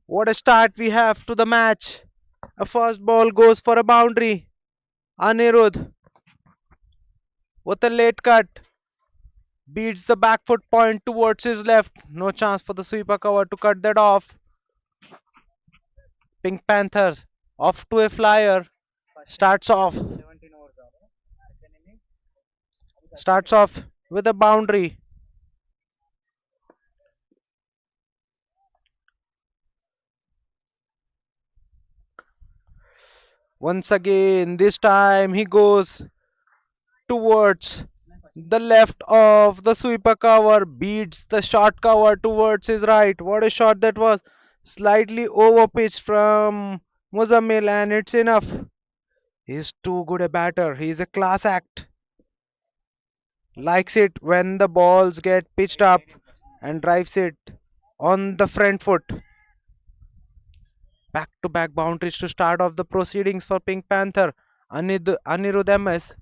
What a start we have to the match. A first ball goes for a boundary. Anirudh with a late cut beats the back foot point towards his left. No chance for the sweeper cover to cut that off. Pink Panthers off to a flyer. Starts off. Starts off with a boundary. Once again, this time he goes towards the left of the sweeper cover, beats the short cover towards his right. What a shot that was! Slightly over pitched from Muzammil, and it's enough. He's too good a batter. He's a class act. Likes it when the balls get pitched up and drives it on the front foot. Back to back boundaries to start off the proceedings for Pink Panther. Anirudh MS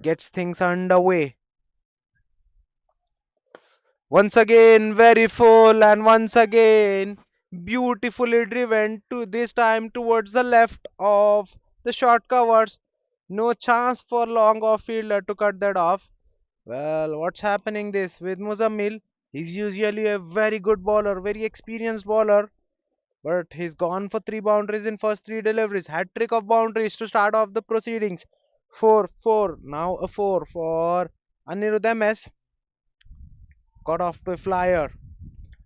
gets things underway. Once again, very full, and once again, beautifully driven to this time towards the left of the short covers. No chance for long off fielder to cut that off. Well, what's happening this with Muzammil? He's usually a very good bowler, very experienced bowler, but he's gone for three boundaries in first three deliveries. Hat trick of boundaries to start off the proceedings. 4-4. Now a 4 for Anirudh MS. Got off to a flyer.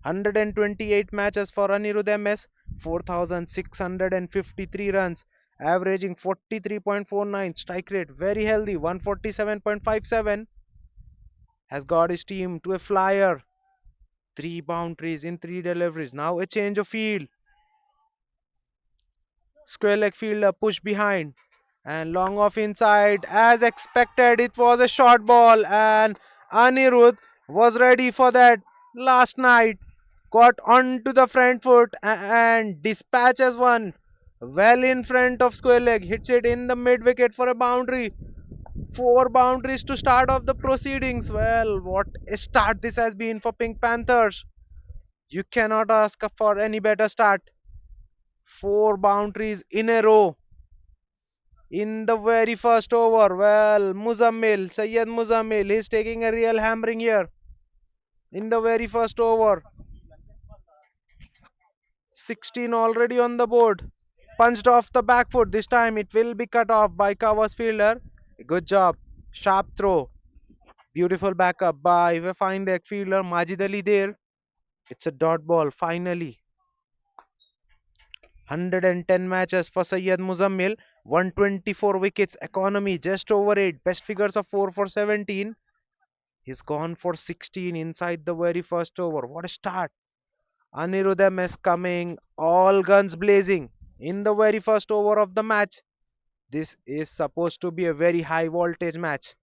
128 matches for Anirudh MS, 4,653 runs, averaging 43.49, strike rate very healthy, 147.57. Has got his team to a flyer. Three boundaries in three deliveries. Now a change of field. Square leg fielder push behind and long off inside. As expected, it was a short ball, and Anirudh was ready for that last night. Got onto the front foot and dispatches one well in front of square leg. Hits it in the mid wicket for a boundary. Four boundaries to start off the proceedings. Well, what a start this has been for Pink Panthers. You cannot ask for any better start. Four boundaries in a row in the very first over. Well, Syed Muzammil, he's taking a real hammering here in the very first over. 16 already on the board. Punched off the back foot. This time it will be cut off by Covers fielder. Good job. Sharp throw. Beautiful backup by a fine leg fielder Majid Ali there. It's a dot ball finally. 110 matches for Syed Muzammil. 124 wickets. Economy just over 8. Best figures of 4 for 17. He's gone for 16 inside the very first over. What a start. Anirudh MS coming. All guns blazing in the very first over of the match. This is supposed to be a very high voltage match.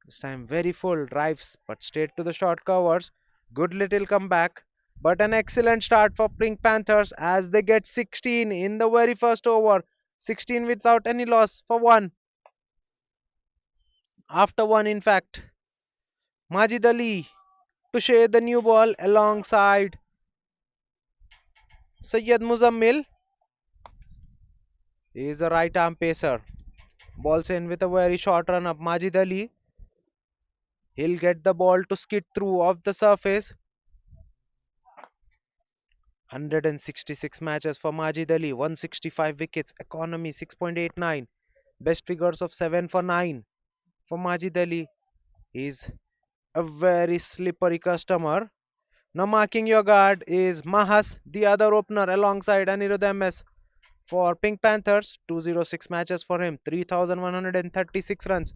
This time very full drives but straight to the short covers. Good little comeback. But an excellent start for Pink Panthers as they get 16 in the very first over. 16 without any loss for one. After one, in fact. Majid Ali to share the new ball alongside Syed Muzammil. He is a right arm pacer. Balls in with a very short run up. Majid Ali. He'll get the ball to skid through off the surface. 166 matches for Majid Ali, 165 wickets, economy 6.89, best figures of 7 for 9 for Majid Ali. He's a very slippery customer. Now marking your guard is Mahas, the other opener alongside Anirudh MS for Pink Panthers. 206 matches for him, 3,136 runs,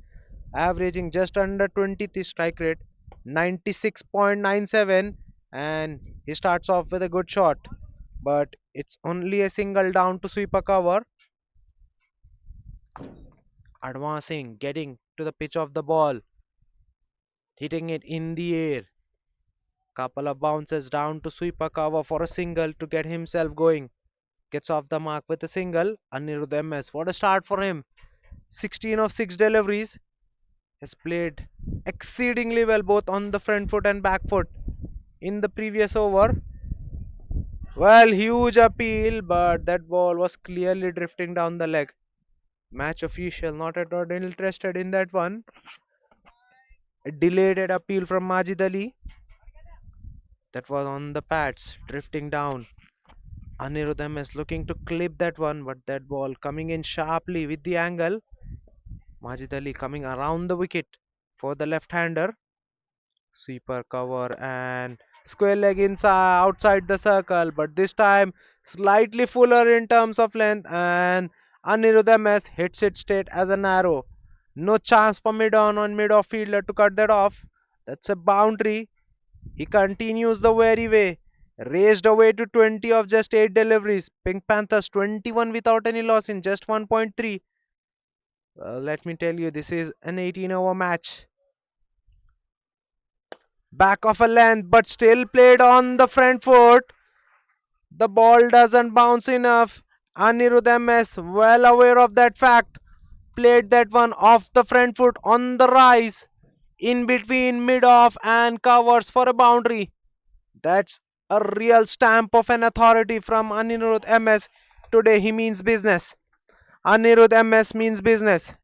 averaging just under 20 strike rate, 96.97, and he starts off with a good shot, but it's only a single down to sweep a cover. Advancing, getting to the pitch of the ball, hitting it in the air. Couple of bounces down to sweep a cover for a single to get himself going. Gets off the mark with a single. Anirudh MS. What a start for him. 16 of 6 deliveries. Has played exceedingly well both on the front foot and back foot in the previous over. Well, huge appeal, but that ball was clearly drifting down the leg. Match official not at all interested in that one. A delayed appeal from Majid Ali that was on the pads, drifting down. Anirudh MS looking to clip that one, but that ball coming in sharply with the angle. Majid Ali coming around the wicket for the left-hander. Sweeper cover and square leg inside outside the circle, but this time slightly fuller in terms of length, and Anirudh MS hits it straight as an arrow. No chance for mid-off fielder to cut that off. That's a boundary. He continues the weary way. Raised away to 20 of just 8 deliveries. Pink Panthers 21 without any loss in just 1.3. Let me tell you, this is an 18-over match. Back of a length, but still played on the front foot. The ball doesn't bounce enough. Anirudh MS, well aware of that fact, played that one off the front foot on the rise, in between mid off and covers for a boundary. That's a real stamp of an authority from Anirudh MS. Today he means business. Anirudh MS means business.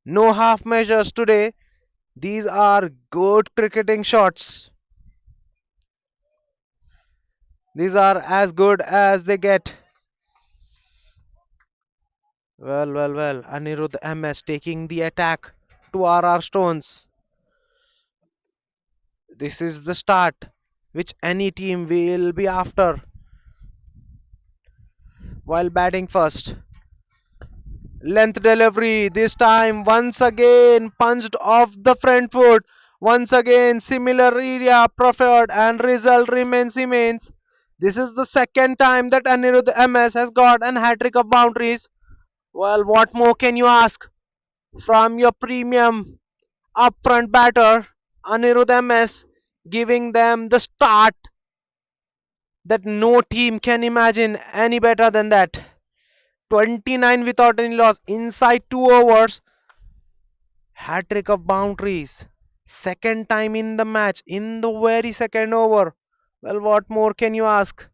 No half measures today. These are good cricketing shots. These are as good as they get. Well. Anirudh MS taking the attack to RR Stones. This is the start which any team will be after while batting first. Length delivery, this time once again punched off the front foot. Once again, similar area preferred and result remains. This is the second time that Anirudh MS has got an hat trick of boundaries. Well, what more can you ask from your premium upfront batter, Anirudh MS, giving them the start that no team can imagine any better than that. 29 without any loss inside 2 overs. Hat trick of boundaries. Second time in the match, in the very second over. Well, what more can you ask?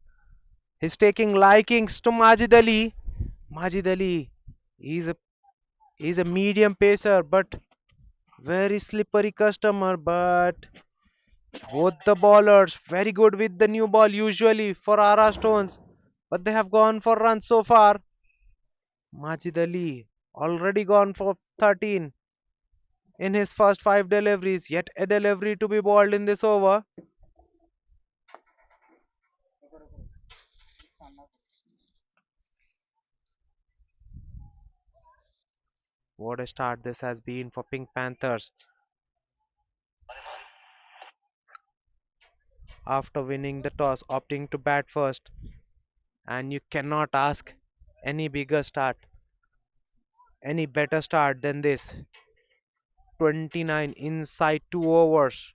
He's taking likings to Majid Ali. Majid Ali, he's a he's a medium pacer, but very slippery customer. But both the bowlers very good with the new ball usually for RR Stones, but they have gone for runs so far. Majid Ali already gone for 13 in his first 5 deliveries, yet a delivery to be bowled in this over. What a start this has been for Pink Panthers after winning the toss, opting to bat first. And you cannot ask any bigger start, any better start than this. 29 inside 2 overs.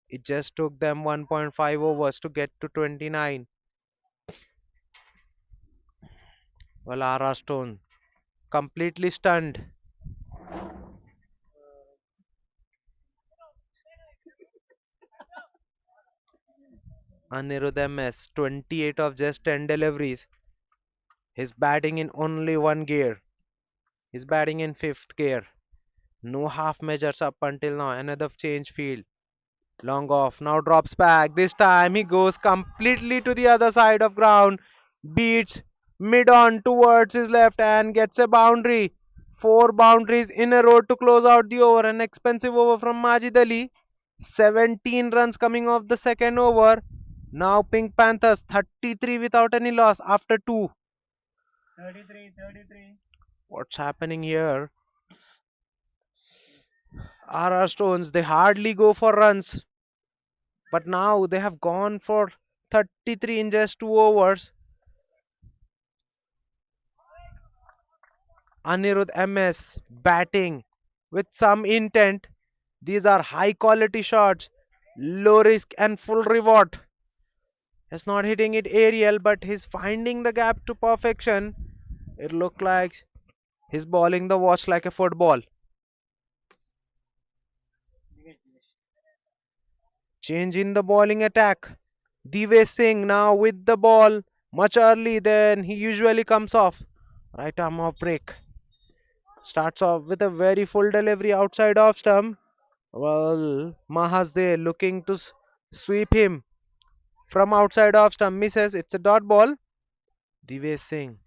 It just took them 1.5 overs to get to 29. Well, R.R. Stone completely stunned. Anirudh MS 28 of just 10 deliveries. He's batting in only one gear. He's batting in fifth gear. No half measures up until now. Another change field. Long off. Now drops back. This time he goes completely to the other side of ground. Beats mid on towards his left and gets a boundary. 4 boundaries in a row to close out the over. An expensive over from Majid Ali. 17 runs coming off the second over. Now Pink Panthers 33 without any loss after 2. 33. What's happening here? RR Stones, they hardly go for runs, but now they have gone for 33 in just 2 overs. Anirudh MS batting with some intent. These are high quality shots, low risk and full reward. He's not hitting it aerial, but he's finding the gap to perfection. It looked like he's bowling the watch like a football. Change in the bowling attack. Divya Singh now with the ball much early than he usually comes off. Right arm off break. Starts off with a very full delivery outside off stump. Well, Mahas there looking to sweep him from outside off stump. Misses. It's a dot ball. Divya Singh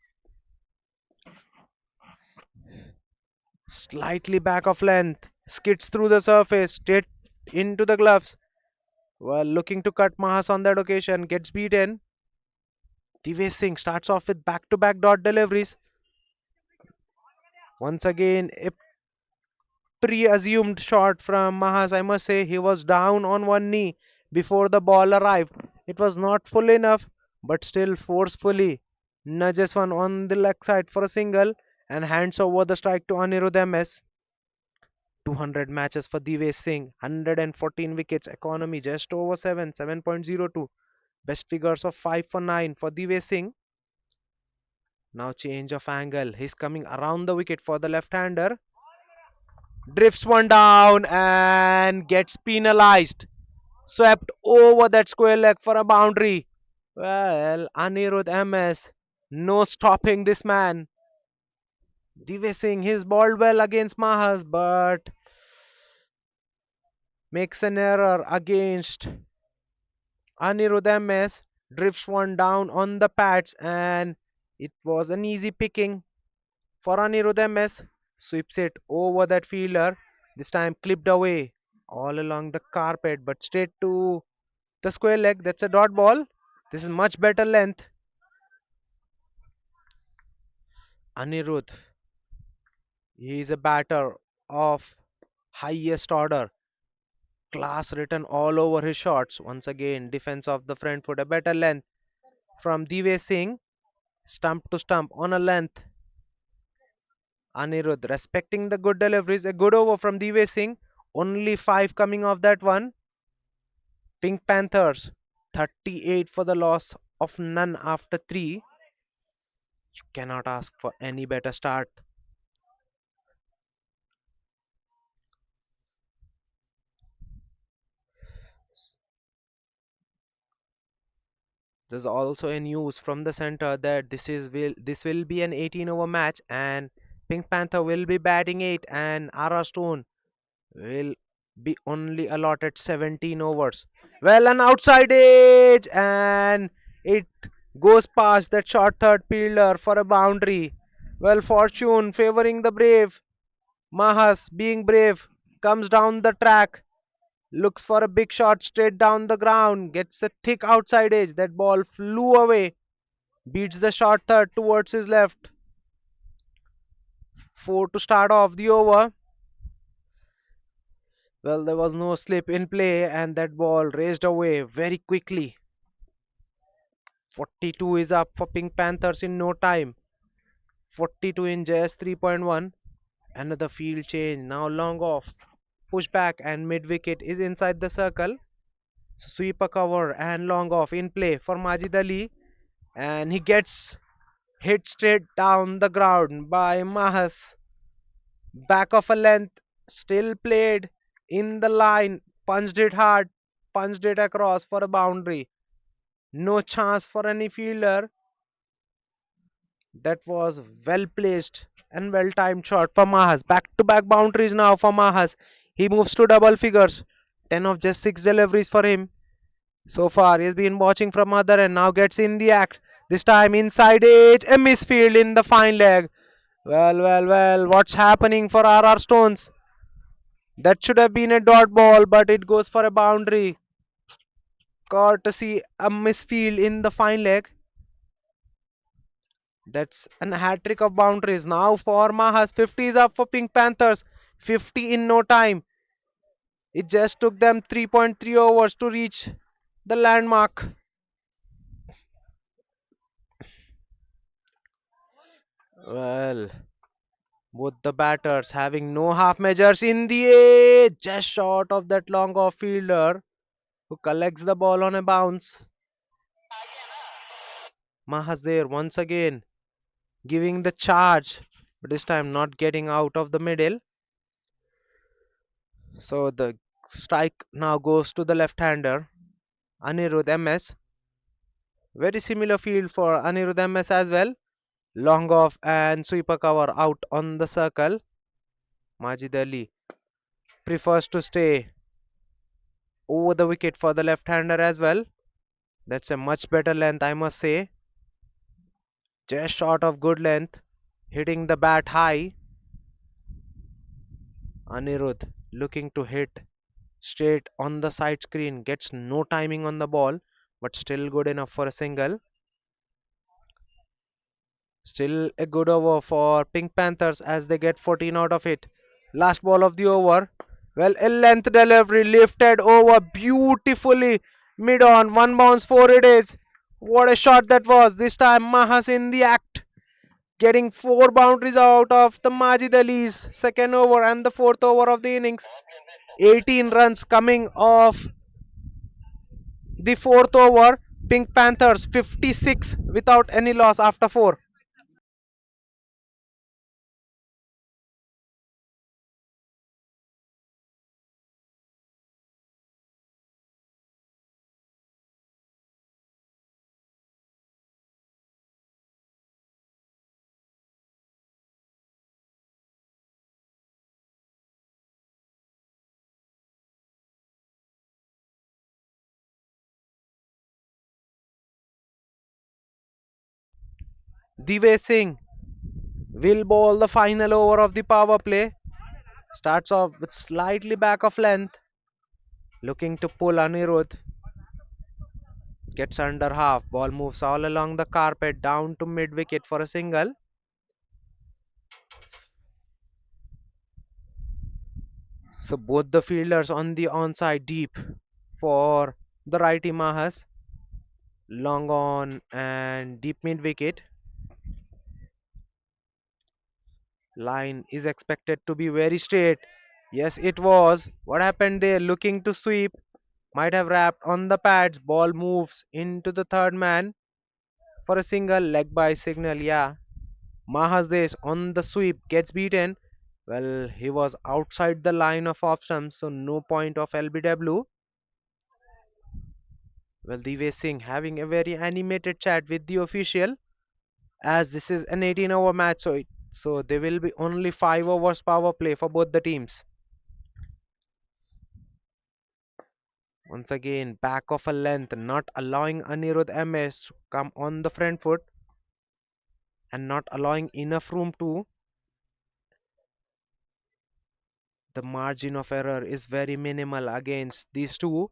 slightly back of length. Skids through the surface. Straight into the gloves. Well, looking to cut Mahas on that occasion. Gets beaten. Divya Singh starts off with back to back dot deliveries. Once again, a pre-assumed shot from Mahas. I must say he was down on one knee before the ball arrived. It was not full enough, but still forcefully nudges one on the leg side for a single and hands over the strike to Anirudh MS. 200 matches for Divya Singh, 114 wickets, economy just over 7, 7.02. Best figures of 5 for 9 for Divya Singh. Now change of angle. He's coming around the wicket for the left-hander. Drifts one down and gets penalized. Swept over that square leg for a boundary. Well, Anirudh MS, no stopping this man. Divya Singh, he's bowled well against Mahas, but makes an error against Anirudh MS. Drifts one down on the pads, and it was an easy picking for Anirudh MS. Sweeps it over that fielder. This time clipped away all along the carpet, but straight to the square leg. That's a dot ball. This is much better length. Anirudh, he is a batter of highest order. Class written all over his shots. Once again, defense of the front foot, a better length from Divya Singh. Stump to stump on a length. Anirudh respecting the good deliveries. A good over from Divya Singh. Only 5 coming off that one. Pink Panthers 38 for the loss of none after 3. You cannot ask for any better start. There's also a news from the center that this will be an 18 over match and Pink Panther will be batting 8 and Ara Stone will be only allotted 17 overs. Well, an outside edge and it goes past that short third fielder for a boundary. Well, fortune favoring the brave. Mahas being brave comes down the track. Looks for a big shot straight down the ground. Gets a thick outside edge. That ball flew away. Beats the short third towards his left. 4 to start off the over. Well, there was no slip in play and that ball raced away very quickly. 42 is up for Pink Panthers in no time. 42 in JS 3.1. Another field change. Now long off. Push back and mid wicket is inside the circle. So sweeper cover and long off in play for Majid Ali. And he gets hit straight down the ground by Mahas. Back of a length, still played in the line, punched it hard, punched it across for a boundary. No chance for any fielder. That was well placed and well timed shot for Mahas. Back to back boundaries now for Mahas. He moves to double figures. 10 of just 6 deliveries for him. So far, he's been watching from other and now gets in the act. This time inside edge, a misfield in the fine leg. Well, what's happening for RR Stones? That should have been a dot ball, but it goes for a boundary. Courtesy a misfield in the fine leg. That's an hat trick of boundaries. Now for Mahas, 50 is up for Pink Panthers. 50 in no time. It just took them 3.3 overs to reach the landmark. Well, both the batters having no half measures in the air, just short of that long off fielder who collects the ball on a bounce. Mahas there once again giving the charge, but this time not getting out of the middle. So the strike now goes to the left hander, Anirudh MS. Very similar field for Anirudh MS as well. Long off and sweeper cover out on the circle. Majid Ali prefers to stay over the wicket for the left-hander as well. That's a much better length, I must say. Just short of good length. Hitting the bat high. Anirudh looking to hit straight on the side screen. Gets no timing on the ball, but still good enough for a single. Still a good over for Pink Panthers as they get 14 out of it. Last ball of the over. Well, a length delivery lifted over beautifully. Mid on, one bounce, four it is. What a shot that was. This time Mahas in the act. Getting four boundaries out of the Majid Ali's second over and the fourth over of the innings. 18 runs coming off the fourth over. Pink Panthers 56 without any loss after four. Divay Singh will bowl the final over of the power play. Starts off with slightly back of length. Looking to pull Anirudh. Gets under half. Ball moves all along the carpet down to mid wicket for a single. So both the fielders on the onside deep for the righty Mahas. Long on and deep mid wicket. Line is expected to be very straight. Yes, it was. What happened there? Looking to sweep. Might have wrapped on the pads. Ball moves into the third man for a single leg by signal. Yeah. Mahasdesh on the sweep gets beaten. Well, he was outside the line of off stump, so no point of LBW. Well, Divya Singh having a very animated chat with the official as this is an 18-over match, so there will be only 5 overs power play for both the teams. Once again, back of a length, not allowing Anirudh MS to come on the front foot and not allowing enough room to. The margin of error is very minimal against these two.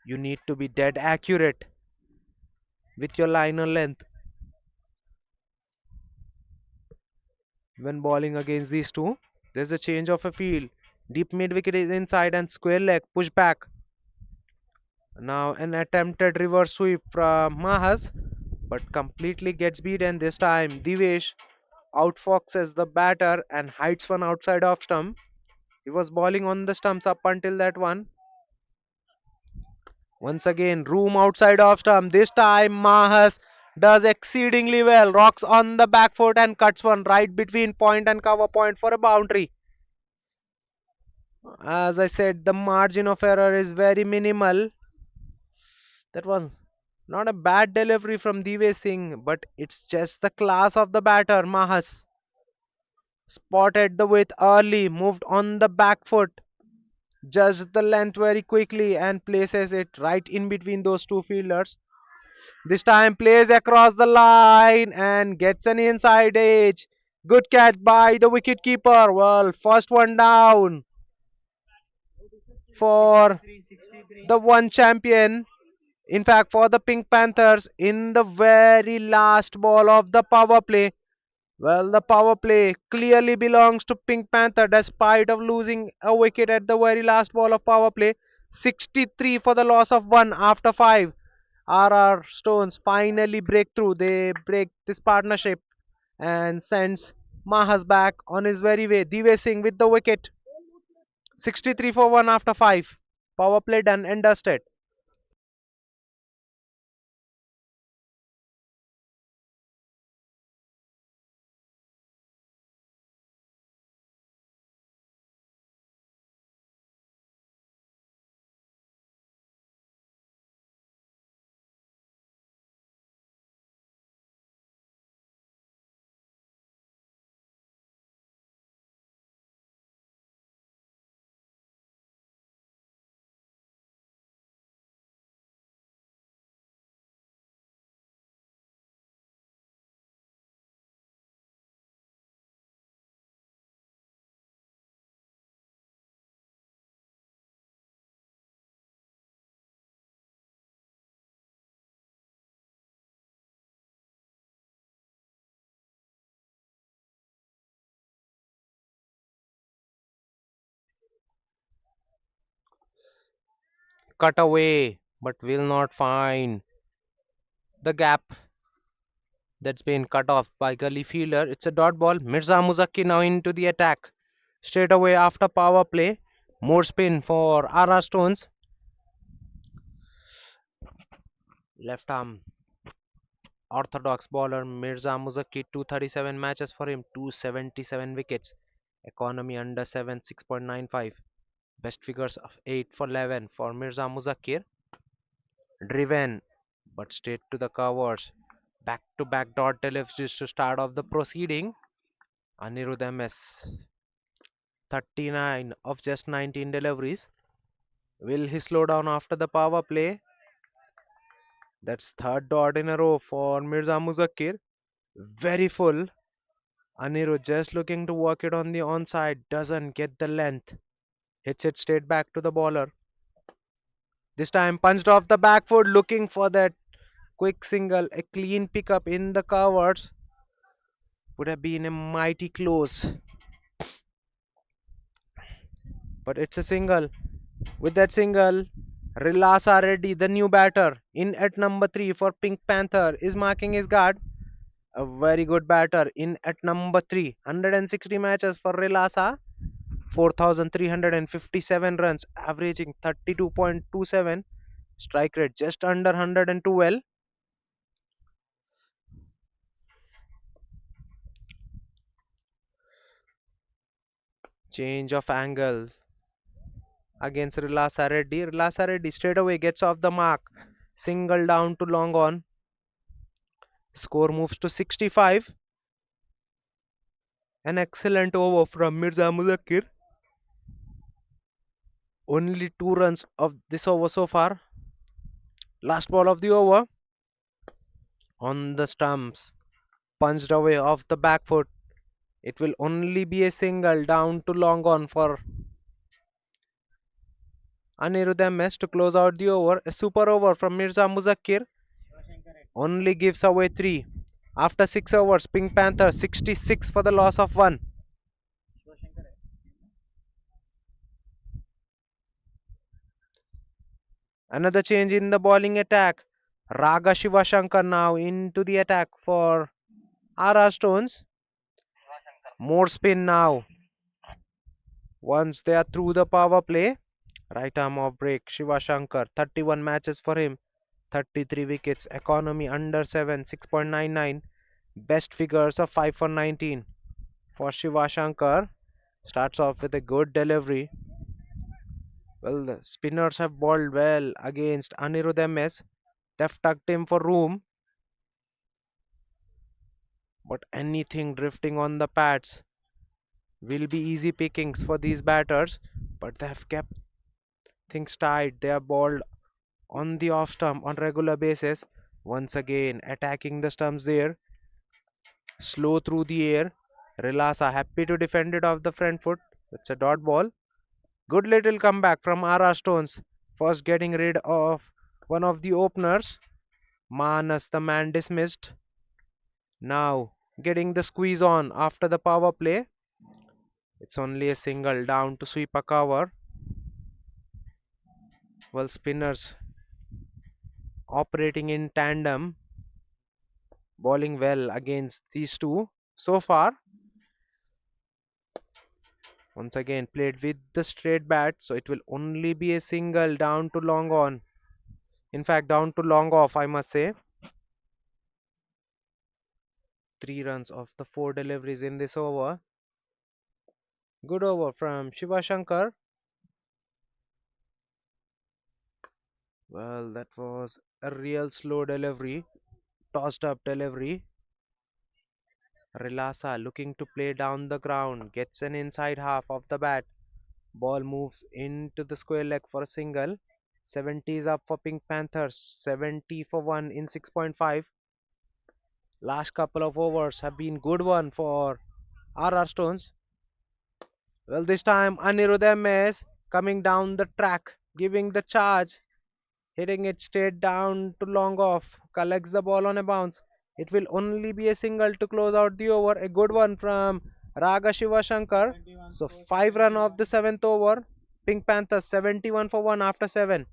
You need to be dead accurate with your liner length when bowling against these two. There's a change of a field. Deep mid wicket is inside and square leg push back. Now an attempted reverse sweep from Mahas, but completely gets beaten this time. Divesh outfoxes the batter and hides one outside off stump. He was bowling on the stumps up until that one. Once again, room outside off stump. This time Mahas does exceedingly well. Rocks on the back foot and cuts one right between point and cover point for a boundary. As I said, the margin of error is very minimal. That was not a bad delivery from Divya Singh, but it's just the class of the batter. Mahas spotted the width early, moved on the back foot, judged the length very quickly, and places it right in between those two fielders. This time plays across the line and gets an inside edge. Good catch by the wicketkeeper. Well, first one down for the one champion. In fact, for the Pink Panthers in the very last ball of the power play. Well, the power play clearly belongs to Pink Panther despite of losing a wicket at the very last ball of power play. 63 for the loss of one after 5. RR Stones finally break through. They break this partnership and sends Mahas back on his very way. Divya Singh with the wicket. 63 for 1 after 5. Power play done and dusted. cut away, but will not find the gap that's been cut off by gully fielder. It's a dot ball. Mirza Muzaki now into the attack. Straight away after power play. More spin for RR Stones. Left arm orthodox bowler Mirza Muzaki, 237 matches for him, 277 wickets. Economy under 7, 6.95. Best figures of 8 for 11 for Mirza Muzakir. Driven, but straight to the covers. Back to back dot deliveries to start off the proceeding. Anirudh MS, 39 of just 19 deliveries. Will he slow down after the power play? That's third dot in a row for Mirza Muzakir. Very full. Anirudh just looking to work it on the onside. Doesn't get the length. Hits it straight back to the bowler. This time punched off the back foot looking for that quick single. A clean pickup in the covers. Would have been a mighty close. But it's a single. With that single, Rilasa Reddy, the new batter, in at number 3 for Pink Panther, is marking his guard. A very good batter in at number 3. 160 matches for Rilasa. 4,357 runs, averaging 32.27. Strike rate just under 112. Change of angle against Rilasa Reddy. Rilasa Reddy straight away gets off the mark. Single down to long on. Score moves to 65. An excellent over from Mirza Muzakir. Only 2 runs of this over so far. Last ball of the over. On the stumps. Punched away off the back foot. It will only be a single down to long on for Anirudh MS to close out the over. A super over from Mirza Muzakir only gives away 3. After 6 overs, Pink Panther 66 for the loss of 1. Another change in the bowling attack. Raga Shivashankar now into the attack for RR Stones. More spin now. Once they are through the power play. Right arm off break. Shivashankar, 31 matches for him. 33 wickets. Economy under 7, 6.99. Best figures of 5 for 19 for Shivashankar. Starts off with a good delivery. Well, the spinners have bowled well against Anirudh MS. They've tucked him for room, but anything drifting on the pads will be easy pickings for these batters. But they have kept things tight. They are bowled on the off stump on regular basis. Once again, attacking the stumps there. Slow through the air. Relasa happy to defend it off the front foot. It's a dot ball. Good little comeback from RR Stones. First getting rid of one of the openers. Manas, the man dismissed. Now getting the squeeze on after the power play. It's only a single down to sweep a cover. Well, spinners operating in tandem, bowling well against these two so far. Once again, played with the straight bat, so it will only be a single down to long on. In fact, down to long off, I must say. 3 runs of the 4 deliveries in this over. Good over from Shiva Shankar. Well, that was a real slow delivery, tossed up delivery. Relasa looking to play down the ground, gets an inside half of the bat. Ball moves into the square leg for a single. 70 is up for Pink Panthers, 70 for 1 in 6.5. Last couple of overs have been good one for RR Stones. Well, this time Anirudh MS coming down the track, giving the charge, hitting it straight down to long off, collects the ball on a bounce. It will only be a single to close out the over. A good one from Raga Shiva Shankar. So 5 run of the 7th over. Pink Panthers 71 for 1 after 7.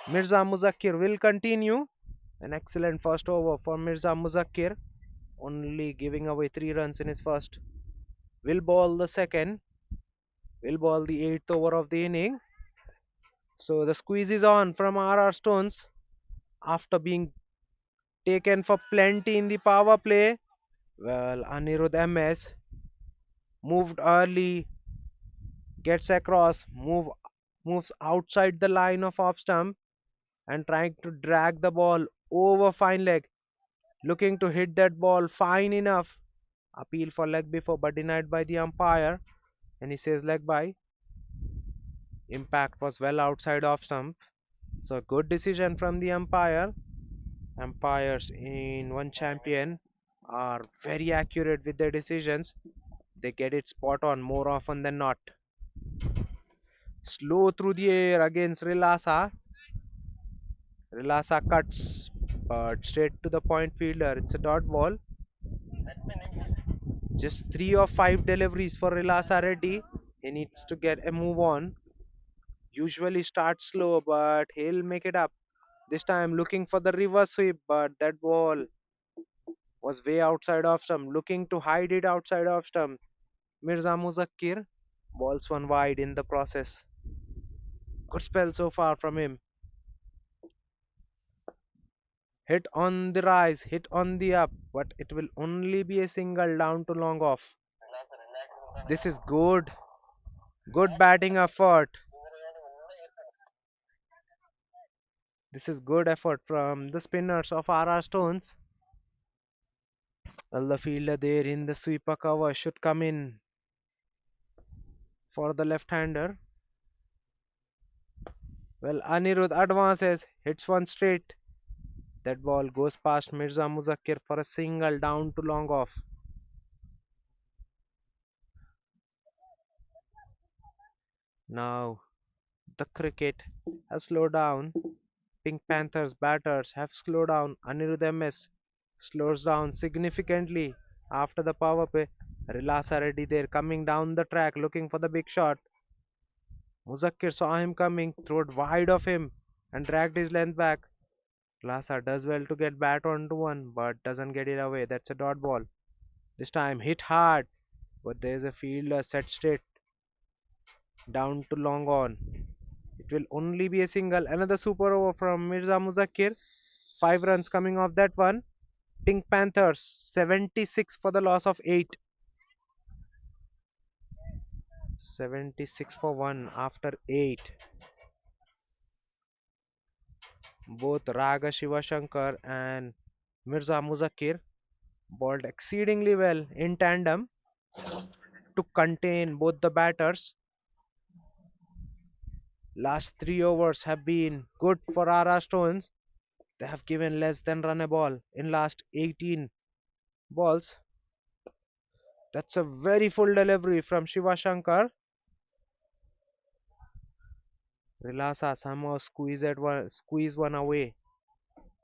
Mirza Muzakkir will continue. An excellent first over for Mirza Muzakkir, only giving away 3 runs in his first. Will ball the second, will ball the eighth over of the inning. So the squeeze is on from RR Stones after being taken for plenty in the power play. Well, Anirudh MS moved early, gets across, moves outside the line of off stump and trying to drag the ball over fine leg, looking to hit that ball fine enough. Appeal for leg before but denied by the umpire, and he says leg by. Impact was well outside off stump, so good decision from the umpire. Umpires in One Champion are very accurate with their decisions. They get it spot on more often than not. Slow through the air against Rilasa. Rilasa cuts, but straight to the point fielder. It's a dot ball. Just 3 of 5 deliveries for Rilasa Reddy. He needs to get a move on. Usually starts slow, but he'll make it up. This time looking for the reverse sweep, but that ball was way outside of stump. Looking to hide it outside of stump. Mirza Muzakkir balls one wide in the process. Good spell so far from him. Hit on the rise, hit on the up, but it will only be a single down to long off. This is good. Good batting effort. This is good effort from the spinners of RR Stones. Well, the fielder there in the sweeper cover should come in for the left-hander. Well, Anirudh advances, hits one straight. That ball goes past Mirza Muzakkir for a single down to long off. Now the cricket has slowed down. Pink Panthers batters have slowed down. Anirudh MS slows down significantly after the power play. Rilasa Reddy there coming down the track looking for the big shot. Muzakkir saw him coming, threw it wide of him and dragged his length back. Lhasa does well to get bat onto one but doesn't get it away. That's a dot ball. This time hit hard, but there's a fielder set straight down to long on. It will only be a single. Another super over from Mirza Muzakkir. 5 runs coming off that one. Pink Panthers 76 for the loss of 8. 76 for 1 after 8. Both Raga Shivashankar and Mirza Muzakkir bowled exceedingly well in tandem to contain both the batters. Last 3 overs have been good for RR Stones. They have given less than run a ball in last 18 balls. That's a very full delivery from Shiva Shankar. Rilasa somehow squeeze one away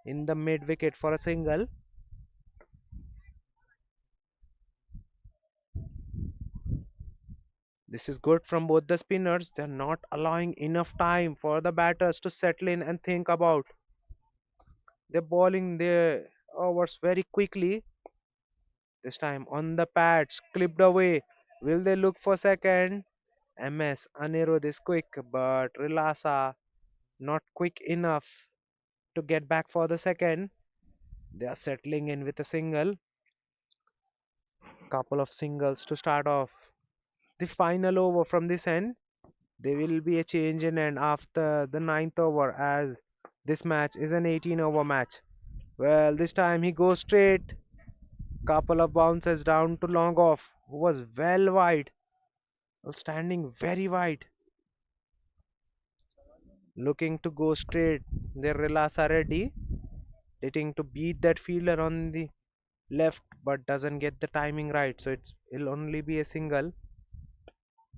in the mid wicket for a single. This is good from both the spinners. They're not allowing enough time for the batters to settle in and think about. They're bowling their overs very quickly. This time on the pads, clipped away. Will they look for second? MS Anirudh is quick, but Rilasa not quick enough to get back for the second. They are settling in with a single. Couple of singles to start off. The final over from this end. There will be a change in end after the ninth over as this match is an 18-over match. Well, this time he goes straight. Couple of bounces down to long off, who was well wide, was standing very wide, looking to go straight. Their Relas are ready, hitting to beat that fielder on the left, but doesn't get the timing right, so it'll only be a single.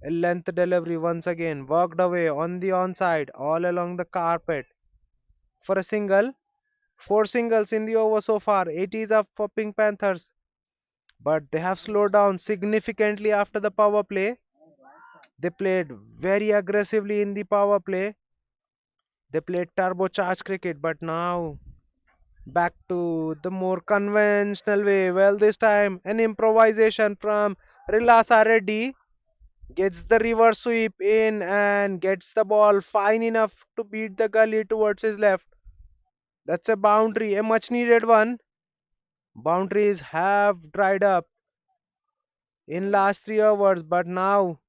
A length delivery once again, worked away on the onside, all along the carpet for a single. 4 singles in the over so far. 80 is up for Pink Panthers, but they have slowed down significantly after the power play. They played very aggressively in the power play. They played turbocharged cricket, but now back to the more conventional way. Well, this time an improvisation from Rilasa Reddy gets the reverse sweep in and gets the ball fine enough to beat the gully towards his left. That's a boundary, a much needed one. Boundaries have dried up in last 3 overs, but now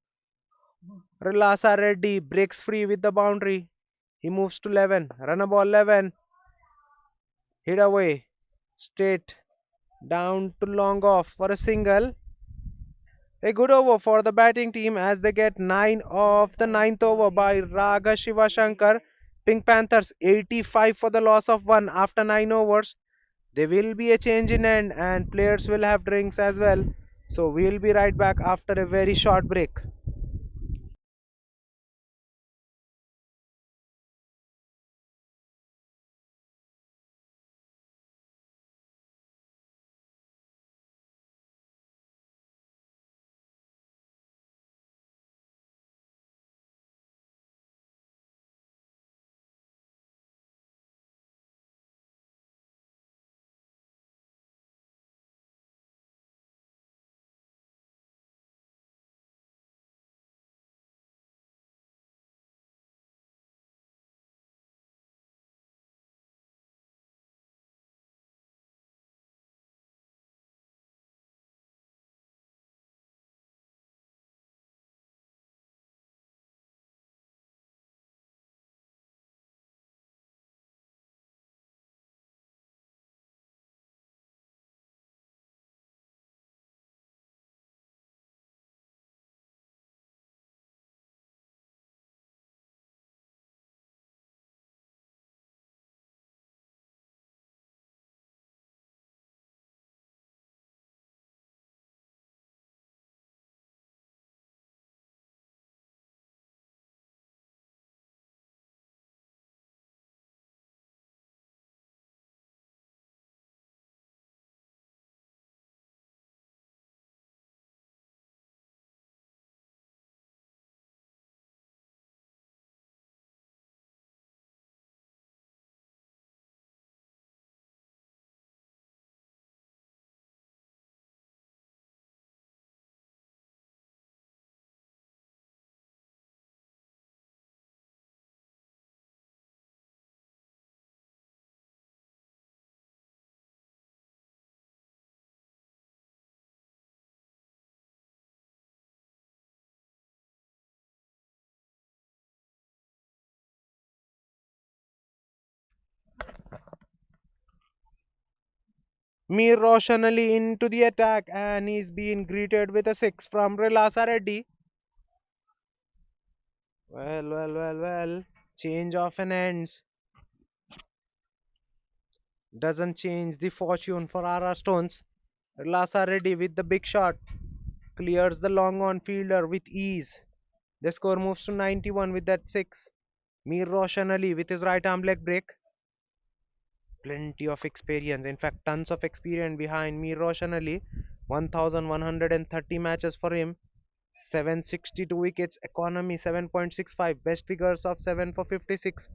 Rilasa Reddy breaks free with the boundary. He moves to 11, run a ball 11, hit away, straight down to long off for a single. A good over for the batting team as they get 9 of the ninth over by Raga Shiva Shankar. Pink Panthers 85 for the loss of 1 after 9 overs. There will be a change in end and players will have drinks as well. So we'll be right back after a very short break. Mir Roshan Ali into the attack and he's being greeted with a 6 from Rilasa Reddy. Well. Change of an ends doesn't change the fortune for RR Stones. Rilasa Reddy with the big shot clears the long on fielder with ease. The score moves to 91 with that 6. Mir Roshan Ali with his right arm leg break. Plenty of experience, in fact, tons of experience behind Mir Roshan Ali. 1130 matches for him, 762 wickets, economy 7.65, best figures of 7 for 56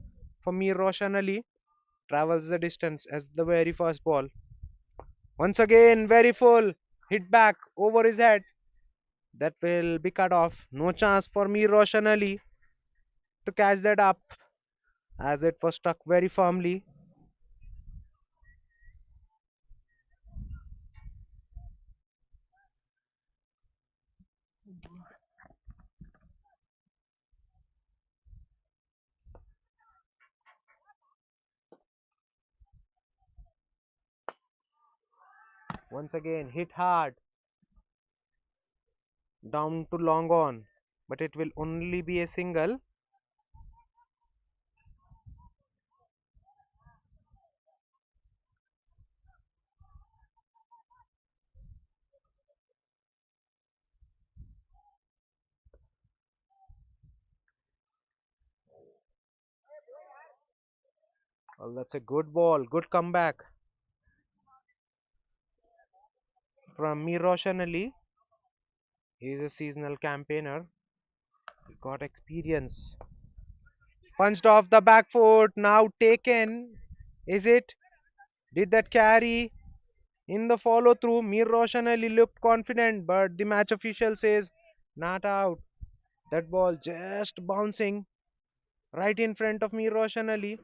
for Mir Roshan Ali. Travels the distance as the very first ball. Once again, very full, hit back over his head. That will be cut off. No chance for Mir Roshan Ali to catch that up as it was stuck very firmly. Once again, hit hard down to long on, but it will only be a single. Well, that's a good ball, good comeback from Mir Roshan Ali. He's a seasonal campaigner. He's got experience. Punched off the back foot. Now taken. Is it? Did that carry? In the follow through, Mir Roshan Ali looked confident, but the match official says not out. That ball just bouncing right in front of Mir Roshan Ali.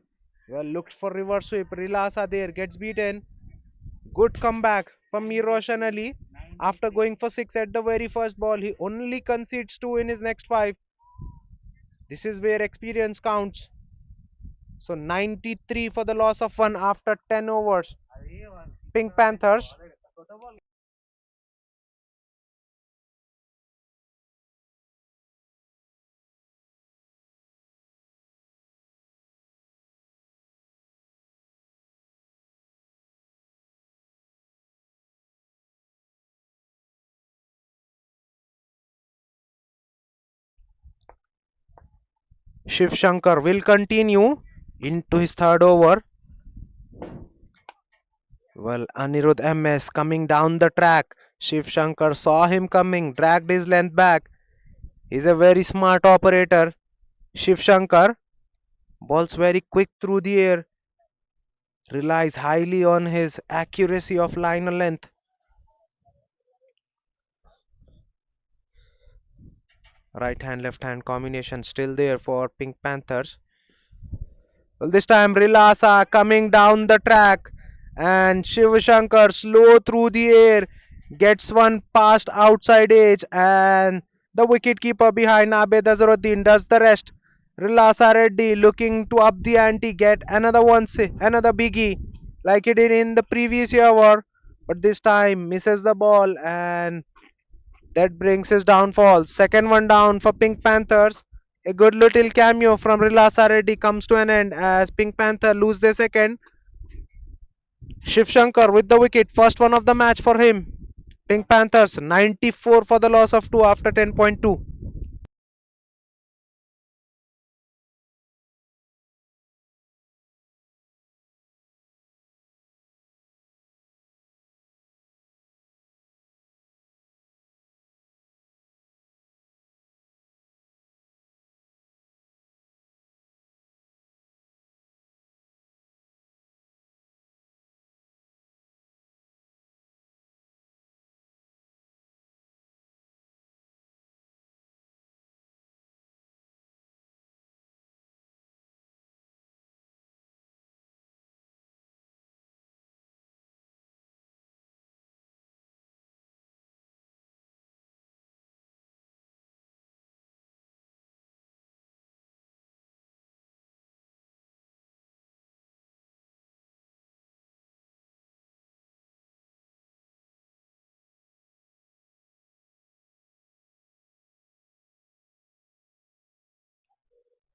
Well, looked for reverse sweep. Rilasa there gets beaten. Good comeback from Mir Roshan Ali. After going for six at the very first ball, he only concedes two in his next five. This is where experience counts. So 93 for the loss of one after 10 overs. Pink Panthers. Shiv Shankar will continue into his third over. Well, Anirudh MS coming down the track. Shiv Shankar saw him coming, dragged his length back. He's a very smart operator. Shiv Shankar, balls very quick through the air, relies highly on his accuracy of liner length. Right hand, left hand combination still there for Pink Panthers. Well, this time Rilasa coming down the track and Shiv Shankar slow through the air gets one past outside edge and the wicketkeeper behind Abed Azharuddin does the rest. Rilasa Reddy looking to up the ante, get another one, another biggie like he did in the previous over, but this time misses the ball and that brings his downfall. Second one down for Pink Panthers. A good little cameo from Rilasa Reddy comes to an end as Pink Panther lose their second. Shiv Shankar with the wicket, first one of the match for him. Pink Panthers 94 for the loss of 2 after 10.2.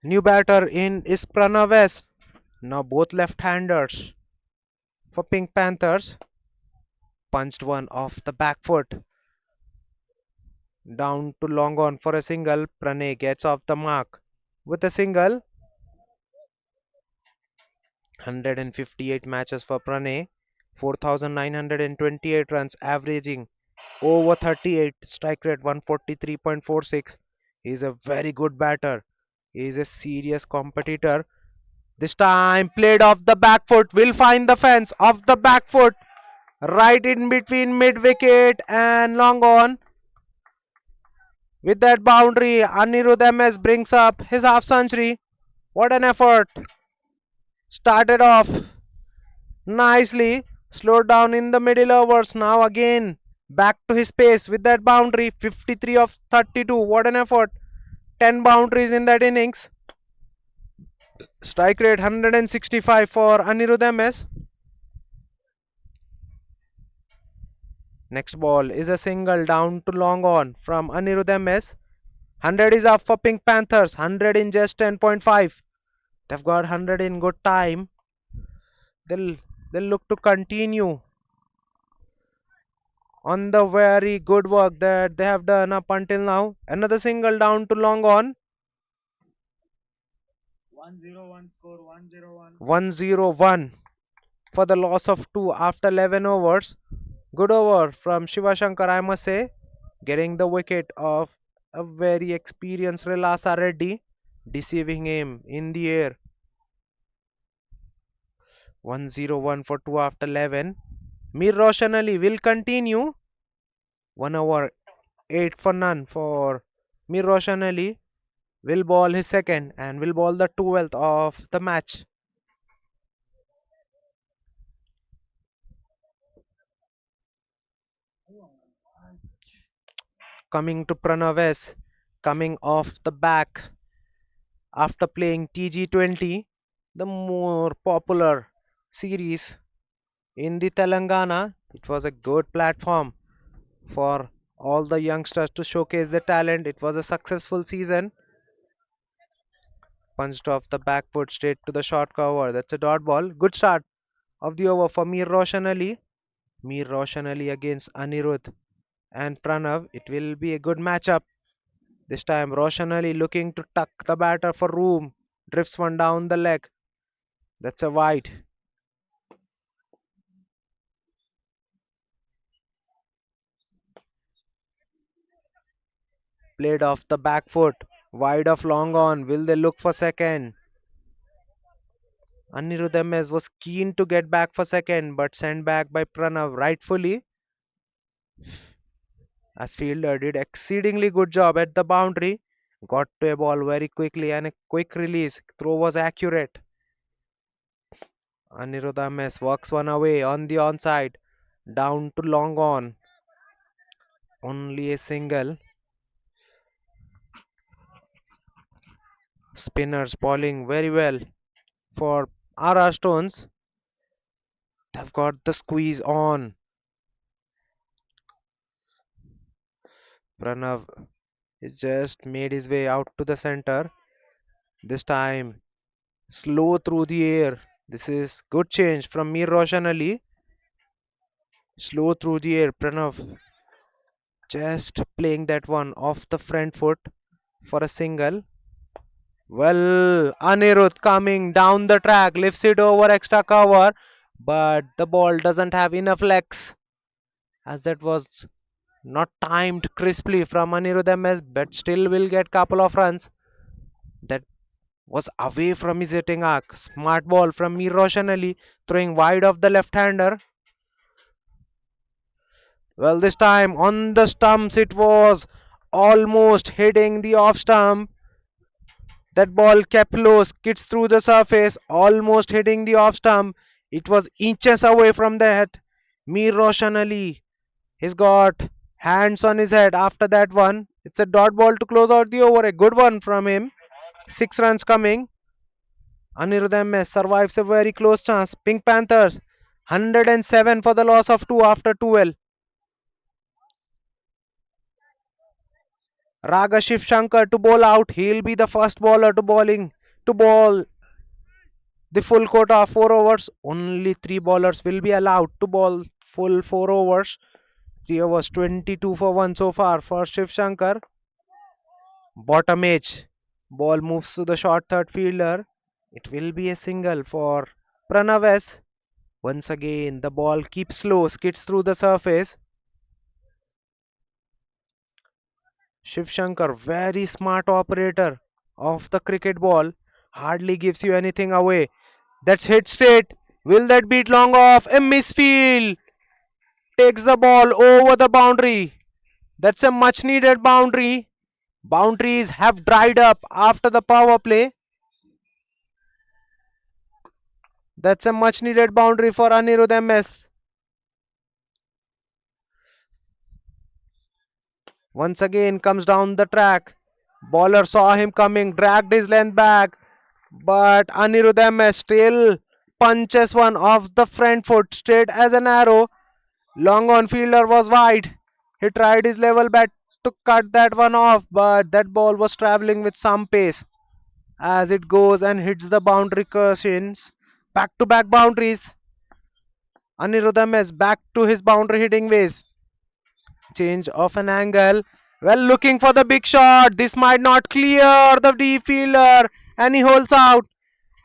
New batter in is Pranav S. Now both left-handers for Pink Panthers. Punched one off the back foot. Down to long on for a single. Pranay gets off the mark with a single. 158 matches for Pranay. 4,928 runs, averaging over 38, strike rate 143.46. He is a very good batter. He is a serious competitor. This time played off the back foot. Will find the fence off the back foot. Right in between mid wicket and long on. With that boundary, Anirudh MS brings up his half century. What an effort. Started off nicely. Slowed down in the middle overs. Now again back to his pace with that boundary. 53 of 32. What an effort. 10 boundaries in that innings. Strike rate 165 for Anirudh MS. Next ball is a single down to long on from Anirudh MS. 100 is up for Pink Panthers. 100 in just 10.5. They've got 100 in good time. They'll they'll look to continue on the very good work that they have done up until now. Another single down to long on. 101 for the loss of 2 after 11 overs. Good over from Shiva Shankar, I must say, getting the wicket of a very experienced Relasa Reddy. deceiving him in the air. 101 for 2 after 11. Mir Roshan Ali will continue. 1 over 8 for none for Mir Roshan Ali. Will ball his second and will ball the 12th of the match. Coming to Pranav S. Coming off the back after playing TG20, the more popular series in the Telangana. It was a good platform for all the youngsters to showcase their talent. It was a successful season. Punched off the back foot straight to the short cover. That's a dot ball. Good start of the over for Mir Roshan Ali. Mir Roshan Ali against Anirudh and Pranav. It will be a good matchup. This time Roshan Ali looking to tuck the batter for room. Drifts one down the leg. That's a wide. Played off the back foot. Wide of long on. Will they look for second? Anirudh MS was keen to get back for second but sent back by Pranav rightfully as fielder did exceedingly good job at the boundary. Got to a ball very quickly and a quick release. Throw was accurate. Anirudh MS works one away on the onside. Down to long on. Only a single. Spinners bowling very well for RR Stones. They've got the squeeze on. Pranav has just made his way out to the center. This time slow through the air. This is good change from Mir Roshan Ali. Slow through the air. Pranav just playing that one off the front foot for a single. Well, Anirudh coming down the track lifts it over extra cover, but the ball doesn't have enough legs as that was not timed crisply from Anirudh MS, but still will get couple of runs. That was away from his hitting arc. Smart ball from Mir Roshan Ali throwing wide of the left-hander. Well, this time on the stumps it was almost hitting the off stump. That ball kept low, skids through the surface, almost hitting the off stump. It was inches away from the head. Mir Roshan Ali, he's got hands on his head after that one. It's a dot ball to close out the over. A good one from him. 6 runs coming. Anirudh MS survives a very close chance. Pink Panthers 107 for the loss of 2 after 12. Raga Shiv Shankar to bowl out. He'll be the first bowler to bowl the full quota of 4 overs. Only 3 bowlers will be allowed to bowl full 4 overs. 3 overs 22 for 1 so far for Shiv Shankar. Bottom edge. Ball moves to the short third fielder. It will be a single for Pranav S. Once again, the ball keeps slow, skids through the surface. Shiv Shankar, very smart operator of the cricket ball, hardly gives you anything away. That's hit straight. Will that beat long off? A misfield. Takes the ball over the boundary. That's a much needed boundary. Boundaries have dried up after the power play. That's a much needed boundary for Anirudh MS. Once again comes down the track. Bowler saw him coming, dragged his length back, but Anirudh MS still punches one off the front foot straight as an arrow. Long on fielder was wide. He tried his level bat to cut that one off, but that ball was traveling with some pace as it goes and hits the boundary cushions. Back to back boundaries. Anirudh MS back to his boundary hitting ways. Change of an angle. Well, looking for the big shot. This might not clear the deep fielder, and he holds out.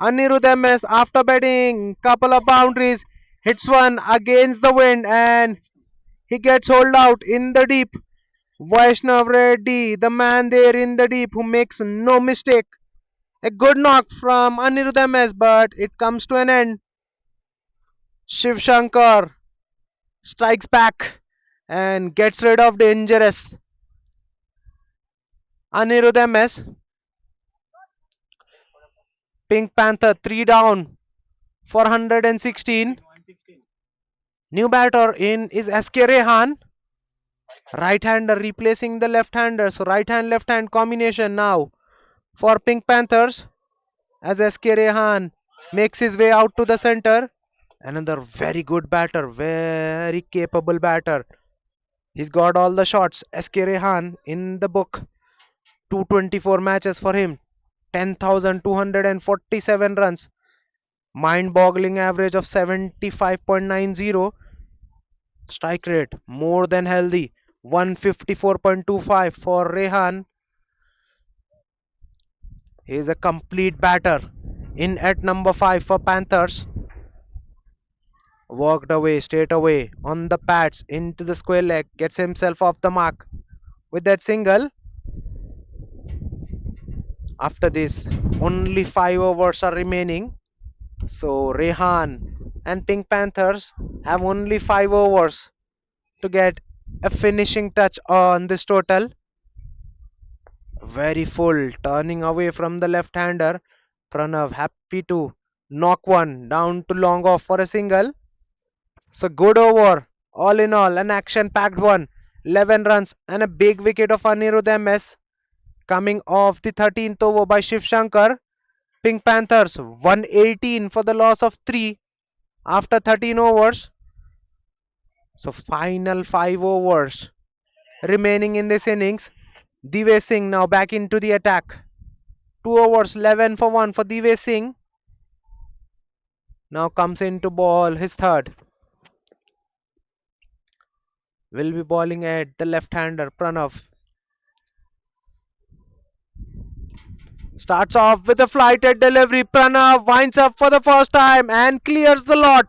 Anirudh MS after batting couple of boundaries hits one against the wind and he gets hold out in the deep. Vaishnav Reddy, the man there in the deep who makes no mistake. A good knock from Anirudh MS, but it comes to an end. Shiv Shankar strikes back and gets rid of dangerous Anirudh MS. Pink Panther 3 down for 116. New batter in is SK Rehan. Right hander replacing the left hander. So right hand left hand combination now for Pink Panthers as SK Rehan makes his way out to the center. Another very good batter, very capable batter. He's got all the shots. SK Rehan in the book. 224 matches for him. 10,247 runs. Mind boggling average of 75.90. Strike rate more than healthy. 154.25 for Rehan. He is a complete batter. In at number 5 for Panthers. Walked away straight away on the pads into the square leg. Gets himself off the mark with that single. After this, only 5 overs are remaining. So Rehan and Pink Panthers have only 5 overs to get a finishing touch on this total. Very full, turning away from the left-hander. Pranav happy to knock one down to long off for a single. So good over. All in all, an action-packed one. 11 runs and a big wicket of Anirudh MS coming off the 13th over by Shiv Shankar. Pink Panthers 118 for the loss of 3 after 13 overs. So final 5 overs remaining in this innings. Divay Singh now back into the attack. 2 overs 11 for 1 for Divay Singh. Now comes into ball his third. Will be bowling at the left-hander Pranav. Starts off with a flighted delivery. Pranav winds up for the first time and clears the lot.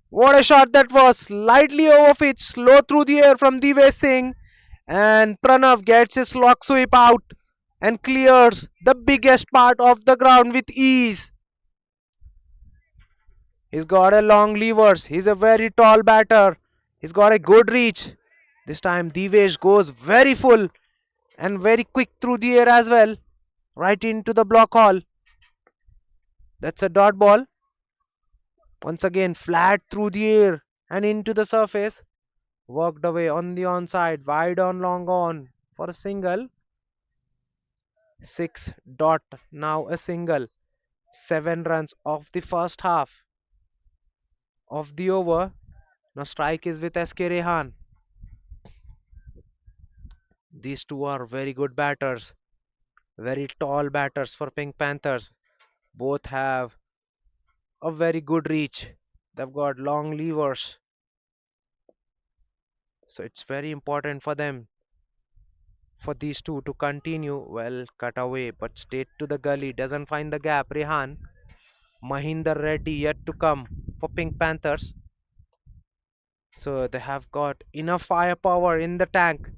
What a shot that was. Slightly over pitch, slow through the air from Divay Singh. And Pranav gets his lock sweep out and clears the biggest part of the ground with ease. He's got a long levers. He's a very tall batter. He's got a good reach. This time Divesh goes very full and very quick through the air as well. Right into the block hole. That's a dot ball. Once again flat through the air and into the surface. Worked away on the onside. Wide on, long on for a single. 6 dot, now a single. 7 runs off the first half of the over. Now strike is with SK Rehan. These two are very good batters. Very tall batters for Pink Panthers. Both have a very good reach. They've got long levers. So it's very important for them, for these two to continue. Well, cut away, but straight to the gully. Doesn't find the gap. Rehan. Mahinder Reddy yet to come for Pink Panthers. So they have got enough firepower in the tank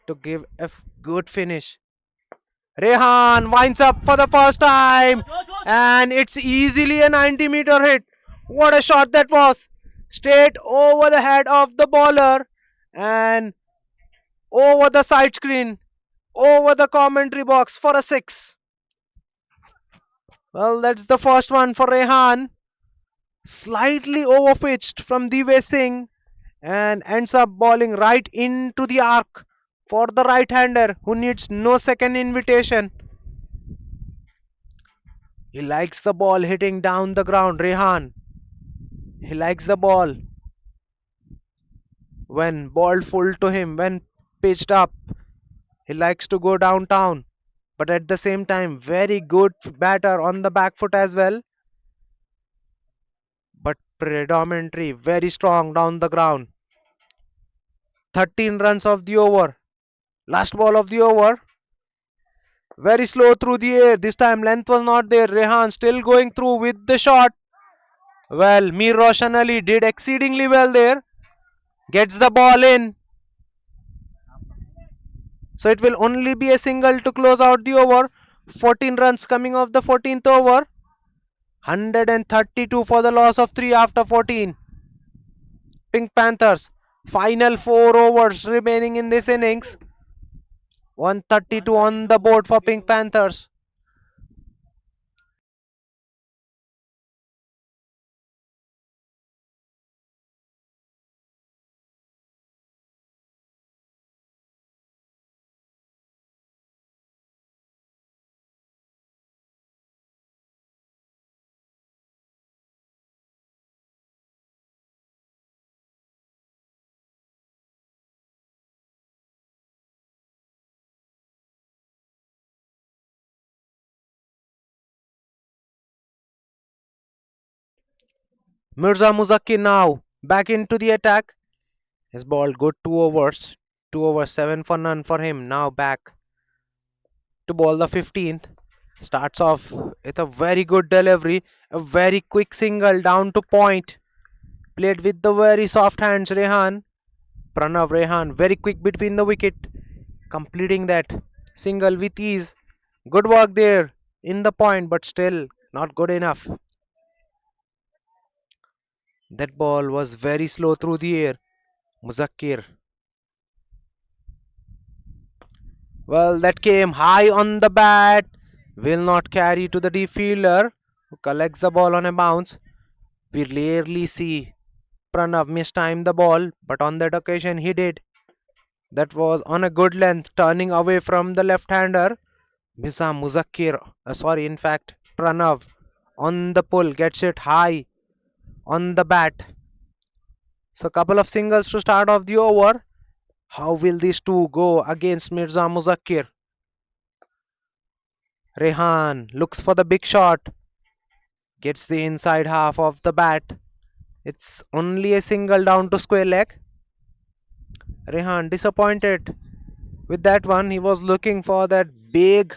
to give a good finish. Rehan winds up for the first time and it's easily a 90-meter hit. What a shot that was! Straight over the head of the bowler and over the side screen, over the commentary box for a 6. Well, that's the first one for Rehan. Slightly overpitched from Divay Singh and ends up bowling right into the arc for the right-hander who needs no second invitation. He likes the ball hitting down the ground, Rehan. He likes the ball when balled full to him, when pitched up. He likes to go downtown, but at the same time, very good batter on the back foot as well. But predominantly very strong down the ground. 13 runs of the over. Last ball of the over. Very slow through the air. This time length was not there. Rehan still going through with the shot. Well, Mir Roshan Ali did exceedingly well there. Gets the ball in. So it will only be a single to close out the over 14 runs coming off the 14th over. 132 for the loss of 3 after 14. Pink Panthers. Final 4 overs remaining in this innings. 132 on the board for Pink Panthers. Mirza Muzaki now back into the attack. His ball good 2 overs. 2 overs, 7 for none for him. Now back to ball the 15th. Starts off with a very good delivery. A very quick single down to point. Played with the very soft hands, Rehan. Pranav Rehan very quick between the wicket. Completing that single with ease. Good work there in the point, but still not good enough. That ball was very slow through the air. Muzakkir. Well, that came high on the bat. Will not carry to the deep fielder who collects the ball on a bounce. We rarely see Pranav mistime the ball, but on that occasion he did. That was on a good length, turning away from the left-hander. Misa Muzakkir, in fact, Pranav on the pull gets it high on the bat. So, couple of singles to start off the over. How will these two go against Mirza Muzakkir? Rehan looks for the big shot, gets the inside half of the bat. It's only a single down to square leg. Rehan disappointed with that one. He was looking for that big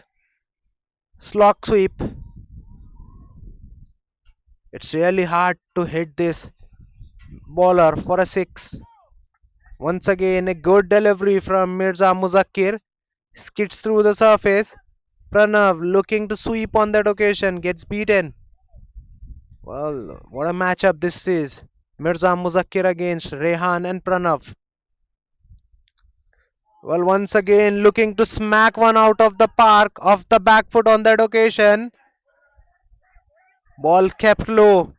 slog sweep. It's really hard to hit this bowler for a six. Once again, a good delivery from Mirza Muzakkir. Skids through the surface. Pranav looking to sweep on that occasion gets beaten. Well, what a matchup this is. Mirza Muzakkir against Rehan and Pranav. Well, once again looking to smack one out of the park off the back foot on that occasion. Ball kept low.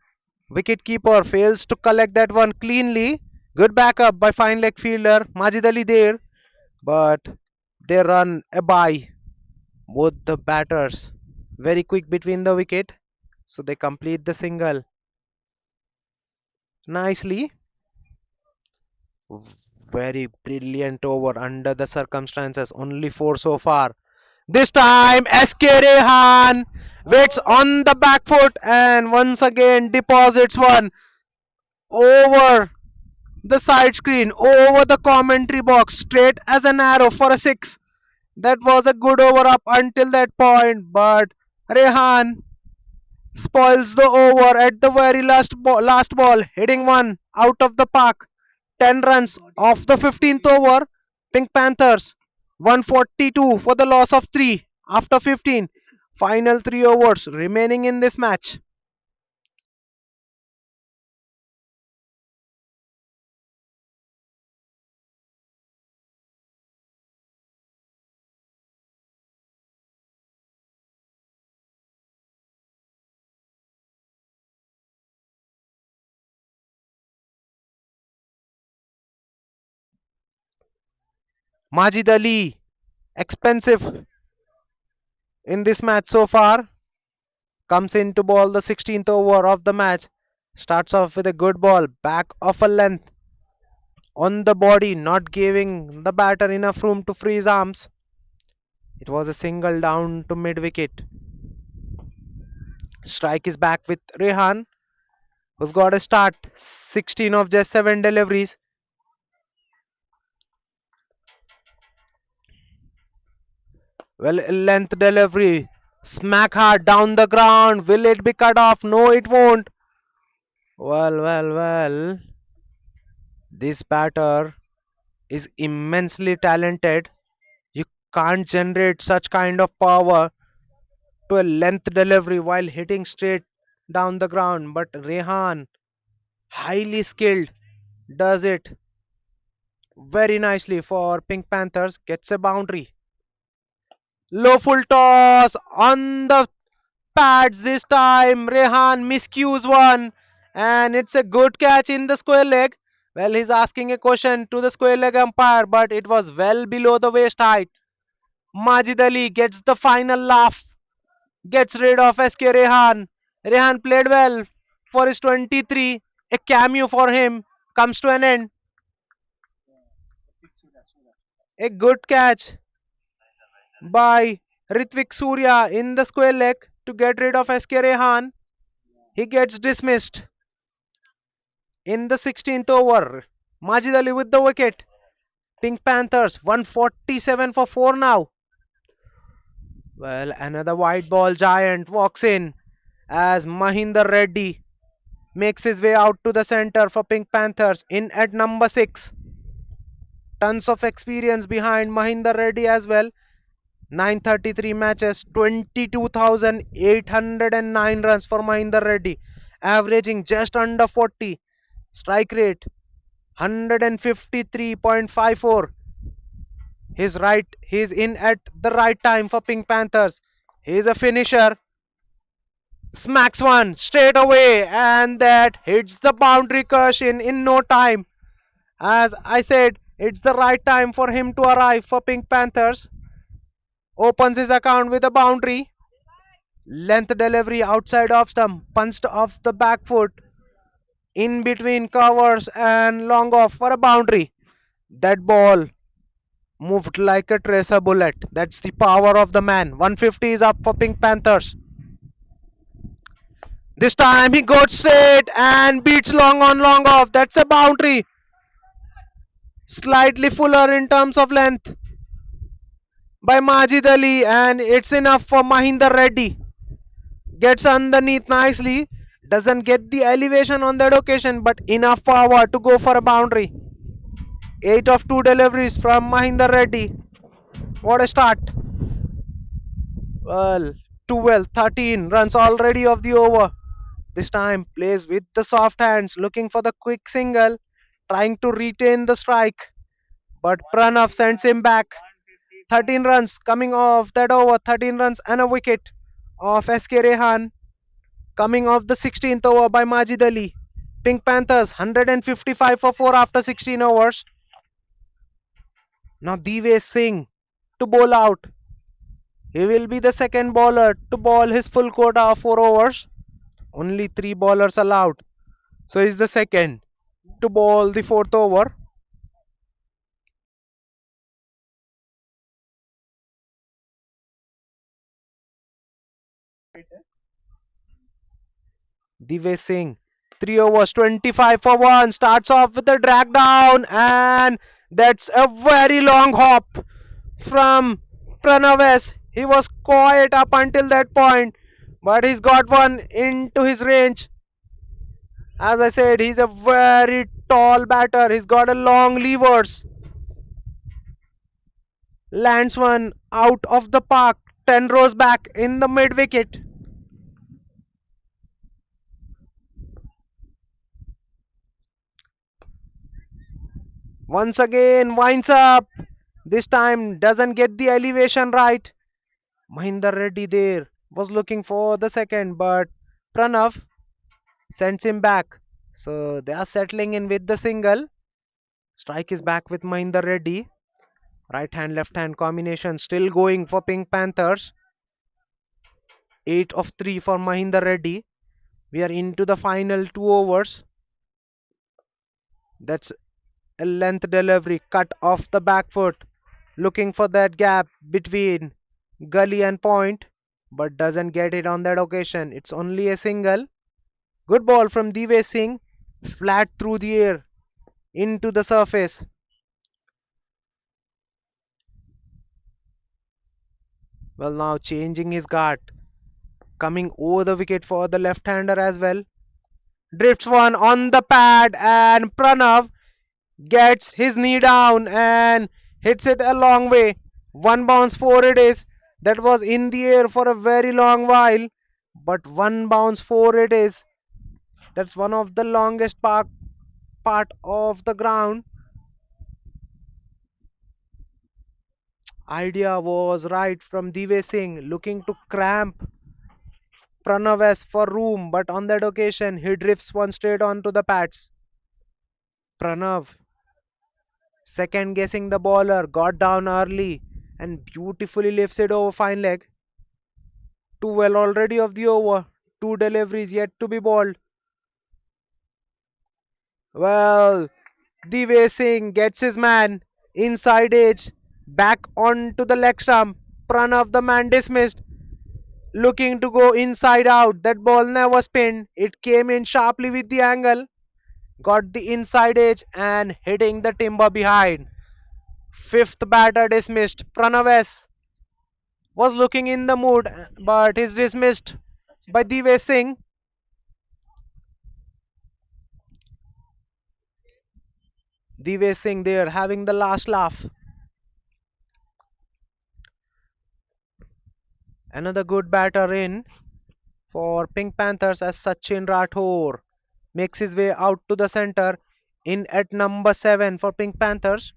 Wicketkeeper fails to collect that one cleanly. Good backup by fine leg fielder Majid Ali there, but they run a bye. Both the batters very quick between the wicket, so they complete the single nicely. Very brilliant over under the circumstances. Only four so far. This time, SK Rehan waits on the back foot and once again deposits one over the side screen, over the commentary box, straight as an arrow for a six. That was a good over up until that point, but Rehan spoils the over at the very last ball, hitting one out of the park. 10 runs off the 15th over. Pink Panthers 142 for the loss of 3 after 15. Final 3 overs remaining in this match. Majid Ali, expensive in this match so far, comes in to ball the 16th over of the match. Starts off with a good ball, back of a length on the body, not giving the batter enough room to free his arms. It was a single down to mid wicket. Strike is back with Rehan, who's got a start 16 of just 7 deliveries. Well, length delivery, smack hard down the ground. Will it be cut off? No, it won't. Well. This batter is immensely talented. You can't generate such kind of power to a length delivery while hitting straight down the ground. But Rehan, highly skilled, does it very nicely for Pink Panthers, gets a boundary. Low full toss on the pads this time. Rehan miscues one, and it's a good catch in the square leg. Well, he's asking a question to the square leg umpire, but it was well below the waist height. Majid Ali gets the final laugh, gets rid of SK Rehan. Rehan played well for his 23. A cameo for him comes to an end. A good catch by Ritvik Surya in the square leg to get rid of SK Rehan. He gets dismissed in the 16th over. Majid Ali with the wicket. Pink Panthers 147 for 4 now. Well, another white ball giant walks in as Mahinder Reddy makes his way out to the center for Pink Panthers in at number 6. Tons of experience behind Mahinder Reddy as well. 933 matches, 22,809 runs for Mahinder Reddy, averaging just under 40. Strike rate 153.54. He's in at the right time for Pink Panthers. He's a finisher. Smacks one straight away, and that hits the boundary cushion in no time. As I said, it's the right time for him to arrive for Pink Panthers. Opens his account with a boundary. Length delivery outside off stump, punched off the back foot, in between covers and long off for a boundary. That ball moved like a tracer bullet. That's the power of the man. 150 is up for Pink Panthers. This time he goes straight and beats long on long off. That's a boundary. Slightly fuller in terms of length by Majid Ali, and it's enough for Mahinder Reddy. Gets underneath nicely. Doesn't get the elevation on that occasion, but enough power to go for a boundary. 8 of 2 deliveries from Mahinder Reddy. What a start. Well, 12, 13 runs already of the over. This time plays with the soft hands, looking for the quick single, trying to retain the strike. But Pranav sends him back. 13 runs coming off that over, 13 runs and a wicket of SK Rehan. Coming off the 16th over by Majid Ali. Pink Panthers 155 for 4 after 16 overs. Now Divesh Singh to bowl out. He will be the second bowler to bowl his full quota of 4 overs. Only 3 bowlers allowed. So he's the second to bowl the 4th over. Divesh Singh, 3 overs, 25 for 1. Starts off with a drag down, and that's a very long hop from Pranav. He was quiet up until that point, but he's got one into his range. As I said, he's a very tall batter. He's got a long levers. Lands one out of the park, 10 rows back in the mid wicket. Once again winds up. This time doesn't get the elevation right. Mahinder Reddy there was looking for the second, but Pranav sends him back. So they are settling in with the single. Strike is back with Mahinder Reddy. Right hand, left hand combination still going for Pink Panthers. 8 of 3 for Mahinder Reddy. We are into the final 2 overs. That's a length delivery cut off the back foot. Looking for that gap between gully and point, but doesn't get it on that occasion. It's only a single. Good ball from Divesh Singh. Flat through the air into the surface. Well, now changing his guard. Coming over the wicket for the left-hander as well. Drifts one on the pad, and Pranav gets his knee down and hits it a long way. One bounce, four it is. That was in the air for a very long while, but one bounce four it is. That's one of the longest part of the ground. Idea was right from Dive Singh, looking to cramp Pranav for room, but on that occasion he drifts one straight onto the pads. Pranav, second guessing the bowler, got down early and beautifully lifts it over fine leg. Too well already of the over. Two deliveries yet to be bowled. Well, Dive Singh gets his man inside edge, back onto the leg stump. Pranav, the man dismissed, looking to go inside out. That ball never spinned. It came in sharply with the angle, got the inside edge and hitting the timber behind. Fifth batter dismissed. Pranav was looking in the mood, but is dismissed by Dive Singh. Dive Singh there having the last laugh. Another good batter in for Pink Panthers as Sachin Rathore makes his way out to the center in at number 7 for Pink Panthers.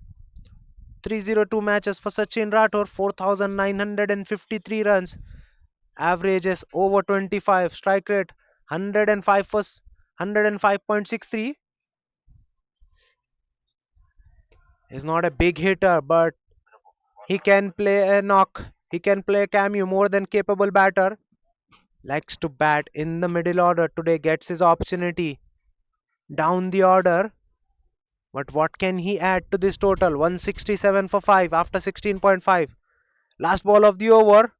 302 matches for Sachin Rathore, 4,953 runs, averages over 25, strike rate 105 for 105.63. He's not a big hitter, but he can play a knock. He can play a cameo, more than capable batter. Likes to bat in the middle order today, gets his opportunity down the order. But what can he add to this total? 167 for 5 after 16.5. Last ball of the over.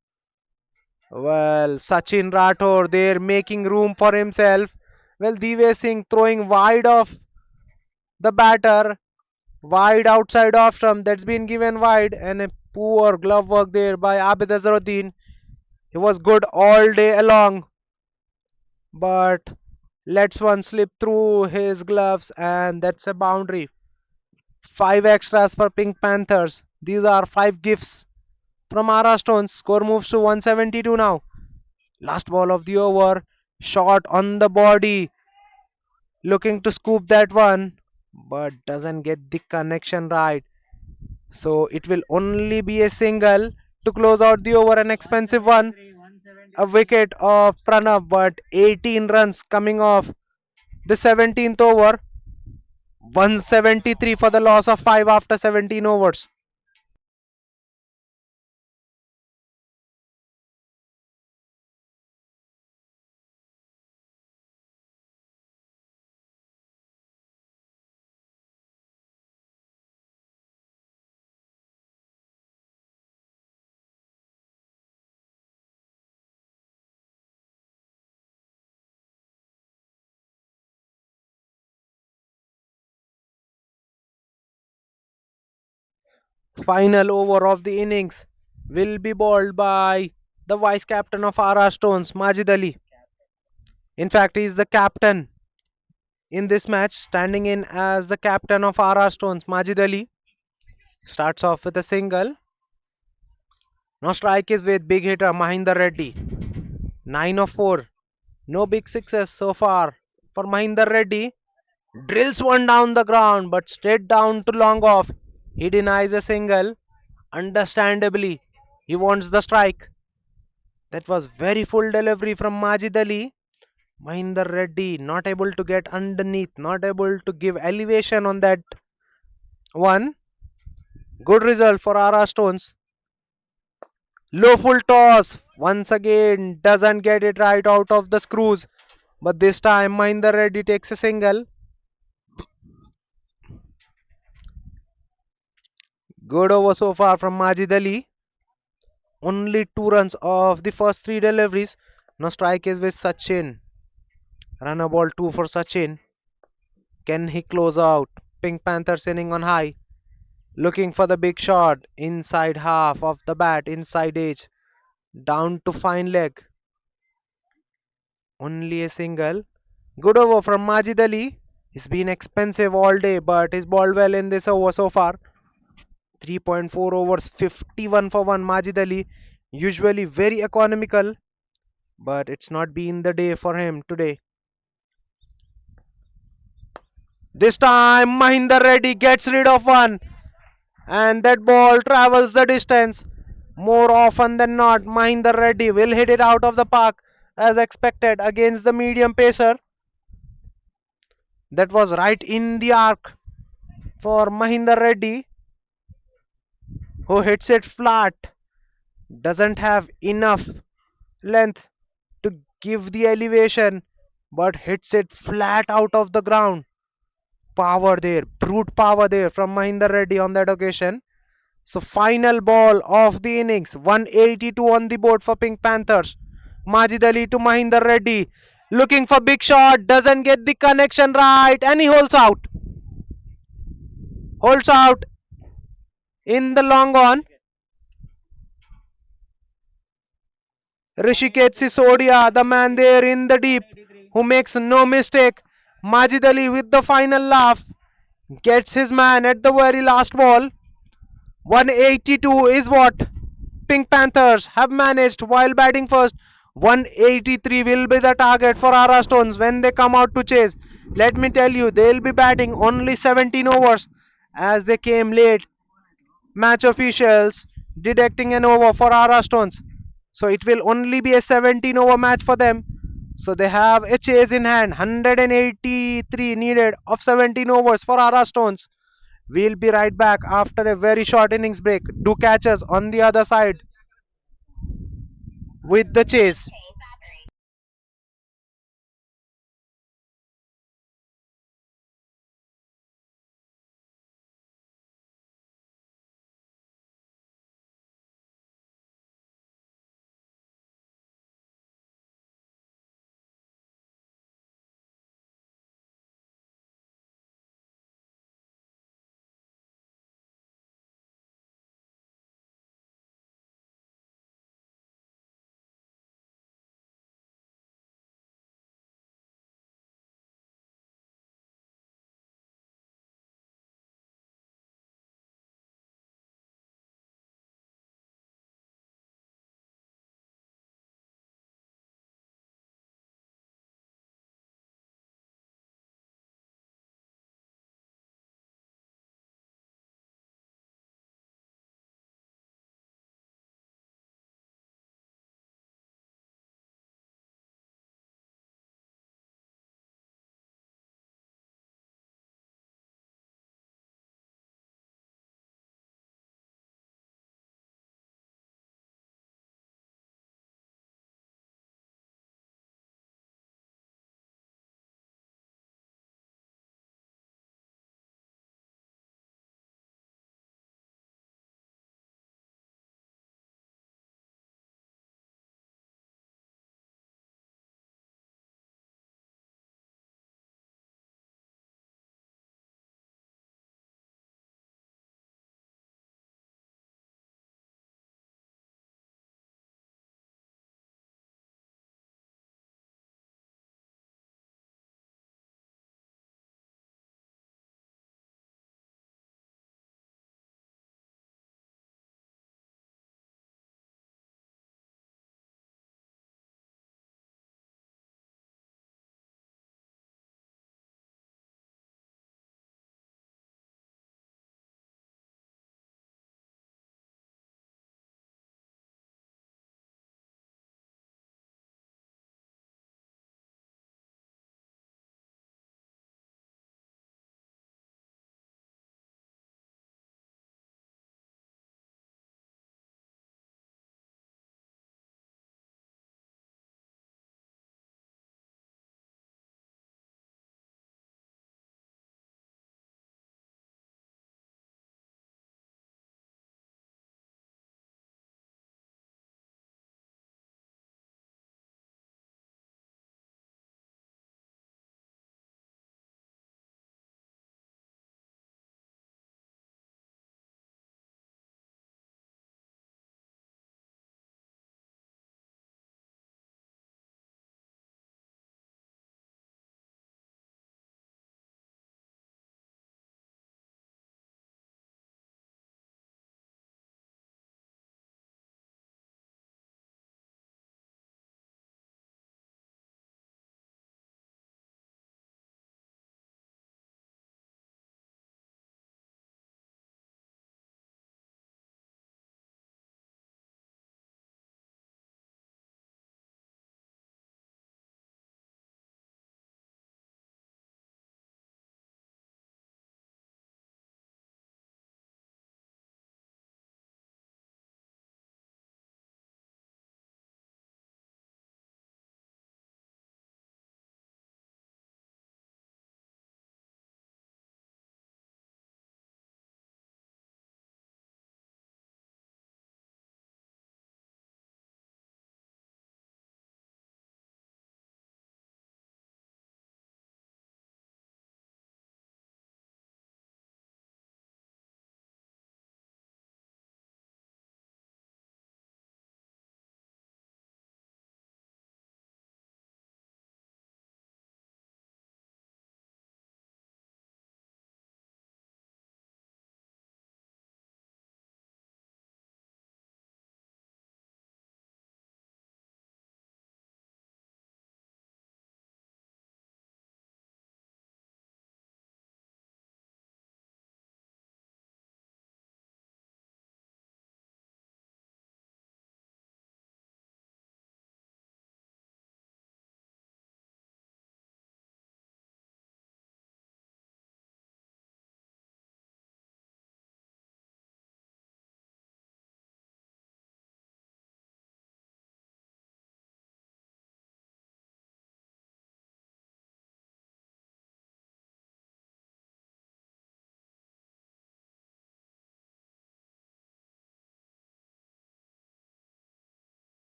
Well, Sachin Rathore there making room for himself. Well, Dive Singh throwing wide off the batter, wide outside off stump. That's been given wide, and a poor glove work there by Abid Azharuddin. He was good all day along, but lets one slip through his gloves, and that's a boundary. Five extras for Pink Panthers. These are five gifts from Ara Stones. Score moves to 172 now. Last ball of the over. Shot on the body. Looking to scoop that one, but doesn't get the connection right. So it will only be a single to close out the over. An expensive one. A wicket of Pranav, but 18 runs coming off the 17th over. 173 for the loss of 5 after 17 overs. Final over of the innings will be bowled by the vice captain of RR Stones, Majid Ali. In fact, he is the captain in this match, standing in as the captain of RR Stones. Majid Ali starts off with a single. Now strike is with big hitter Mahinder Reddy. 9 of 4. No big sixes so far for Mahinder Reddy. Drills one down the ground, but straight down to long off. He denies a single. Understandably, he wants the strike. That was very full delivery from Majid Ali. Mahinder Reddy not able to get underneath, not able to give elevation on that one. Good result for RR Stones. Low full toss. Once again, doesn't get it right out of the screws. But this time, Mahinder Reddy takes a single. Good over so far from Majid Ali. Only 2 runs of the first 3 deliveries. Now strike is with Sachin. Run a ball 2 for Sachin. Can he close out? Pink Panthers inning on high. Looking for the big shot. Inside half of the bat. Inside edge. Down to fine leg. Only a single. Good over from Majid Ali. He's been expensive all day, but he's balled well in this over so far. 3.4 overs, 51 for 1. Majid Ali Usually very economical, but it's not been the day for him today. This time Mahinder Reddy gets rid of one, and that ball travels the distance. More often than not, Mahinder Reddy will hit it out of the park as expected against the medium pacer. That was right in the arc for Mahinder Reddy, who hits it flat. Doesn't have enough length to give the elevation, but hits it flat out of the ground. Power there, brute power there from Mahinder Reddy on that occasion. So final ball of the innings, 182 on the board for Pink Panthers. Majid Ali to Mahinder Reddy, looking for big shot, doesn't get the connection right, and he holds out. Holds out in the long on. Rishikesh Sisodia, the man there in the deep, who makes no mistake. Majid Ali with the final laugh gets his man at the very last ball. 182 is what Pink Panthers have managed while batting first. 183 will be the target for Ara Stones when they come out to chase. Let me tell you, they'll be batting only 17 overs as they came late. Match officials deducting an over for Ara Stones. So it will only be a 17 over match for them. So they have a chase in hand. 183 needed of 17 overs for Ara Stones. We'll be right back after a very short innings break. Do catch us on the other side with the chase.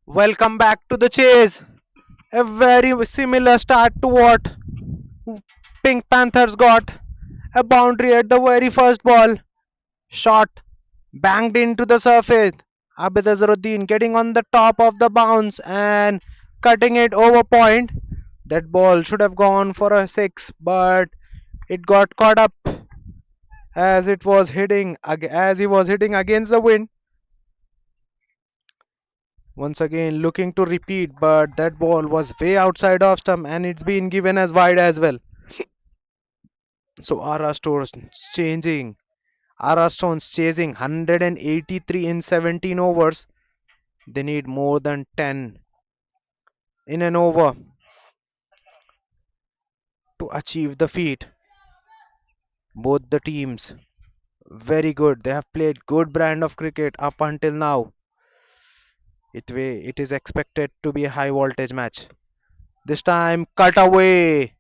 Welcome back to the chase. A very similar start to what Pink Panthers got. A boundary at the very first ball. Shot banged into the surface. Abid Azharuddin getting on the top of the bounce and cutting it over point. That ball should have gone for a six, but it got caught up as he was hitting against the wind. Once again looking to repeat, but that ball was way outside off stump and it's been given as wide as well. So RR Stones chasing 183 in 17 overs. They need more than 10 in an over to achieve the feat. Both the teams very good. They have played good brand of cricket up until now. It is expected to be a high voltage match. This time cut away.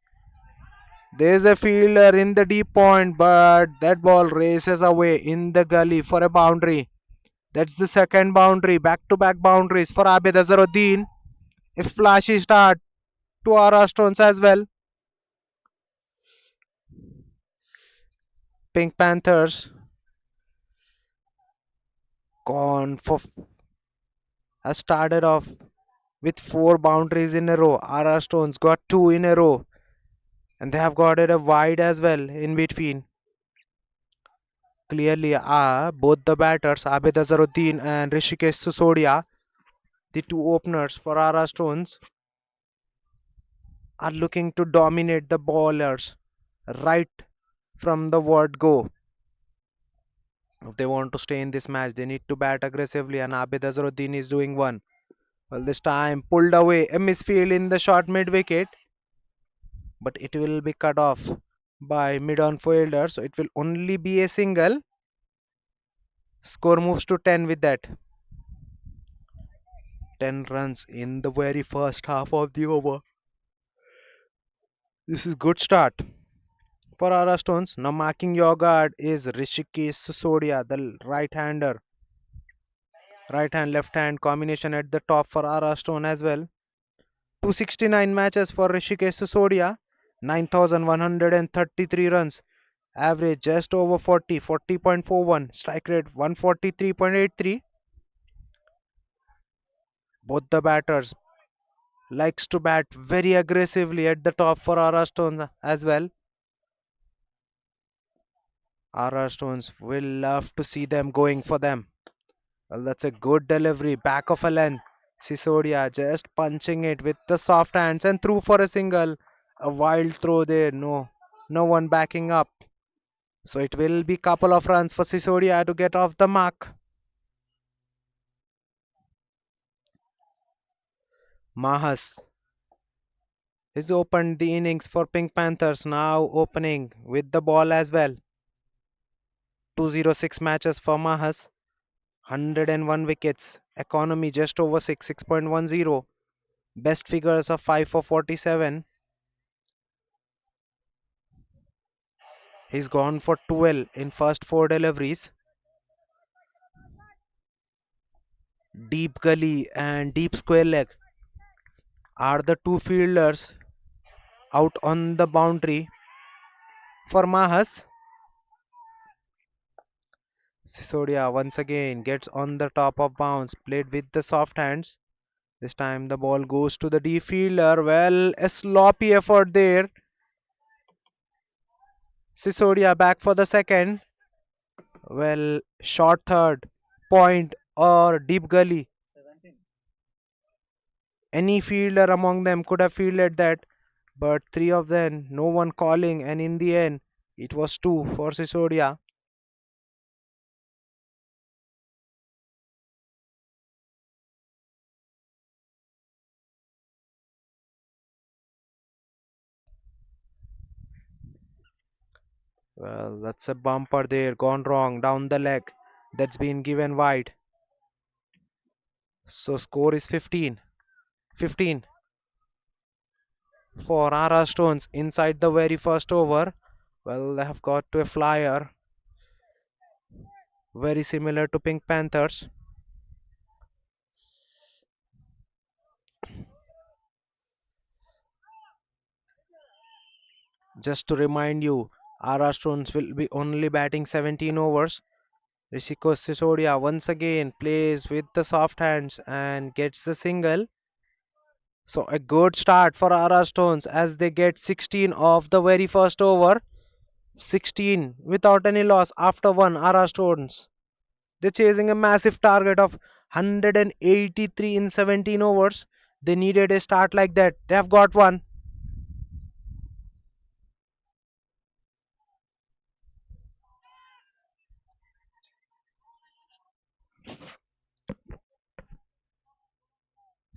There's a fielder in the deep point, but that ball races away in the gully for a boundary. That's the second boundary. Back to back boundaries for Abid Azharuddin. A flashy start to our Stones as well. Pink Panthers gone for has started off with four boundaries in a row. RR Stones got two in a row, and they have got it a wide as well in between. Clearly, both the batters, Abid Azharuddin and Rishikesh Sisodia, the two openers for RR Stones, are looking to dominate the bowlers right from the word go. If they want to stay in this match, they need to bat aggressively, and Abid Azharuddin is doing one. Well, this time pulled away a misfield in the short mid wicket, but it will be cut off by mid on fielder, so it will only be a single. Score moves to 10 with that. 10 runs in the very first half of the over. This is good start for RR Stones. Now marking your guard is Rishikesh Sisodia, the right-hander. Right hand, left hand combination at the top for RR Stone as well. 269 matches for Rishikesh Sisodia. 9,133 runs. Average just over 40, 40.41. Strike rate 143.83. Both the batters likes to bat very aggressively at the top for RR Stones as well. RR Stones will love to see them going for them. Well, that's a good delivery. Back of a length. Sisodia just punching it with the soft hands and through for a single. A wild throw there. No one backing up. So it will be couple of runs for Sisodia to get off the mark. Mahas has opened the innings for Pink Panthers, now opening with the ball as well. 206 matches for Mahas, 101 wickets, economy just over 6, 6.10, best figures of 5 for 47. He's gone for 12 in first 4 deliveries. Deep gully and deep square leg are the two fielders out on the boundary for Mahas. Sisodia once again gets on the top of bounce, played with the soft hands. This time the ball goes to the D fielder. Well, a sloppy effort there. Sisodia back for the second. Well, short third, point or deep gully. Any fielder among them could have fielded that, but three of them, no one calling, and in the end, it was two for Sisodia. Well, that's a bumper there, gone wrong down the leg. That's been given wide. So score is 15. 15 for RR Stones inside the very first over. Well, they have got to a flyer, very similar to Pink Panthers. Just to remind you, RR Stones will be only batting 17 overs. Rishiko Sisodia once again plays with the soft hands and gets the single. So a good start for RR Stones as they get 16 of the very first over. 16 without any loss after one RR Stones. They're chasing a massive target of 183 in 17 overs. They needed a start like that. They have got one.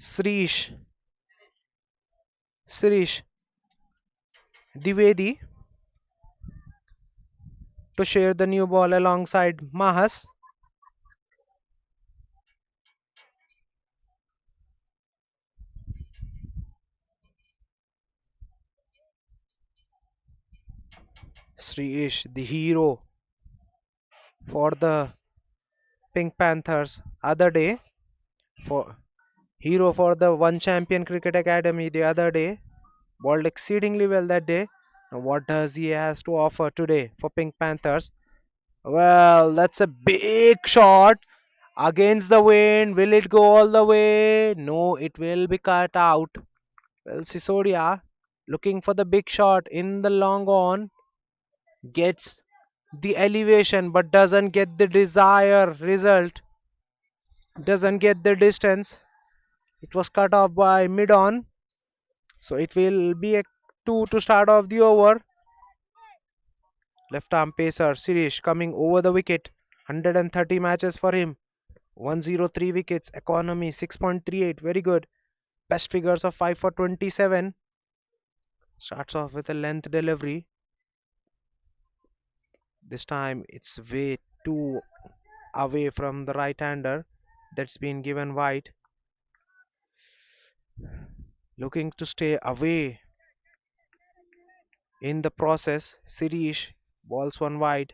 Srish, Srish Divedi to share the new ball alongside Mahas. Srish, the hero for the Pink Panthers other day, for hero for the One Champion Cricket Academy the other day, bowled exceedingly well that day. Now what does he has to offer today for Pink Panthers? Well, that's a big shot against the wind. Will it go all the way? No, it will be cut out. Well, Sisodia looking for the big shot in the long on gets the elevation but doesn't get the desired result, doesn't get the distance. It was cut off by mid on, so it will be a 2 to start off the over. Left arm pacer Sirish coming over the wicket. 130 matches for him. 103 wickets. Economy 6.38. Very good. Best figures of 5 for 27. Starts off with a length delivery. This time it's way too away from the right hander. That's been given wide. Looking to stay away in the process. Sirish balls one wide.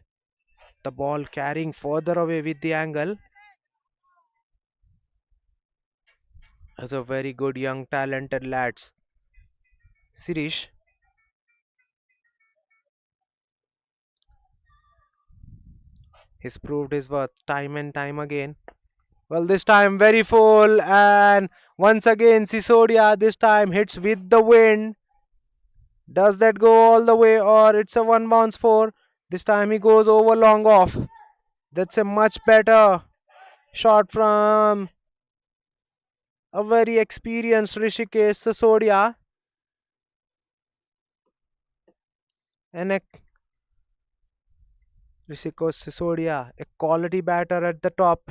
The ball carrying further away with the angle. As a very good young talented lads. Sirish has proved his worth time and time again. Well, this time very full, and once again Sisodia this time hits with the wind. Does that go all the way, or it's a one bounce four? This time he goes over long off. That's a much better shot from a very experienced Rishikesh Sisodia. And a Rishikesh Sisodia, a quality batter at the top.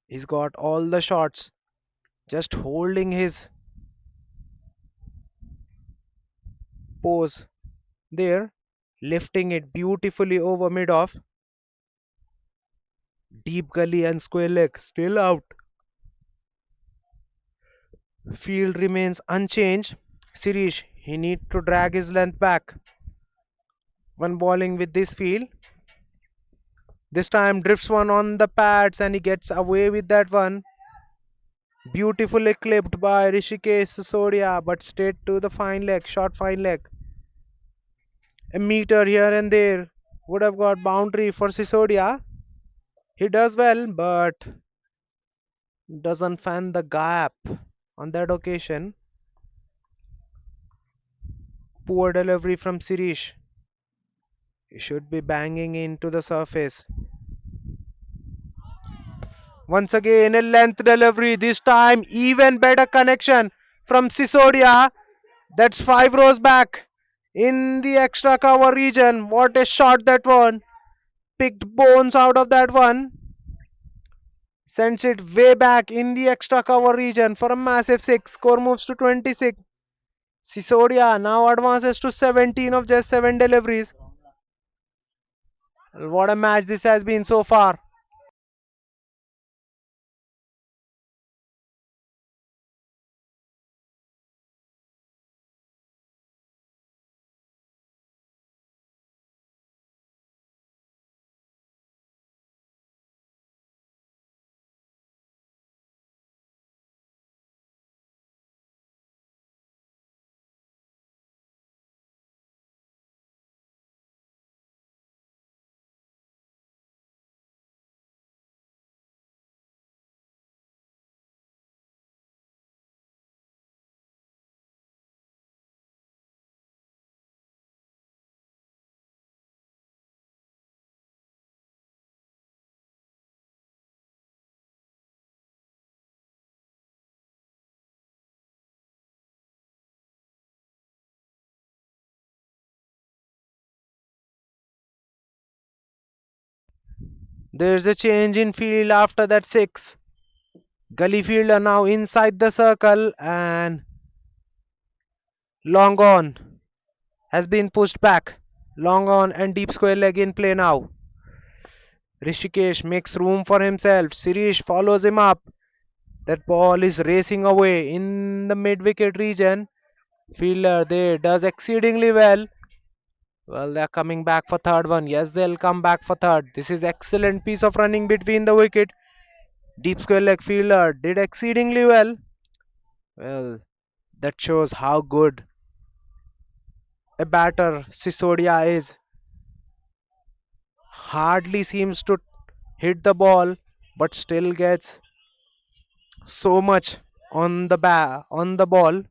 He's got all the shots, just holding his pose there, lifting it beautifully over mid off. Deep gully and square leg still out. Field remains unchanged. Sirish, he need to drag his length back when bowling with this field. This time drifts one on the pads and he gets away with that one. Beautifully clipped by Rishikesh Sisodia, but straight to the fine leg, short fine leg. A meter here and there would have got boundary for Sisodia. He does well, but doesn't fan the gap on that occasion. Poor delivery from Sirish. He should be banging into the surface. Once again, a length delivery. This time, even better connection from Sisodia. That's 5 rows back in the extra cover region. What a shot that one. Picked bones out of that one. Sends it way back in the extra cover region for a massive 6. Score moves to 26. Sisodia now advances to 17 of just 7 deliveries. What a match this has been so far. There's a change in field after that six. Gully fielder now inside the circle and long on has been pushed back. Long on and deep square leg in play now. Rishikesh makes room for himself. Sirish follows him up. That ball is racing away in the mid wicket region. Fielder there does exceedingly well. Well, they're coming back for third one. Yes, they'll come back for third. This is excellent piece of running between the wicket. Deep square leg fielder did exceedingly well. Well, that shows how good a batter Sisodia is. Hardly seems to hit the ball, but still gets so much on the ball.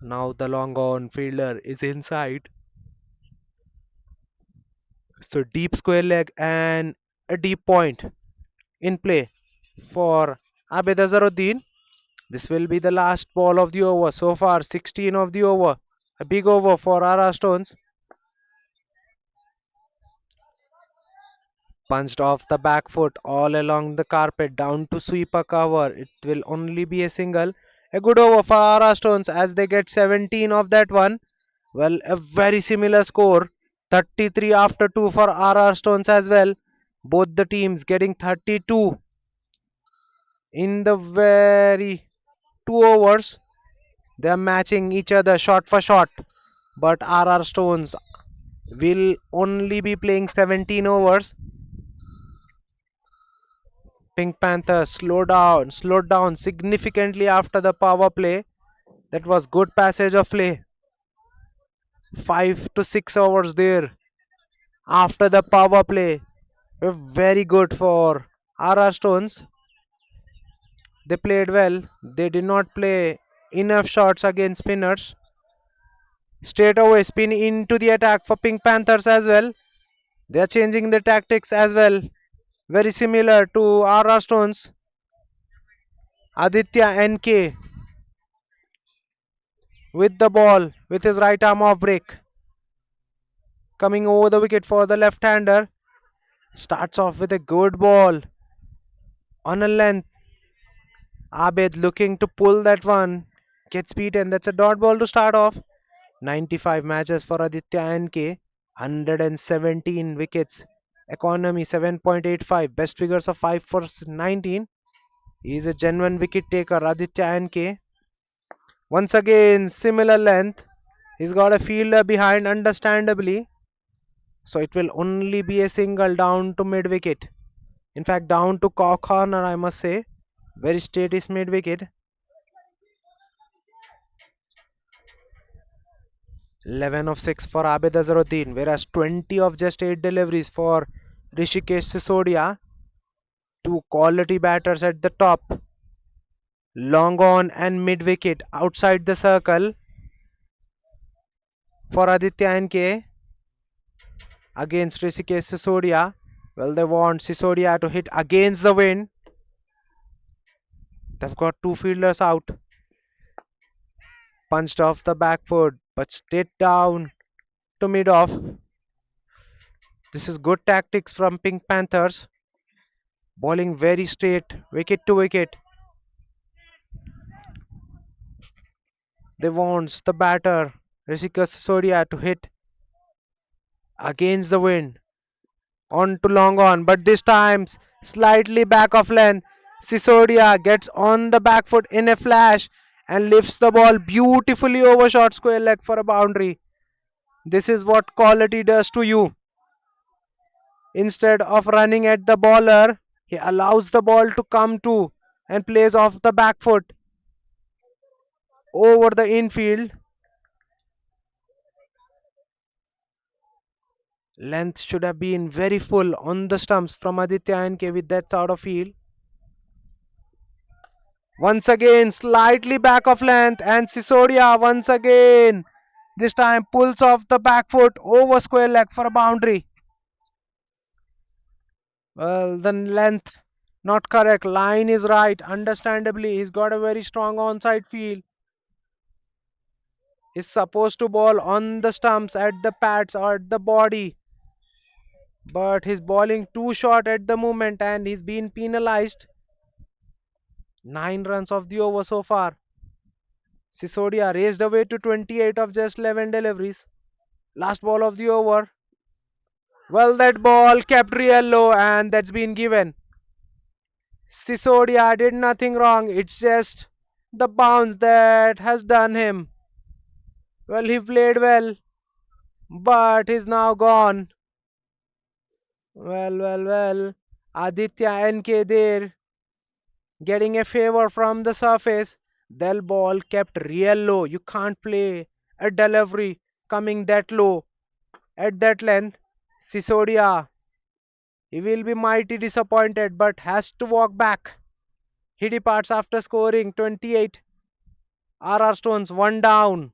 Now the long on fielder is inside. So deep square leg and a deep point in play for Abid Azharuddin. This will be the last ball of the over. So far, 16 of the over. A big over for RR Stones. Punched off the back foot all along the carpet down to sweep a cover. It will only be a single. A good over for RR Stones as they get 17 of that one. Well, a very similar score. 33 after 2 for RR Stones as well. Both the teams getting 32 in the very 2 overs. They are matching each other shot for shot. But RR Stones will only be playing 17 overs. Pink Panthers slowed down significantly after the power play. That was good passage of play. 5 to 6 overs there after the power play. Very good for RR Stones. They played well. They did not play enough shots against spinners. Straight away spin into the attack for Pink Panthers as well. They are changing the tactics as well. Very similar to RR Stones. Aditya NK with the ball with his right arm off break. Coming over the wicket for the left hander. Starts off with a good ball on a length. Abed looking to pull that one. Gets beaten. That's a dot ball to start off. 95 matches for Aditya NK. 117 wickets. Economy 7.85. Best figures of 5 for 19. He is a genuine wicket taker, Aditya NK. Once again, similar length. He's got a fielder behind, understandably. So it will only be a single down to mid wicket. In fact, down to corner, I must say. Very straight is mid wicket. 11 of 6 for Abid Azharuddin, whereas 20 of just 8 deliveries for Rishikesh Sisodia. Two quality batters at the top. Long on and mid wicket outside the circle for Aditya NK against Rishikesh Sisodia. Well, they want Sisodia to hit against the wind. They've got two fielders out. Punched off the back foot, but straight down to mid off. This is good tactics from Pink Panthers. Bowling very straight, wicket to wicket. They want the batter, Rishikesh Sisodia, to hit against the wind. On to long on, but this time slightly back of length. Sisodia gets on the back foot in a flash and lifts the ball beautifully over short square leg for a boundary. This is what quality does to you. Instead of running at the bowler, he allows the ball to come to and plays off the back foot over the infield. Length should have been very full on the stumps from Aditya NK with that sort of feel. Once again, slightly back of length, and Sisodia once again, this time pulls off the back foot over square leg for a boundary. Well, the length not correct. Line is right. Understandably, he's got a very strong onside field. is supposed to ball on the stumps at the pads or at the body, but he's bowling too short at the moment and he's been penalized. 9 runs of the over so far. Sisodia raised away to 28 of just 11 deliveries. Last ball of the over. Well, that ball kept real low and that's been given. Sisodia did nothing wrong. It's just the bounce that has done him. Well, he played well, but he's now gone. Well. Aditya NK there getting a favor from the surface. That ball kept real low. You can't play a delivery coming that low at that length. Sisodia, he will be mighty disappointed but has to walk back. He departs after scoring 28. RR Stones one down.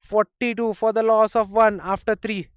42 for the loss of one after three.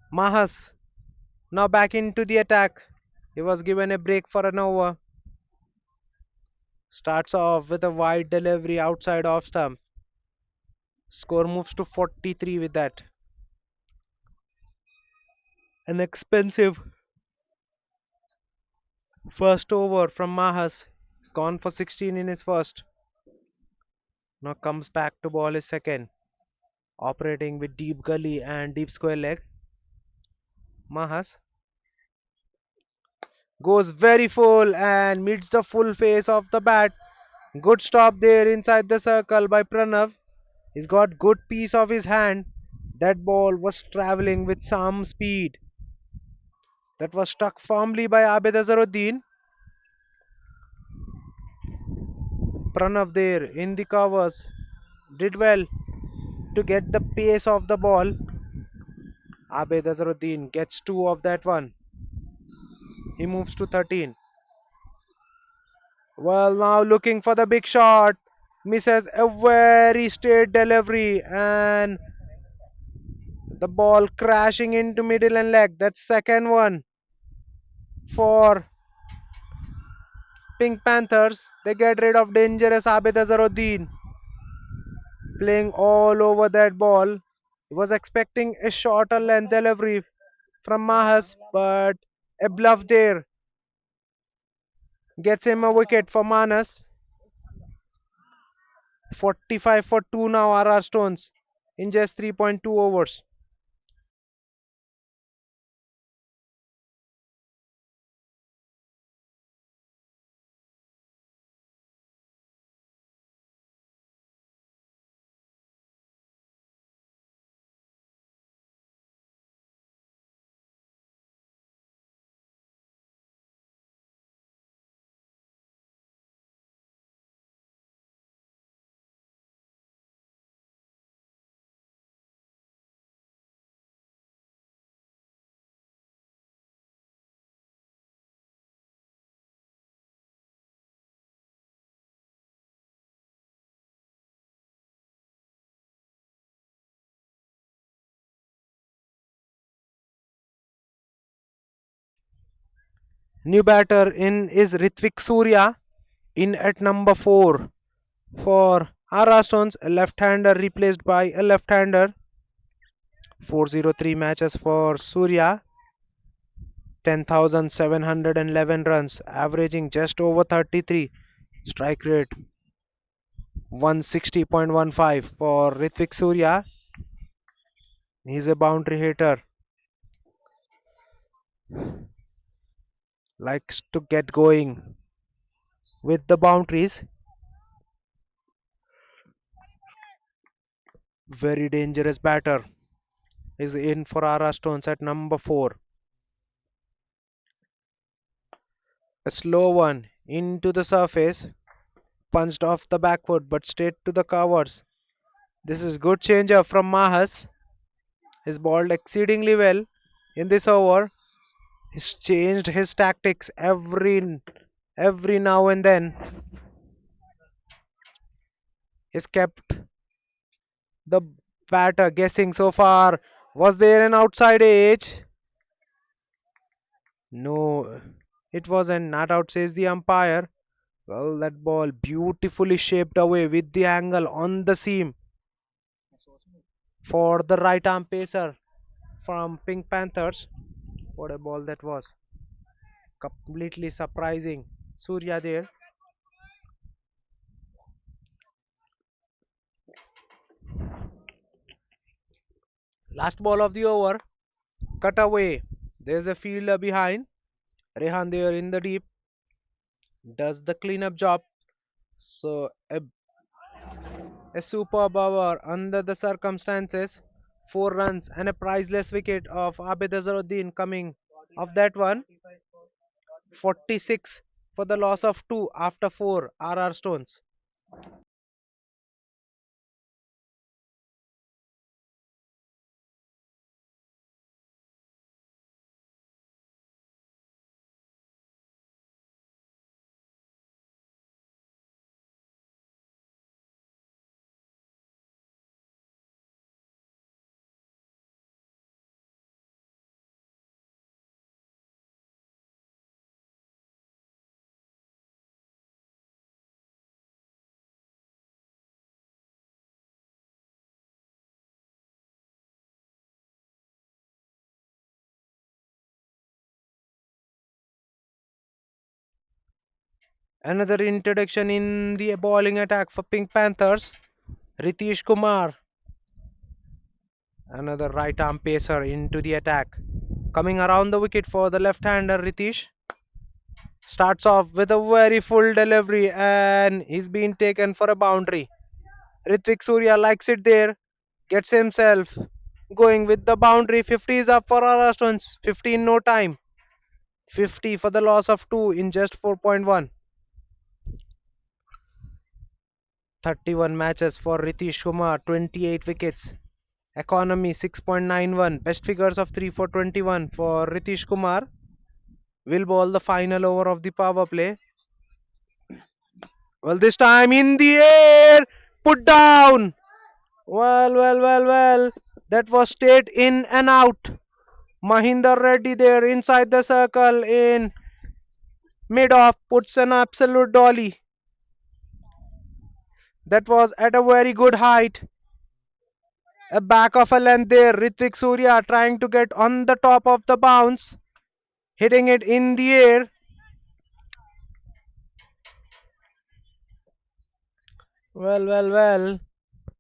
Mahas now back into the attack. He was given a break for an over. Starts off with a wide delivery outside off stump. Score moves to 43 with that. An expensive first over from Mahas. He's gone for 16 in his first. Now comes back to ball his second. Operating with deep gully and deep square leg. Mahas goes very full and meets the full face of the bat. Good stop there inside the circle by Pranav. He's got good piece of his hand. That ball was traveling with some speed. That was stuck firmly by Abed Azharuddin. Pranav there in the covers did well to get the pace of the ball. Abed Azharuddin gets two of that one. He moves to 13. Well, now looking for the big shot. Misses a very straight delivery and the ball crashing into middle and leg. That's second one for Pink Panthers. They get rid of dangerous Abed Azharuddin playing all over that ball. He was expecting a shorter length delivery from Mahas, but a bluff there gets him a wicket for Manas. 45 for 2 now RR Stones in just 3.2 overs. New batter in is Ritvik Surya in at number 4 for RR Stones, a left-hander replaced by a left-hander. 403 matches for Surya, 10,711 runs, averaging just over 33. Strike rate 160.15 for Ritvik Surya. He's a boundary hitter, likes to get going with the boundaries. Very dangerous batter is in for RR Stones at number 4. A slow one into the surface, punched off the back foot but straight to the covers. This is good changer from Mahas. He's bowled exceedingly well in this over. He's changed his tactics every now and then. He's kept the batter guessing so far. Was there an outside edge? No, it wasn't. Not out, says the umpire. Well, that ball beautifully shaped away with the angle on the seam for the right arm pacer from Pink Panthers. What a ball that was! Completely surprising. Surya there. Last ball of the over. Cut away. There's a fielder behind. Rehan there in the deep. Does the cleanup job. So a superb over under the circumstances. 4 runs and a priceless wicket of Abid Azharuddin coming of that one. 46 for the loss of 2 after 4 RR Stones. Another introduction in the bowling attack for Pink Panthers. Ritesh Kumar, another right arm pacer into the attack. Coming around the wicket for the left hander Ritesh. Starts off with a very full delivery and he's been taken for a boundary. Ritvik Surya likes it there, gets himself going with the boundary. 50 is up for RR Stones. 50 in no time. 50 for the loss of 2 in just 4.1. 31 matches for Ritesh Kumar, 28 wickets. Economy 6.91. Best figures of 3 for 21 for Ritesh Kumar. Will bowl the final over of the power play. Well, this time in the air, put down. Well. That was straight in and out. Mahinder Reddy there inside the circle in mid off puts an absolute dolly. That was at a very good height. A back of a length there. Ritvik Surya trying to get on the top of the bounce, hitting it in the air. Well.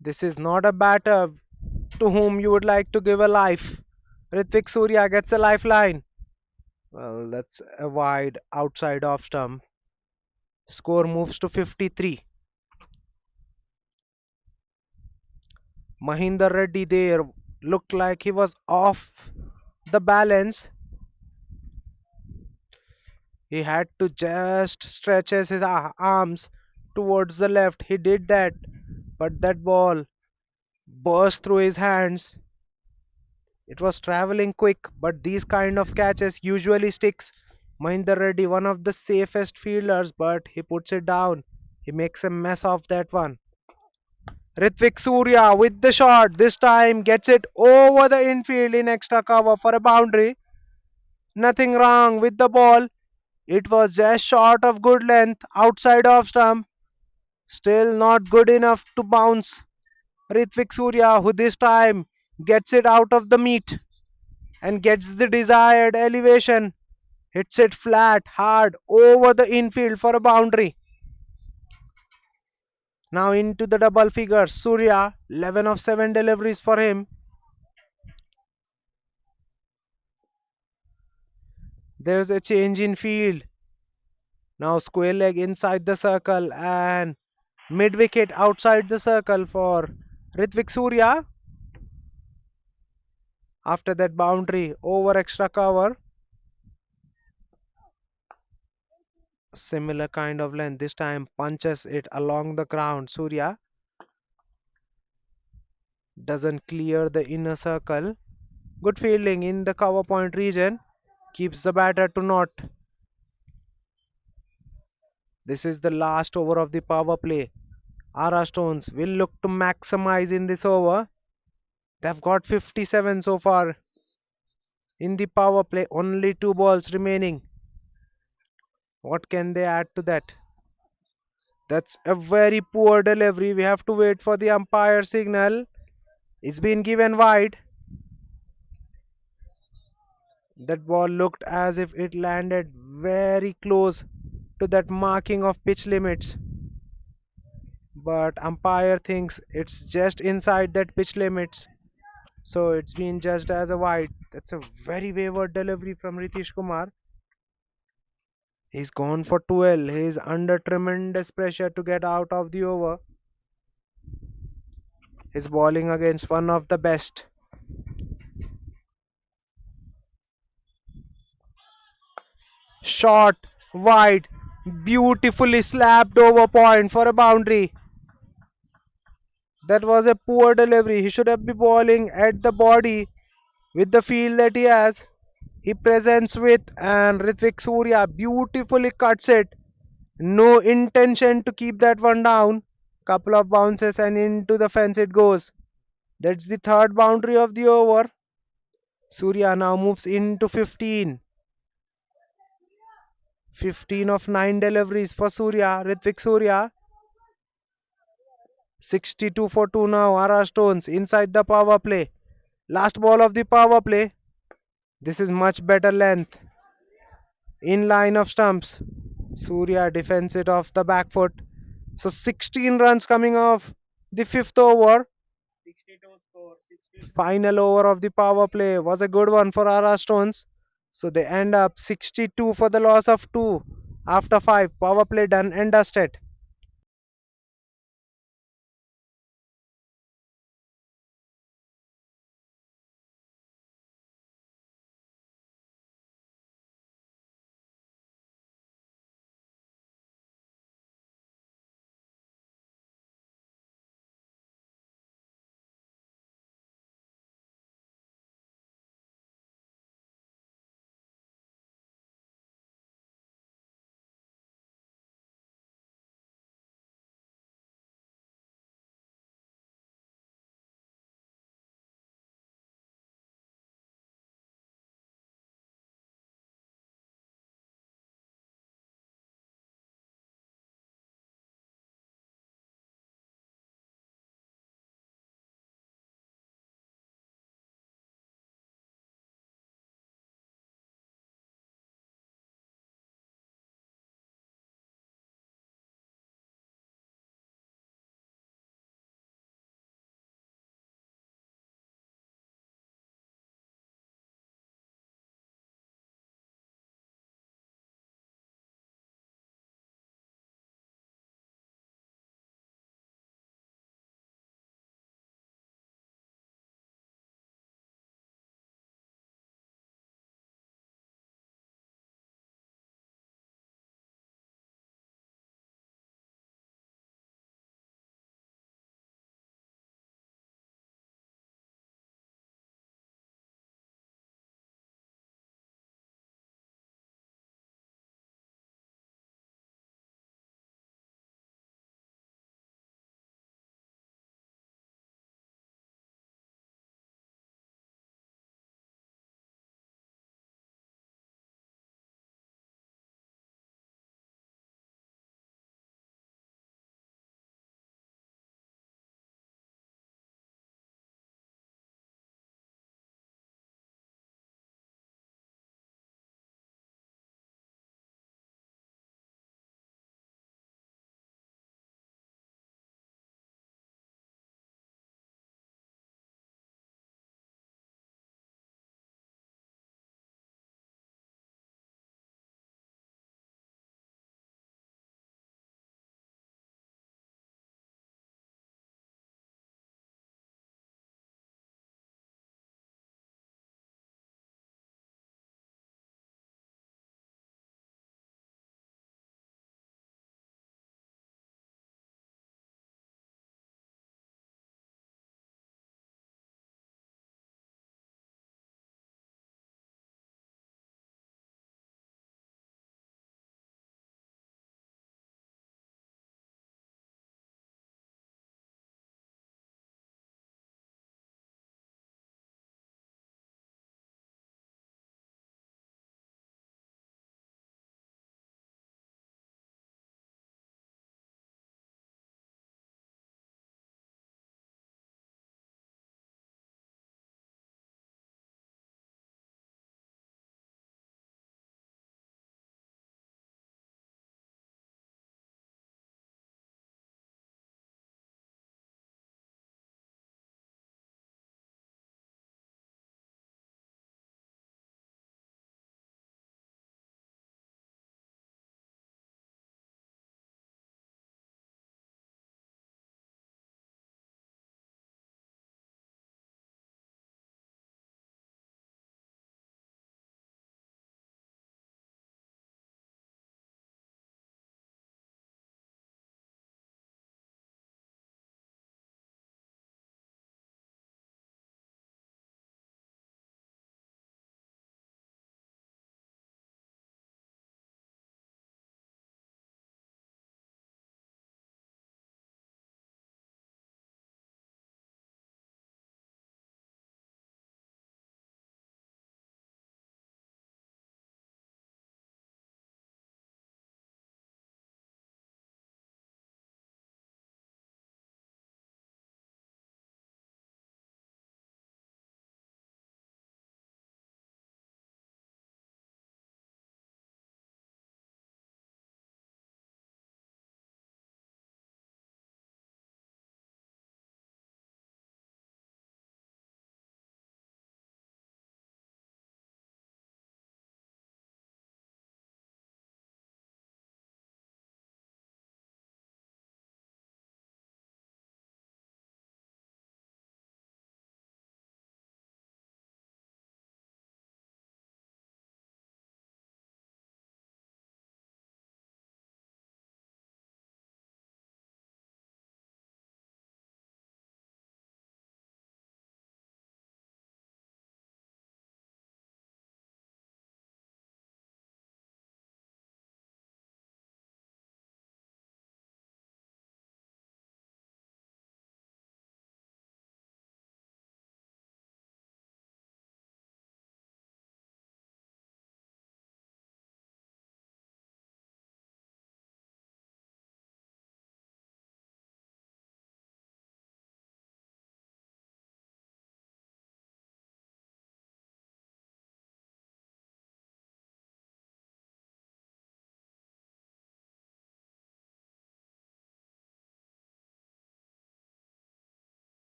This is not a batter to whom you would like to give a life. Ritvik Surya gets a lifeline. Well, that's a wide outside off stump. Score moves to 53. Mahinder Reddy there looked like he was off the balance. He had to just stretch his arms towards the left. He did that, but that ball burst through his hands. It was traveling quick, but these kind of catches usually sticks. Mahinder Reddy, one of the safest fielders, but he puts it down. He makes a mess of that one. Ritvik Surya with the shot, this time gets it over the infield in extra cover for a boundary. Nothing wrong with the ball. It was just short of good length outside off stump. Still not good enough to bounce. Ritvik Surya, who this time gets it out of the meat and gets the desired elevation, hits it flat, hard over the infield for a boundary. Now into the double figures. Surya, 11 of 7 deliveries for him. There's a change in field. Now square leg inside the circle and mid wicket outside the circle for Ritvik Surya. After that boundary over extra cover, similar kind of length. This time punches it along the ground. Surya doesn't clear the inner circle. Good fielding in the cover point region keeps the batter to not. This is the last over of the power play. RR Stones will look to maximize in this over. They've got 57 so far in the power play, only 2 balls remaining. What can they add to that? That's a very poor delivery. We have to wait for the umpire signal. It's been given wide. That ball looked as if it landed very close to that marking of pitch limits. But umpire thinks it's just inside that pitch limits. So it's been judged as a wide. That's a very wayward delivery from Ritish Kumar. He's gone for 12. He's under tremendous pressure to get out of the over. He's bowling against one of the best. Short, wide, beautifully slapped over point for a boundary. That was a poor delivery. He should have been bowling at the body with the feel that he has. He presents with and Ritvik Surya beautifully cuts it. No intention to keep that one down. Couple of bounces and into the fence it goes. That's the third boundary of the over. Surya now moves into 15. 15 of 9 deliveries for Surya. Ritvik Surya. 62 for 2 now. RR Stones inside the power play. Last ball of the power play. This is much better length. In line of stumps. Surya defends it off the back foot. So 16 runs coming off the fifth over. Final over of the power play was a good one for RR Stones. So they end up 62 for the loss of 2 after 5. Power play done and dusted.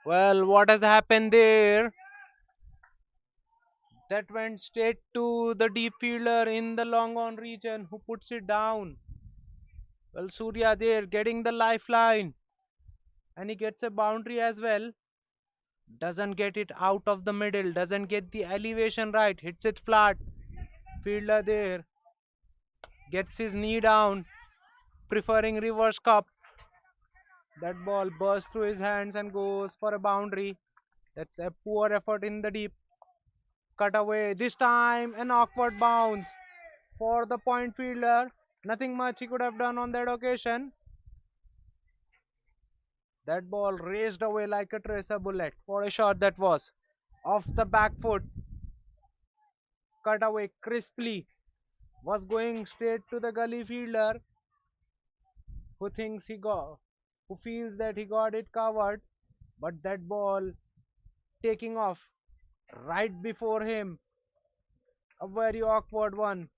Well, what has happened there? That went straight to the deep fielder in the long on region who puts it down. Well, Surya there getting the lifeline and he gets a boundary as well. Doesn't get it out of the middle, doesn't get the elevation right, hits it flat. Fielder there gets his knee down, preferring reverse cup. That ball bursts through his hands and goes for a boundary. That's a poor effort in the deep. Cut away. This time an awkward bounce for the point fielder. Nothing much he could have done on that occasion. That ball raced away like a tracer bullet. What a shot that was. Off the back foot. Cut away crisply. Was going straight to the gully fielder who thinks he got, who feels that he got it covered. But that ball taking off right before him. A very awkward one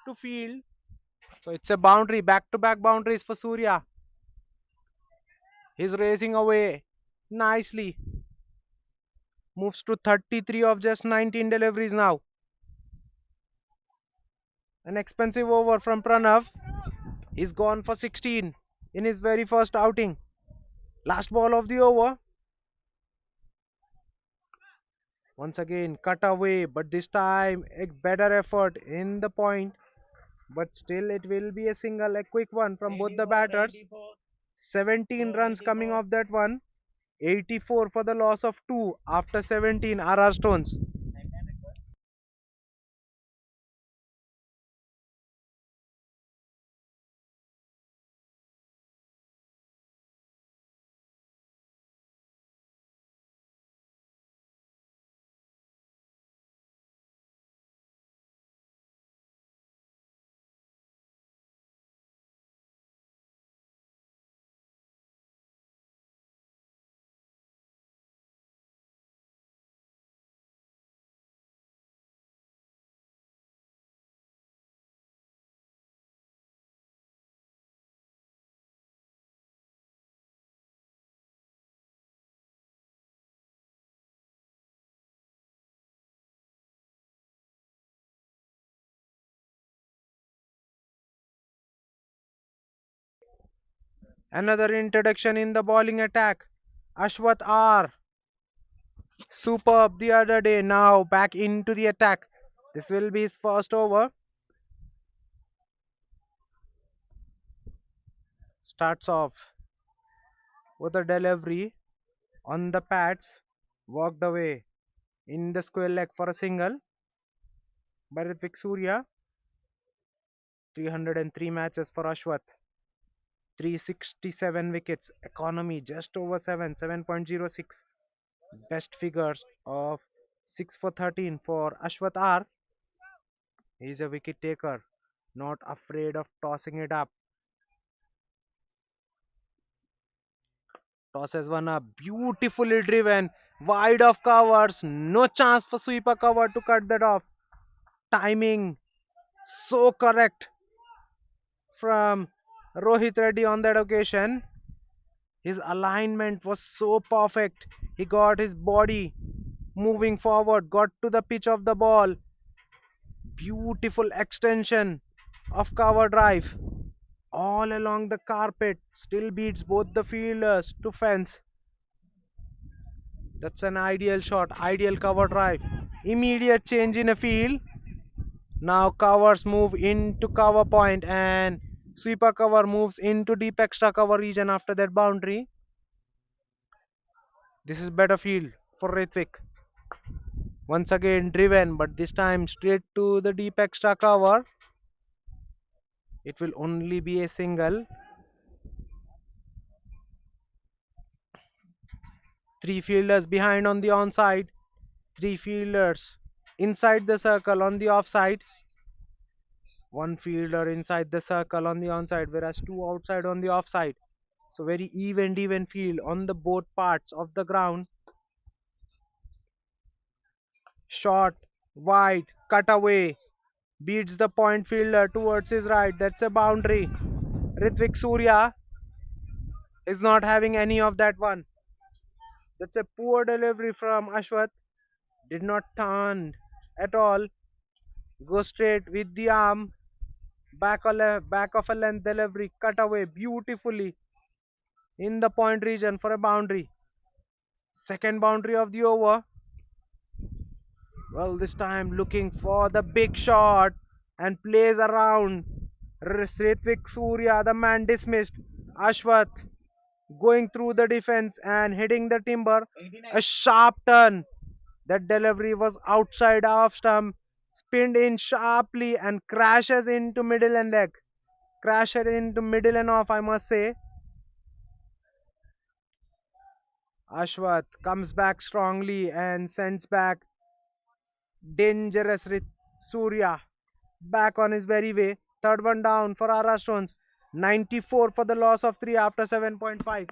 to field. So it's a boundary, back to back boundaries for Surya. He's racing away nicely. Moves to 33 of just 19 deliveries now. An expensive over from Pranav. He's gone for 16 in his very first outing. Last ball of the over. Once again, cut away, but this time a better effort in the point. But still, it will be a single, a quick one from both the batters. 17 runs coming off that one. 84 for the loss of 2 after 17 RR stones. Another introduction in the bowling attack. Ashwath R. Superb the other day. Now back into the attack. This will be his first over. Starts off with a delivery on the pads. Walked away in the square leg for a single by Ritvik Surya. 303 matches for Ashwath. 367 wickets. Economy just over 7. 7.06. Best figures of 6 for 13 for Ashwath R. He's a wicket taker, not afraid of tossing it up. Tosses one up, beautifully driven, wide of covers, no chance for sweeper cover to cut that off. Timing so correct from Rohit Reddy on that occasion. His alignment was so perfect. He got his body moving forward, got to the pitch of the ball. Beautiful extension of cover drive all along the carpet, still beats both the fielders to fence. That's an ideal shot, ideal cover drive. Immediate change in a field. Now covers move into cover point and sweeper cover moves into deep extra cover region after that boundary. This is better field for Ritvik. Once again driven, but this time straight to the deep extra cover. It will only be a single. Three fielders behind on the onside. Three fielders inside the circle on the offside. One fielder inside the circle on the onside, whereas two outside on the offside. So very even field on the both parts of the ground. Short, wide, cut away, beats the point fielder towards his right. That's a boundary. Ritvik Surya is not having any of that one. That's a poor delivery from Ashwath. Did not turn at all. Go straight with the arm. Back of a length delivery. Cut away beautifully in the point region for a boundary. Second boundary of the over. Well, this time looking for the big shot and plays around. Ritvik Surya, the man dismissed. Ashwath going through the defense and hitting the timber. A sharp turn. That delivery was outside off stump, spinned in sharply and crashes into middle and leg. Crashed into middle and off, I must say. Ashwath comes back strongly and sends back dangerous Surya back on his very way. Third one down for Ara Stones. 94 for the loss of 3 after 7.5.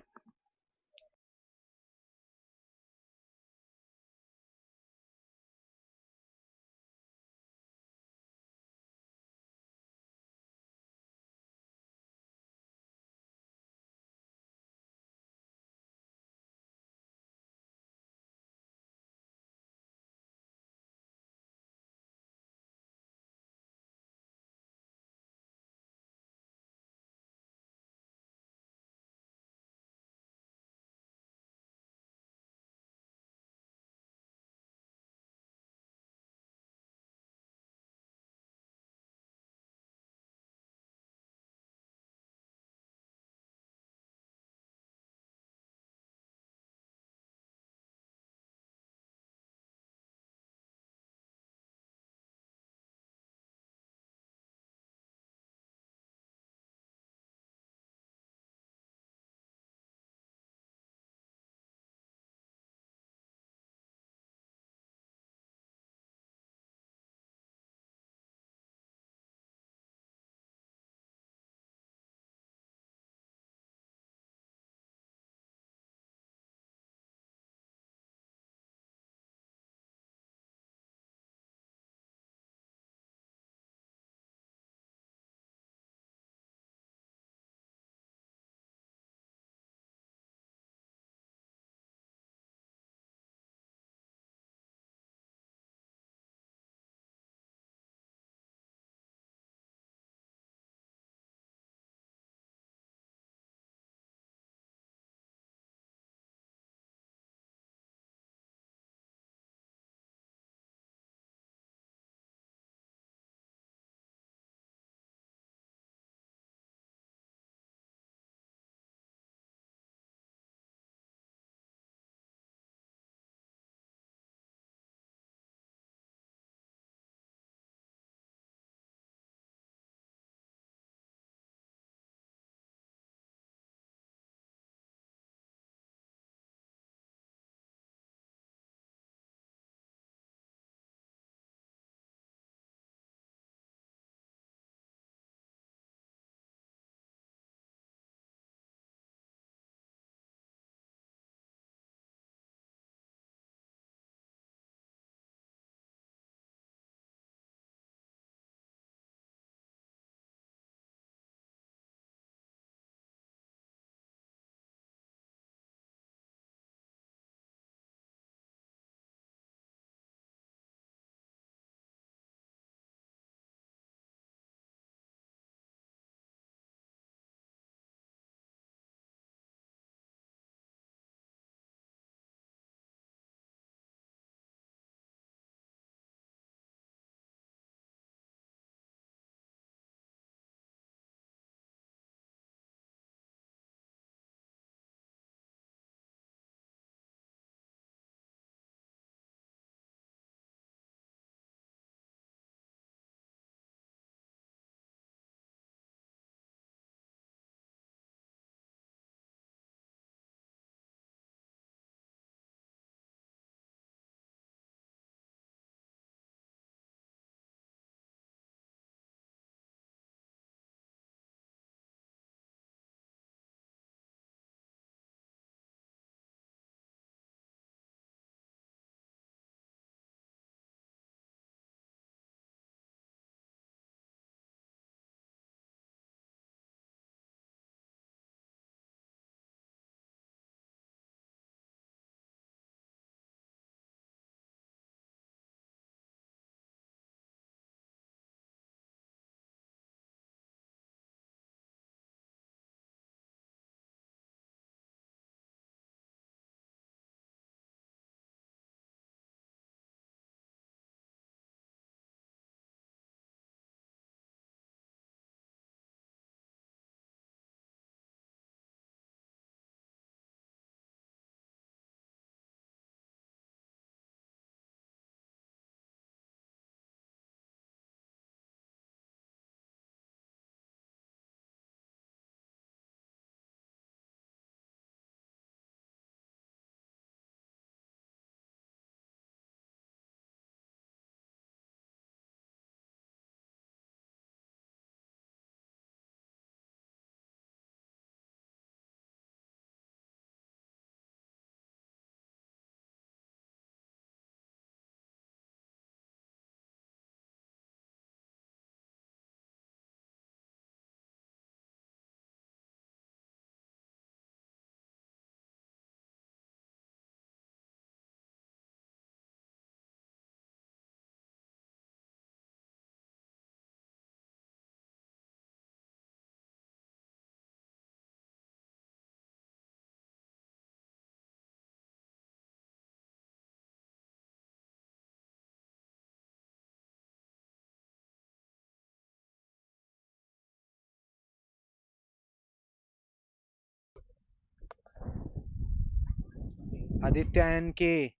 Aditya and K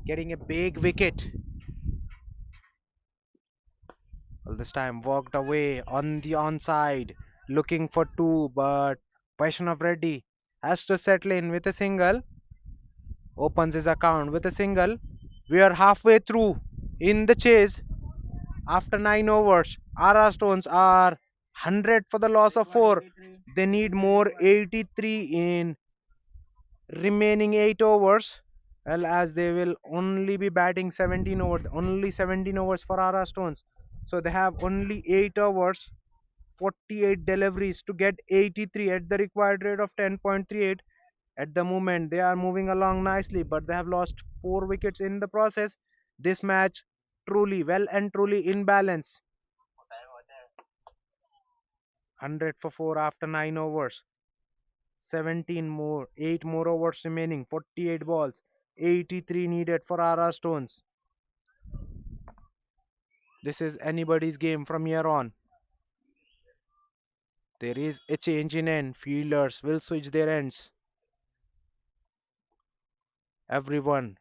getting a big wicket. All this time walked away on the onside, looking for two, but Vaishnav Reddy has to settle in with a single, opens his account with a single. We are halfway through in the chase after 9 overs. RR Stones are 100 for the loss of 4. They need more 83 in remaining 8 overs. Well, as they will only be batting 17 overs, only 17 overs for RR Stones. So they have only 8 overs, 48 deliveries to get 83 at the required rate of 10.38. At the moment, they are moving along nicely, but they have lost 4 wickets in the process. This match truly, well and truly in balance. 100 for 4 after 9 overs. 17 more, 8 more overs remaining, 48 balls, 83 needed for RR Stones. This is anybody's game from here on. There is a change in end. Fielders will switch their ends. Everyone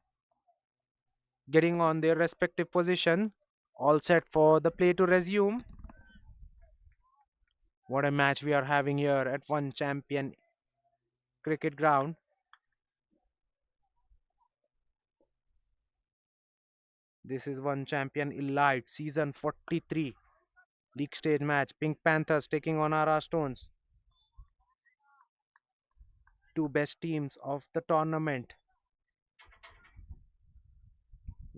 getting on their respective position. All set for the play to resume. What a match we are having here at One Champion Cricket Ground. This is One Champion Elite Season 43 League Stage match. Pink Panthers taking on RR Stones. Two best teams of the tournament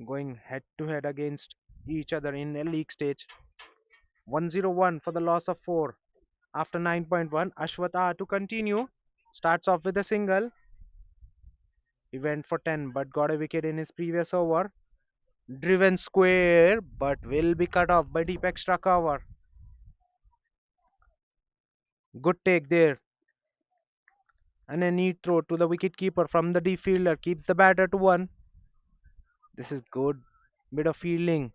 going head to head against each other in a league stage. 101 for the loss of 4. After 9.1, Ashwat to continue. Starts off with a single. He went for 10 but got a wicket in his previous over. Driven square but will be cut off by deep extra cover. Good take there. And a neat throw to the wicketkeeper from the deep fielder keeps the batter to 1. This is good bit of fielding.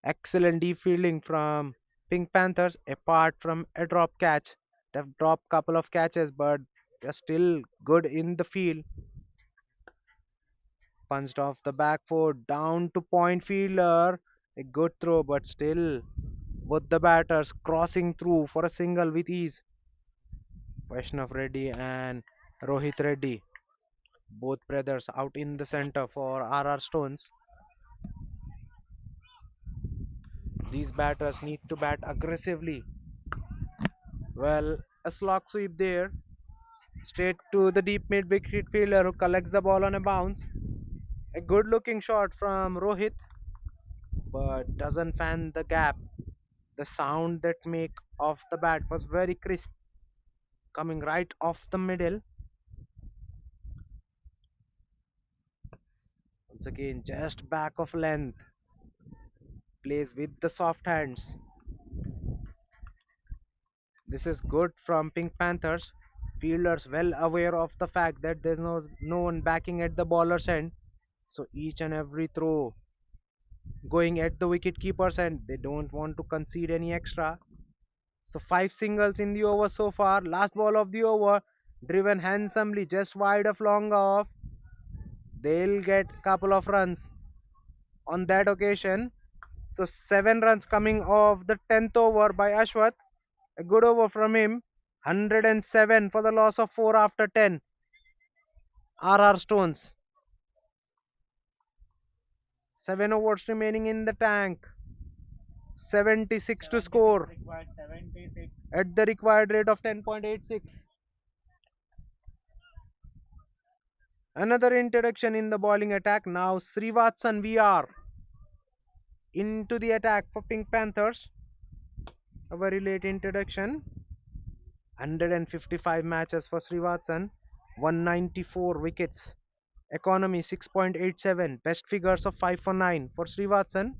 Excellent deep fielding from Pink Panthers apart from a drop catch. They've dropped couple of catches but they're still good in the field. Punched off the back foot down to point fielder. A good throw but still both the batters crossing through for a single with ease. Vaishnav Reddy and Rohit Reddy, both brothers out in the center for RR Stones. These batters need to bat aggressively. Well, a slog sweep there, straight to the deep mid wicket fielder who collects the ball on a bounce. A good looking shot from Rohit, but doesn't fan the gap. The sound that make off the bat was very crisp, coming right off the middle. Once again, just back of length, plays with the soft hands. This is good from Pink Panthers. Fielders well aware of the fact that there's no one backing at the bowler's end. So each and every throw going at the wicket keeper's end. They don't want to concede any extra. So 5 singles in the over so far. Last ball of the over. Driven handsomely just wide of long off. They'll get couple of runs on that occasion. So 7 runs coming off the 10th over by Ashwath. A good over from him. 107 for the loss of 4 after 10. RR Stones. 7 overs remaining in the tank. 76 to score at the required rate of 10.86. Another introduction in the bowling attack. Now Srivatsan VR into the attack for Pink Panthers. A very late introduction. 155 matches for Srivatsan. 194 wickets. Economy 6.87. Best figures of 5 for 9 for Srivatsan.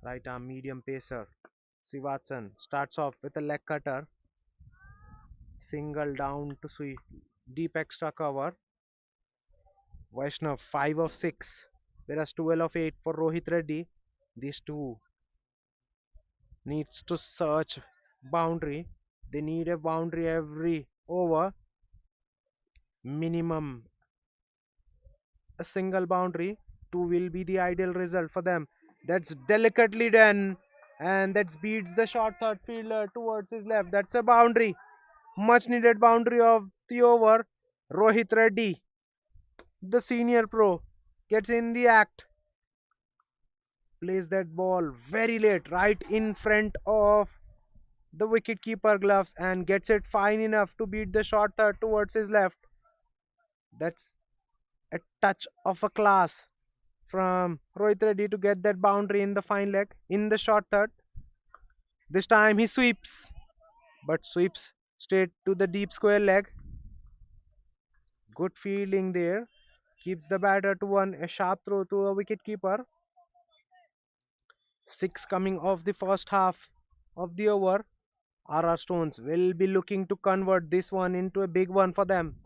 Right arm medium pacer. Srivatsan starts off with a leg cutter. Single down to sweep. Deep extra cover. Vaishnav 5 of 6. Whereas 12 of 8 for Rohit Reddy. These two needs to search boundary. They need a boundary every over, minimum a single boundary. Two will be the ideal result for them. That's delicately done, and that beats the short third fielder towards his left. That's a boundary, much needed boundary of the over. Rohit Reddy, the senior pro, gets in the act, plays that ball very late, right in front of the wicketkeeper gloves, and gets it fine enough to beat the short third towards his left. That's a touch of a class from Rohit Reddy to get that boundary in the fine leg in the short third. This time he sweeps, but sweeps straight to the deep square leg. Good fielding there. Keeps the batter to one. A sharp throw to a wicket keeper. Six coming off the first half of the over. RR Stones will be looking to convert this one into a big one for them.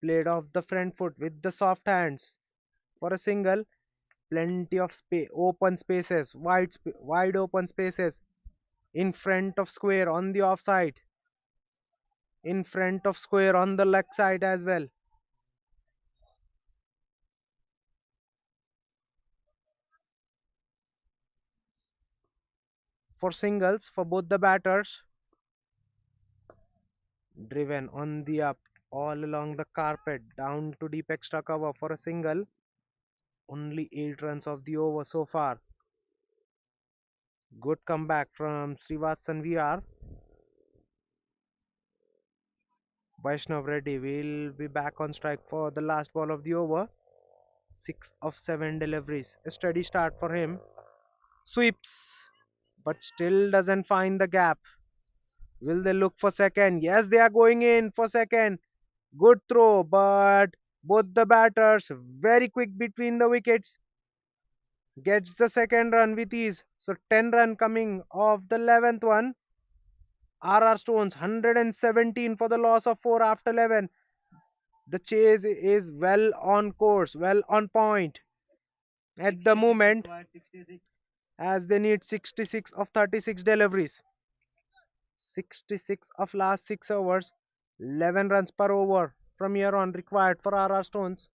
Played off the front foot with the soft hands for a single. Plenty of open spaces, wide open spaces in front of square on the offside, in front of square on the leg side as well. For singles for both the batters, driven on the up all along the carpet down to deep extra cover for a single. Only 8 runs of the over so far. Good comeback from Srivatsan VR. Vaishnav Reddy will be back on strike for the last ball of the over. 6 of 7 deliveries. A steady start for him. Sweeps, but still doesn't find the gap. Will they look for second? Yes, they are going in for second. Good throw, but both the batters very quick between the wickets. Gets the second run with ease. So 10 run coming off the 11th one. RR Stones 117 for the loss of 4 after 11. The chase is well on course, well on point at the moment, as they need 66 of 36 deliveries. 66 of last 6 overs. 11 runs per over from here on required for RR Stones.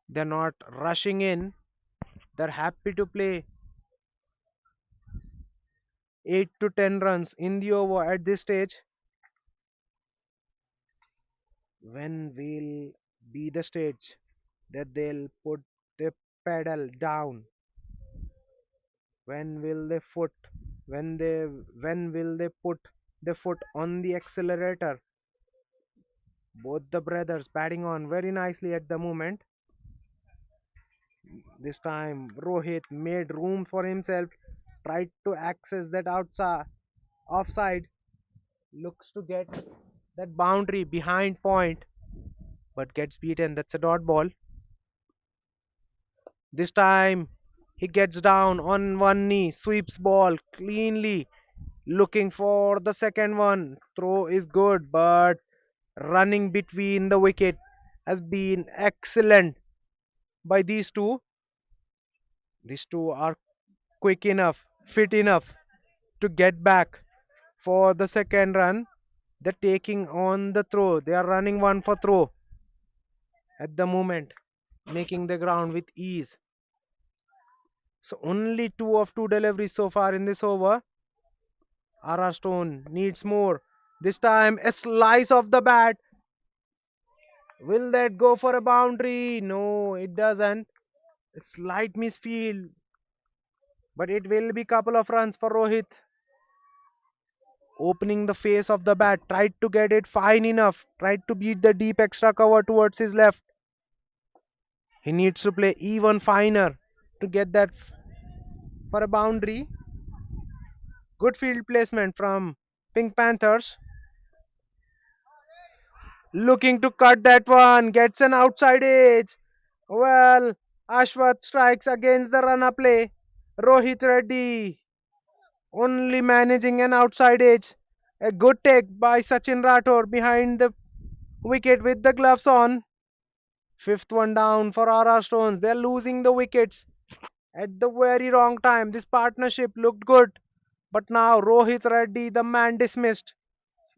They're not rushing in. They're happy to play 8 to 10 runs in the over at this stage. When will be the stage that they'll put the pedal down? When will they foot when will they put the foot on the accelerator? Both the brothers batting on very nicely at the moment. This time Rohit made room for himself, tried to access that outside offside, looks to get that boundary behind point, but gets beaten. That's a dot ball. This time he gets down on one knee, sweeps ball cleanly, looking for the second one. Throw is good, but running between the wicket has been excellent by these two. These two are quick enough, fit enough to get back for the second run. They're taking on the throw. They are running one for throw at the moment, making the ground with ease. So only 2 of 2 deliveries so far in this over. RR Stone needs more. This time a slice of the bat. Will that go for a boundary? No, it doesn't. A slight misfield, but it will be couple of runs for Rohit. Opening the face of the bat, tried to get it fine enough, tried to beat the deep extra cover towards his left. He needs to play even finer to get that for a boundary. Good field placement from Pink Panthers. Looking to cut that one, gets an outside edge. Well, Ashwath strikes against the runner play. Rohit Reddy only managing an outside edge. A good take by Sachin Rathore behind the Wicket with the gloves on. Fifth one down for RR Stones. They're losing the wickets at the very wrong time. This partnership looked good, but now Rohit Reddy, the man dismissed.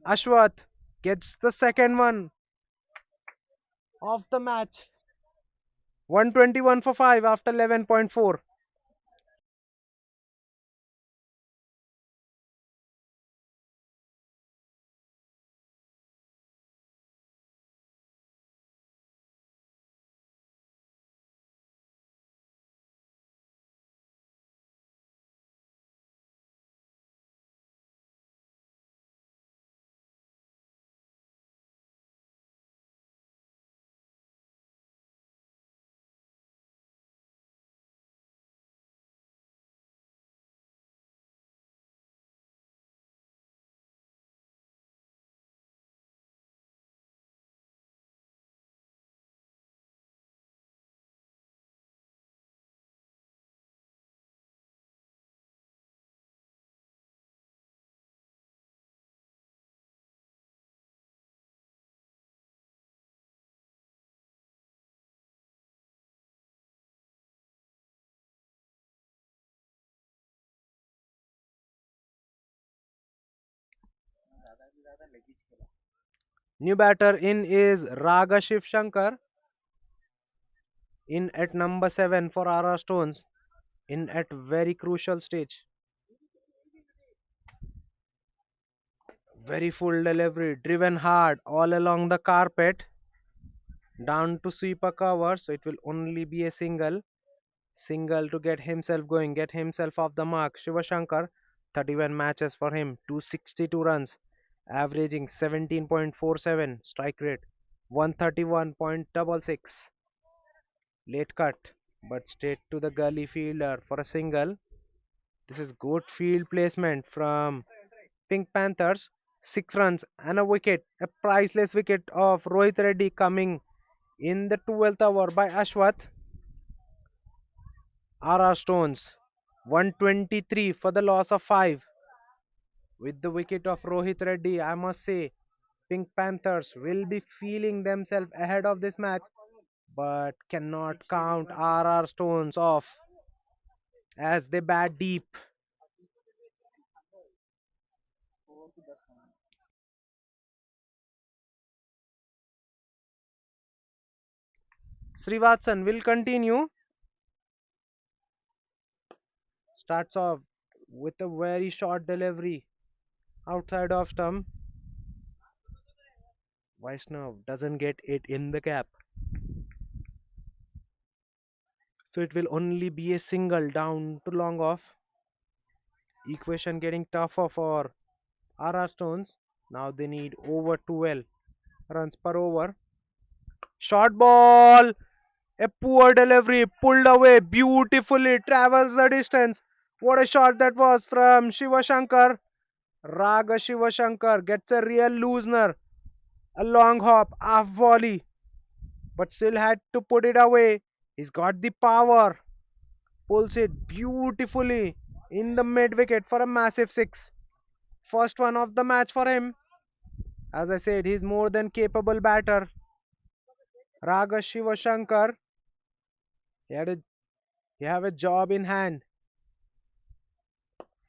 Ashwath gets the second one of the match. 121 for 5 after 11.4. New batter in is Raga Shiv Shankar in at number 7 for RR Stones in at very crucial stage. Very full delivery, driven hard all along the carpet, down to sweep a cover, so it will only be a single. Single to get himself going, get himself off the mark. Shiva Shankar, 31 matches for him, 262 runs, averaging 17.47 strike rate, 131.66. Late cut, but straight to the gully fielder for a single. This is good field placement from Pink Panthers. 6 runs and a wicket, a priceless wicket of Rohit Reddy coming in the 12th over by Ashwath. RR Stones 123 for the loss of 5. With the wicket of Rohit Reddy, I must say, Pink Panthers will be feeling themselves ahead of this match, but cannot count RR Stones off as they bat deep. Srivatsan will continue. Starts off with a very short delivery outside of stump. Vaishnav doesn't get it in the gap. So it will only be a single down to long off. Equation getting tougher for RR Stones. Now they need over 12 runs per over. Short ball. A poor delivery. Pulled away beautifully. Travels the distance. What a shot that was from Shiva Shankar. Raga Shiva Shankar gets a real loosener. A long hop. Half volley. But still had to put it away. He's got the power. Pulls it beautifully in the mid wicket for a massive 6. First one of the match for him. As I said, he's more than capable batter. Raga Shiva Shankar. He had a he have a job in hand.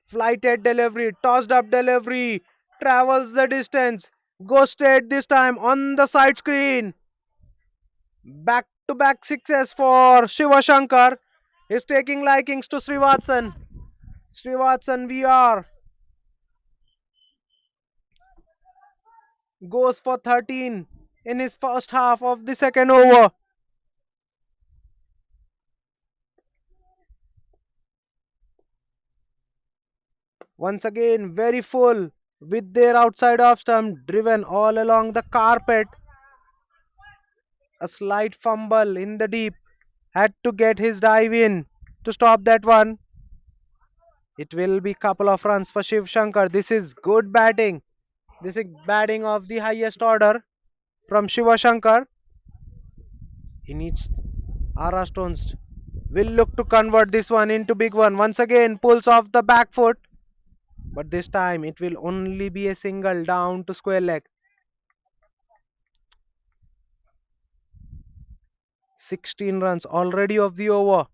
Flighted delivery, tossed up delivery, travels the distance, goes straight this time on the side screen. Back to back sixes for Shiva Shankar. He's taking likings to Srivatsan. Srivatsan VR goes for 13 in his first half of the second over. Once again, very full with their outside off stump driven all along the carpet. A slight fumble in the deep. Had to get his dive in to stop that one. It will be couple of runs for Shiv Shankar. This is good batting. This is batting of the highest order from Shiva Shankar. He needs Ara Stones. Will look to convert this one into big one. Once again, pulls off the back foot. But this time it will only be a single down to square leg. 16 runs already of the over.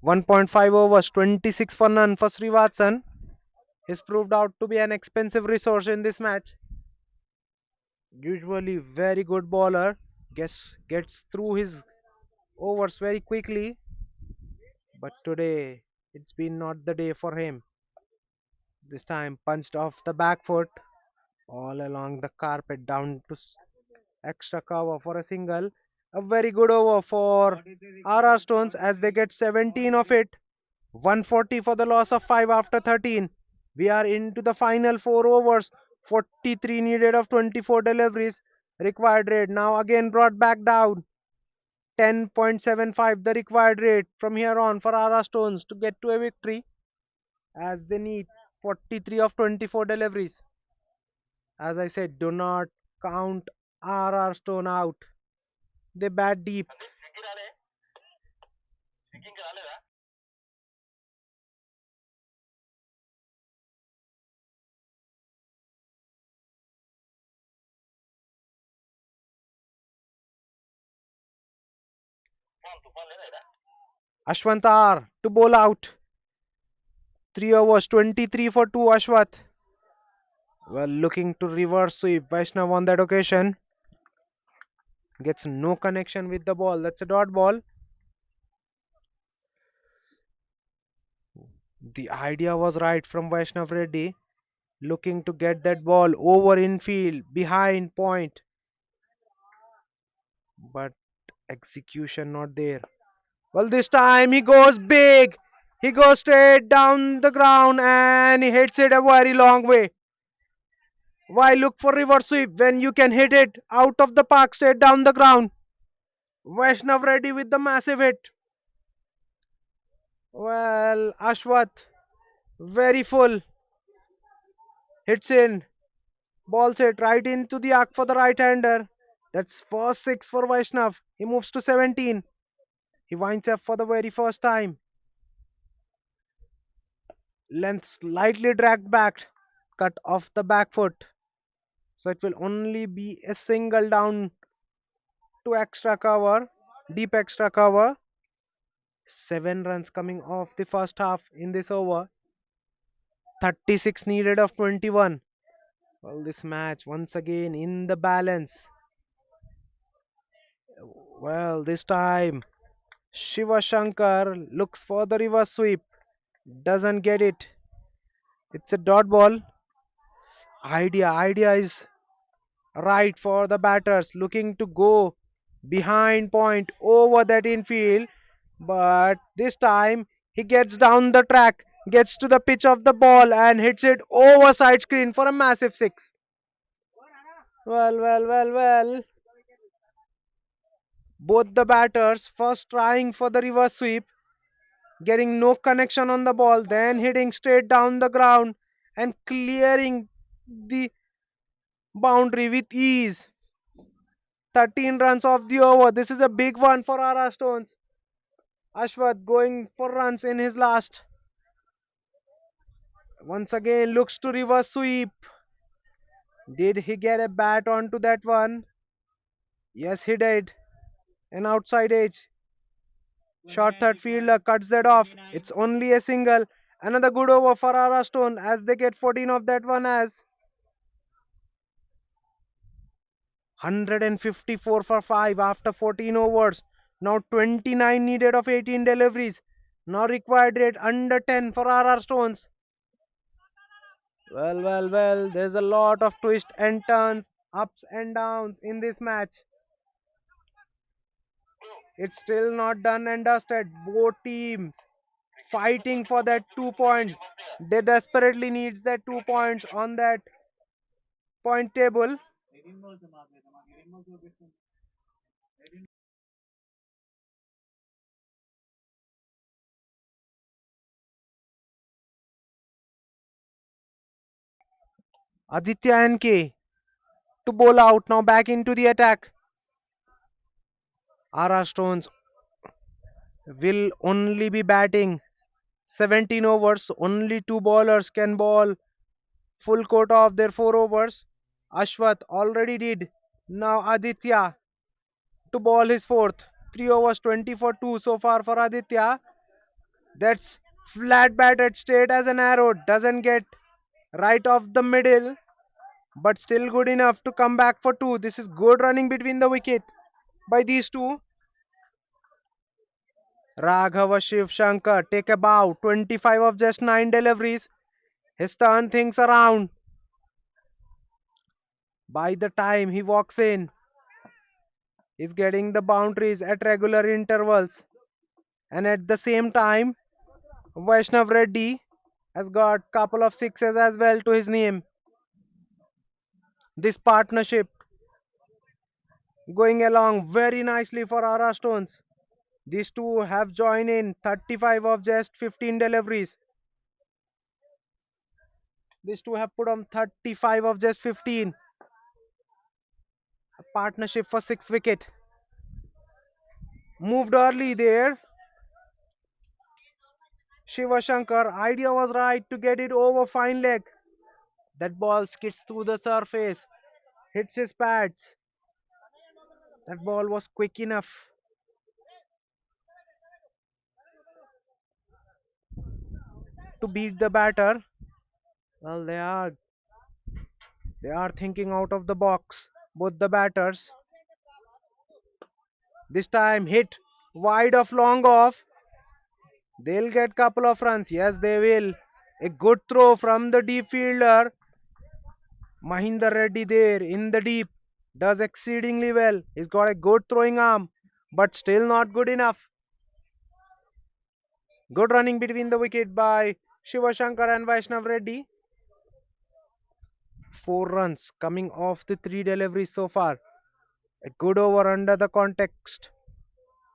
1.5 overs, 26 for none for Srivatsan. He's proved out to be an expensive resource in this match. Usually very good bowler. Gets through his overs very quickly. But today it's been not the day for him. This time punched off the back foot all along the carpet down to extra cover for a single. A very good over for RR Stones as they get 17 of it. 140 for the loss of 5 after 13. We are into the final 4 overs. 43 needed of 24 deliveries. Required rate now again brought back down. 10.75 the required rate from here on for RR Stones to get to a victory as they need 43 of 24 deliveries. As I said, do not count RR Stone out. They bat deep. Ashwantar to bowl out. 3 overs, 23 for 2 Ashwath. Well, looking to reverse sweep. Vaishnav on that occasion gets no connection with the ball. That's a dot ball. The idea was right from Vaishnav Reddy. Looking to get that ball over infield, behind point. But execution not there. Well, this time he goes big. He goes straight down the ground and he hits it a very long way. Why look for reverse sweep when you can hit it out of the park straight down the ground? Vaishnav Reddy with the massive hit. Well, Ashwath very full. Hits in. Ball hit right into the arc for the right hander. That's first six for Vaishnav. He moves to 17. He winds up for the very first time. Length slightly dragged back. Cut off the back foot. So it will only be a single down to extra cover. Deep extra cover. 7 runs coming off the first half in this over. 36 needed of 21. Well, this match once again in the balance. Well, this time Shiva Shankar looks for the reverse sweep. Doesn't get it. It's a dot ball. Idea is right for the batters. Looking to go behind point over that infield. But this time he gets down the track, gets to the pitch of the ball and hits it over side screen for a massive six. Well. Both the batters first trying for the reverse sweep, getting no connection on the ball, then hitting straight down the ground and clearing the boundary with ease. 13 runs off the over. This is a big one for RR Stones. Ashwath going for runs in his last. Once again looks to reverse sweep. Did he get a bat onto that one? Yes, he did. An outside edge. Short third fielder cuts that off. It's only a single. Another good over for RR Stone as they get 14 of that one as 154 for 5 after 14 overs. Now 29 needed of 18 deliveries. Now required rate under 10 for RR Stones. Well. There's a lot of twists and turns, ups and downs in this match. It's still not done and dusted. Both teams fighting for that 2 points. They desperately needs that 2 points on that point table. Aditya and K to bowl out now back into the attack. RR Stones will only be batting 17 overs. Only two bowlers can bowl full quota of their 4 overs. Ashwath already did. Now Aditya to bowl his fourth. 3 overs 20 for 2 so far for Aditya. That's flat batted straight as an arrow. Doesn't get right off the middle, but still good enough to come back for 2. This is good running between the wicket by these two. Raghava Shiv Shankar take a bow. 25 of just 9 deliveries. He's turned things around. By the time he walks in, he's getting the boundaries at regular intervals. And at the same time, Vaishnav Reddy has got couple of sixes as well to his name. This partnership going along very nicely for Ara Stones. These two have joined in 35 of just 15 deliveries. These two have put on 35 of just 15. A partnership for 6 wicket. Moved early there. Shiva Shankar, idea was right to get it over fine leg. That ball skids through the surface, hits his pads. That ball was quick enough to beat the batter. Well, they are thinking out of the box. Both the batters. This time hit wide of long off. They'll get couple of runs. Yes, they will. A good throw from the deep fielder. Mahinder Reddy there in the deep does exceedingly well. He's got a good throwing arm, but still not good enough. Good running between the wicket by Shiva Shankar and Vaishnav Reddy. 4 runs coming off the 3 deliveries so far. A good over under the context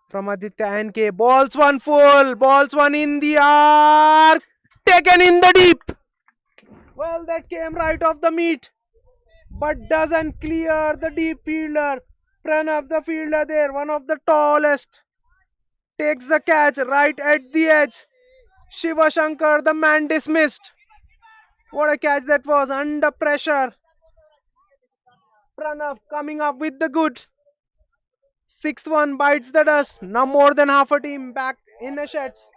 from Aditya NK. Balls one full, balls one in the arc, taken in the deep. Well, that came right off the meat, but doesn't clear the deep fielder. Pranav, the fielder there, one of the tallest, takes the catch right at the edge. Shiva Shankar, the man dismissed. What a catch that was under pressure. Pranav coming up with the good. 6-1 bites the dust. Now more than half a team back in the sheds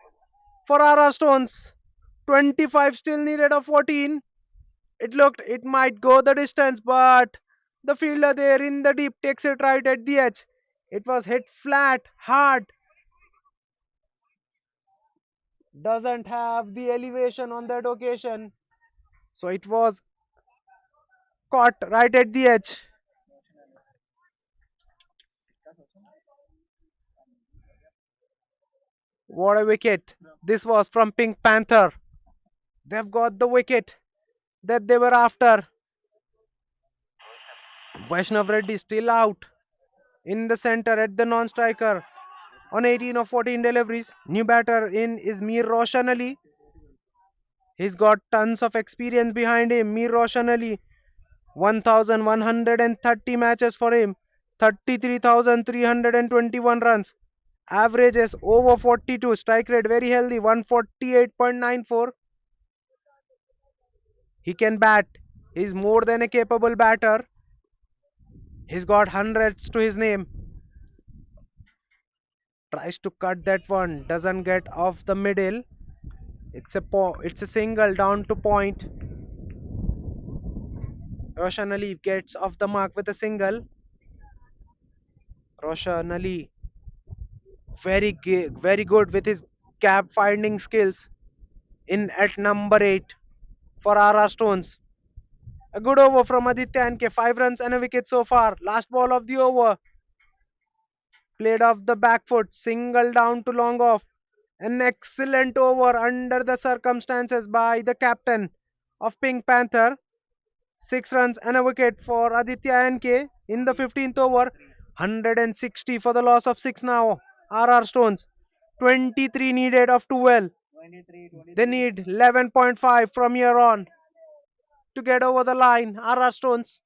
for Ara Stones. 25 still needed of 14. It looked it might go the distance, but the fielder there in the deep takes it right at the edge. It was hit flat, hard, doesn't have the elevation on that occasion. So it was caught right at the edge. What a wicket. This was from Pink Panther. They've got the wicket that they were after. Vaishnav Reddy still out in the center at the non-striker on 18 of 14 deliveries. New batter in is Mir Roshan Ali. He's got tons of experience behind him. Mir Roshan Ali, 1130 matches for him, 33,321 runs. Averages over 42. Strike rate very healthy, 148.94. He can bat. He's more than a capable batter. He's got hundreds to his name. Tries to cut that one. Doesn't get off the middle. It's a single down to point. Roshan Ali gets off the mark with a single. Roshan Ali very good with his gap finding skills in at number 8 for RR Stones. A good over from Aditya NK, 5 runs and a wicket so far. Last ball of the over. Played off the back foot, single down to long off. An excellent over under the circumstances by the captain of Pink Panther. 6 runs and a wicket for Aditya NK in the 15th over. 160 for the loss of 6 now. RR Stones. 23 needed of 12. They need 11.5 from here on to get over the line. RR Stones.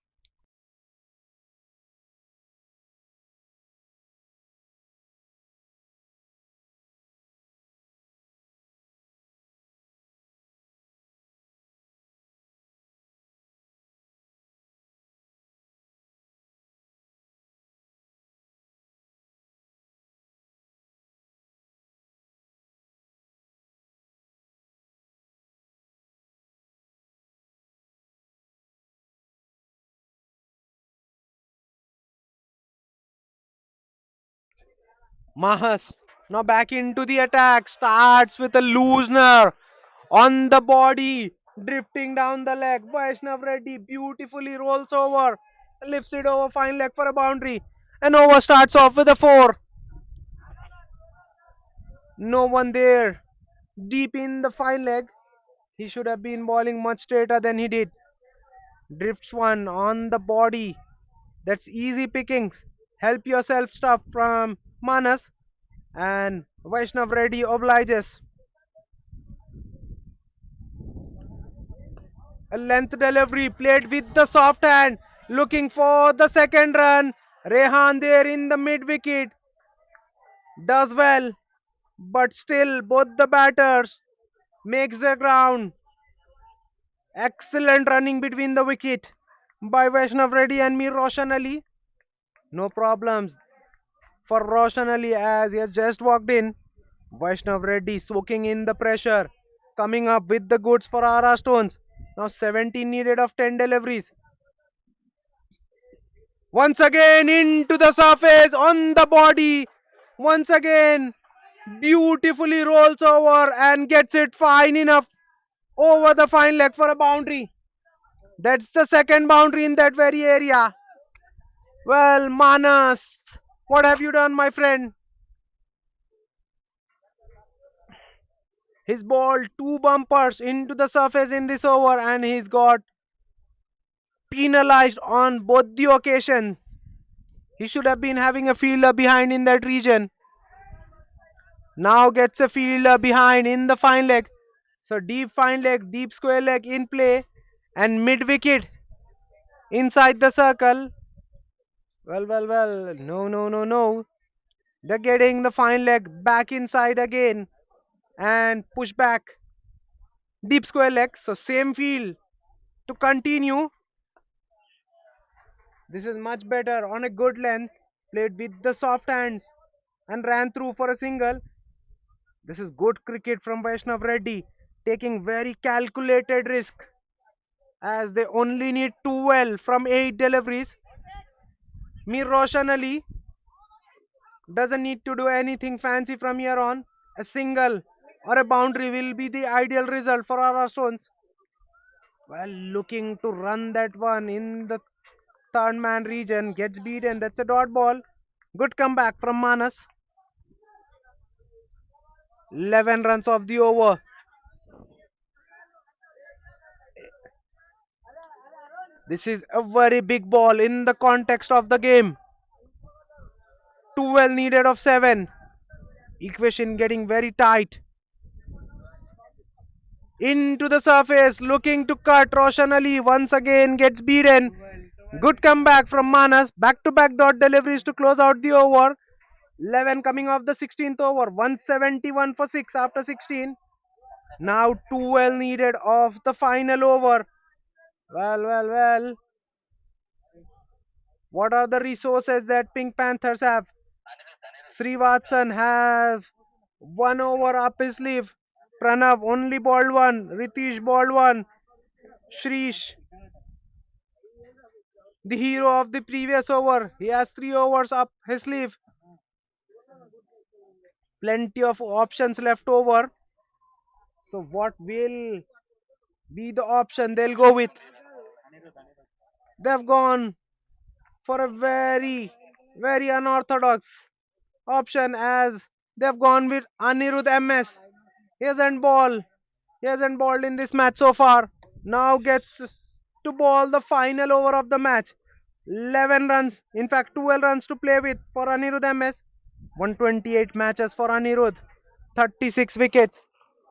Mahas now back into the attack. Starts with a loosener on the body, drifting down the leg. Vaishnav Reddy beautifully rolls over, lifts it over fine leg for a boundary. And over starts off with a 4. No one there. Deep in the fine leg. He should have been bowling much straighter than he did. Drifts one on the body. That's easy pickings. Help yourself stuff from Manas. And Vaishnav Reddy obliges. A length delivery played with the soft hand. Looking for the second run. Rehan there in the mid wicket. Does well. But still both the batters makes the ground. Excellent running between the wicket by Vaishnav Reddy and Mir Roshan Ali. No problems for Roshan Ali as he has just walked in. Vaishnav Reddy soaking in the pressure. Coming up with the goods for RR Stones. Now 17 needed of 10 deliveries. Once again into the surface on the body. Once again beautifully rolls over and gets it fine enough over the fine leg for a boundary. That's the second boundary in that very area. Well, Manas, what have you done, my friend? He's bowled two bumpers into the surface in this over and he's got penalized on both the occasion. He should have been having a fielder behind in that region. Now gets a fielder behind in the fine leg. So deep fine leg, deep square leg in play and mid wicket inside the circle. Well. No. They're getting the fine leg back inside again and push back deep square leg. So same field to continue. This is much better on a good length. Played with the soft hands and ran through for a single. This is good cricket from Vaishnav Reddy, taking very calculated risk as they only need 12 from 8 deliveries. Mir Roshan Ali doesn't need to do anything fancy from here on. A single or a boundary will be the ideal result for our Stones. Well, looking to run that one in the third man region, gets beaten. That's a dot ball. Good comeback from Manas. 11 runs of the over. This is a very big ball in the context of the game. 12 needed of 7. Equation getting very tight. Into the surface, looking to cut. Roshan Ali once again gets beaten. Good comeback from Manas. Back to back dot deliveries to close out the over. 11 coming off the 16th over. 171 for 6 after 16. Now 12 needed of the final over. Well. What are the resources that Pink Panthers have? Srivatsan has 1 over up his sleeve. Pranav only balled one. Ritish balled one. Shrish, the hero of the previous over, he has 3 overs up his sleeve. Plenty of options left over. So, what will be the option they'll go with? They've gone for a very unorthodox option as they've gone with Anirudh MS. He hasn't balled. He hasn't balled in this match so far. Now gets to ball the final over of the match. 11 runs, in fact 12 runs to play with for Anirudh MS. 128 matches for Anirudh. 36 wickets.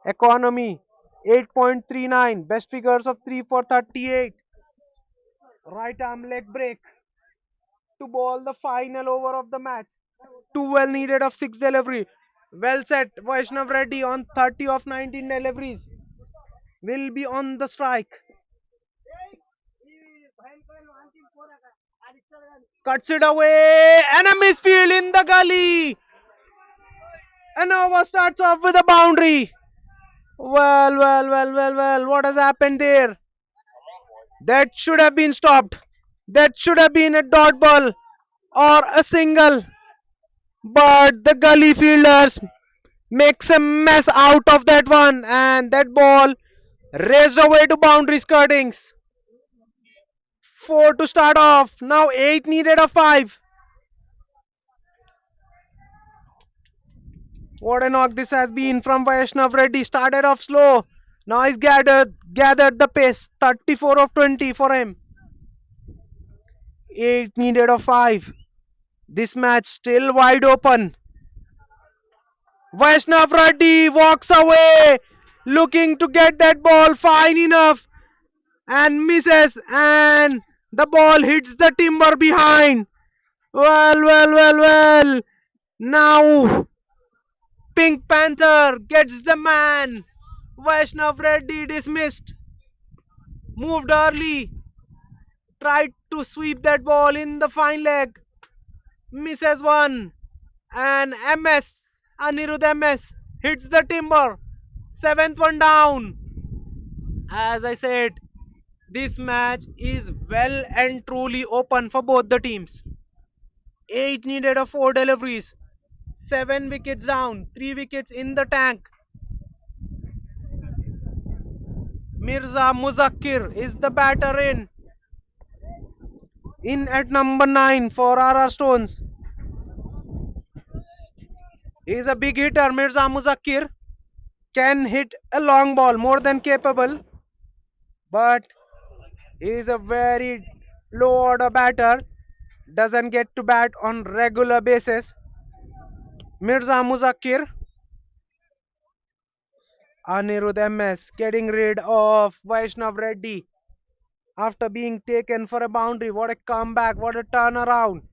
Economy 8.39. Best figures of 3 for 38. Right arm leg break to ball the final over of the match. 12 needed of 6 delivery. Well set. Vaishnav Reddy on 30 of 19 deliveries will be on the strike. Cuts it away and a misfield in the gully. And over starts off with a boundary. Well. What has happened there? That should have been stopped. That should have been a dot ball or a single. but the gully fielders makes a mess out of that one, and that ball raced away to boundary skirtings. Four to start off. Now eight needed of five. What a knock this has been from Vaishnav Reddy. Started off slow. Now he's gathered the pace. 34 of 20 for him. 8 needed of 5. This match still wide open. Vaishnav Reddy walks away, looking to get that ball fine enough, and misses, and the ball hits the timber behind. Well. Now Pink Panther gets the man. Vaishnav Reddy dismissed. Moved early. Tried to sweep that ball in the fine leg. Misses one. And MS, Anirudh MS, hits the timber. Seventh one down. As I said, this match is well and truly open for both the teams. 8 needed of 4 deliveries. 7 wickets down. 3 wickets in the tank. Mirza Muzakkir is the batter in. In at number 9 for RR Stones. He is a big hitter, Mirza Muzakkir. Can hit a long ball, more than capable. But he is a very low order batter. Doesn't get to bat on regular basis. Mirza Muzakkir. Anirudh MS getting rid of Vaishnav Reddy after being taken for a boundary. What a comeback, what a turnaround.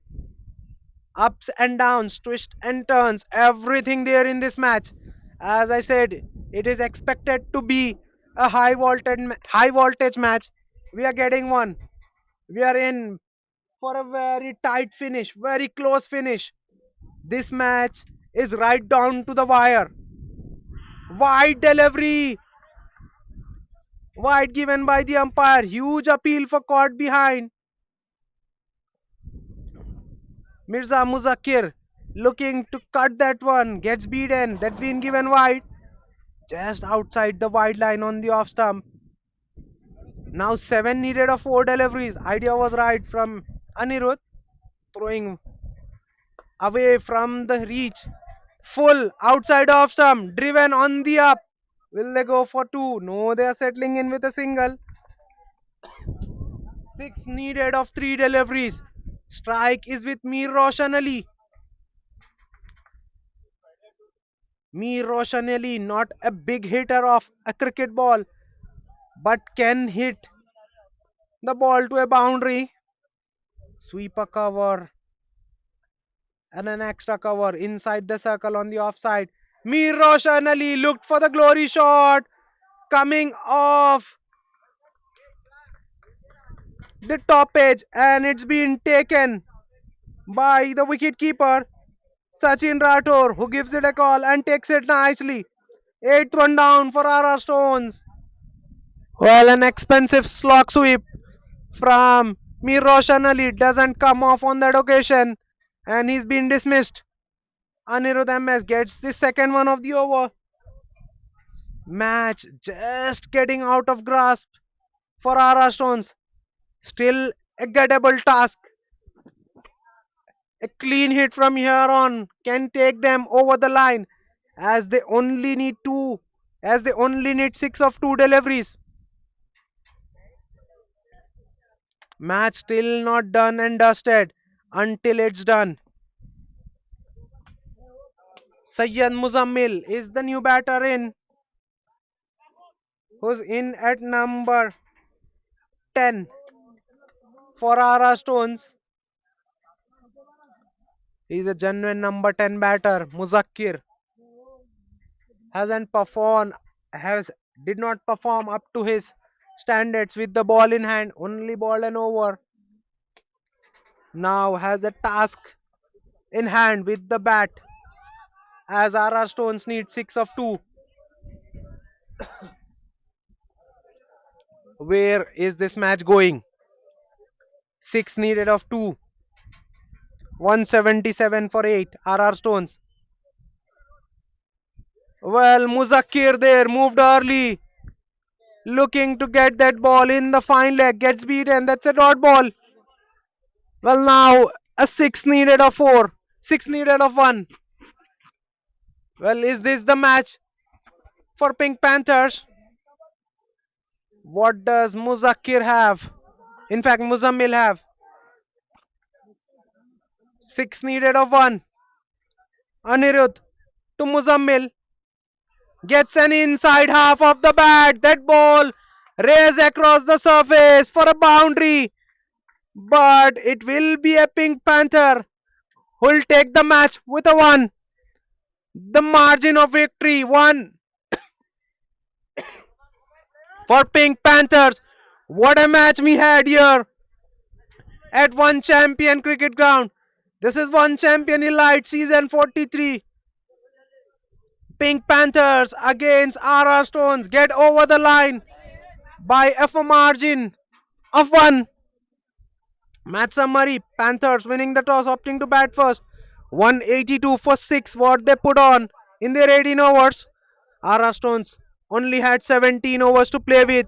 Ups and downs, twists and turns, everything there in this match. As I said, it is expected to be a high voltage match. We are getting one. We are in for a very tight finish, very close finish. This match is right down to the wire. Wide delivery, wide given by the umpire. Huge appeal for caught behind. Mirza Muzakir looking to cut that one. Gets beaten. That's been given wide. Just outside the wide line on the off stump. Now 7 needed of 4 deliveries. Idea was right from Anirudh. Throwing away from the reach. Full outside off stump. Driven on the up. Will they go for 2? No, they are settling in with a single. 6 needed of 3 deliveries. Strike is with Mir Roshan Ali. Mir Roshan Ali, not a big hitter of a cricket ball, but can hit the ball to a boundary. Sweep a cover and an extra cover inside the circle on the offside. Mir Roshan Ali looked for the glory shot coming off the top edge, and it's been taken by the wicket keeper Sachin Rathore, who gives it a call and takes it nicely. 8th one down for RR Stones. Well, an expensive slog sweep from Mir Roshan Ali doesn't come off on that occasion, and he's been dismissed. Anirudh MS gets the second one of the over. Match just getting out of grasp for RR Stones. Still a gettable task. A clean hit from here on can take them over the line, as they only need two, as they only need 6 of 2 deliveries. Match still not done and dusted until it's done. Sayyid Muzammil is the new batter in, who's in at number 10 for RR Stones. He's a genuine number 10 batter. Muzakkir hasn't performed, has did not perform up to his standards with the ball in hand, only ball and over. Now has a task in hand with the bat, as RR Stones need 6 of 2. Where is this match going? 6 needed of 2. 177 for 8. RR Stones. Well, Muzakir there moved early, looking to get that ball in the fine leg. Gets beaten. That's a dot ball. Well, now a 6 needed of 4. 6 needed of 1. Well, is this the match for Pink Panthers? What does Muzakir have? In fact, Muzammil have 6 needed of 1. Anirudh to Muzammil gets an inside half of the bat. That ball raised across the surface for a boundary. But it will be a Pink Panther who'll take the match with a 1. The margin of victory 1 for Pink Panthers. What a match we had here at One Champion Cricket Ground. This is One Champion Elite Season 43. Pink Panthers against RR Stones get over the line by a margin of 1. Match summary: Panthers winning the toss, opting to bat first. 182 for 6 what they put on in their 18 overs. RR Stones only had 17 overs to play with.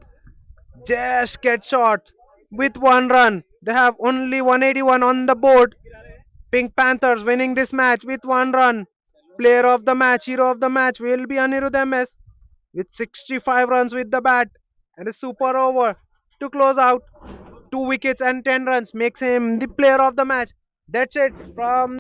Just get short with 1 run. They have only 181 on the board. Pink Panthers winning this match with 1 run. Player of the match, hero of the match will be Anirudh MS with 65 runs with the bat and a super over to close out. 2 wickets and 10 runs makes him the player of the match. That's it from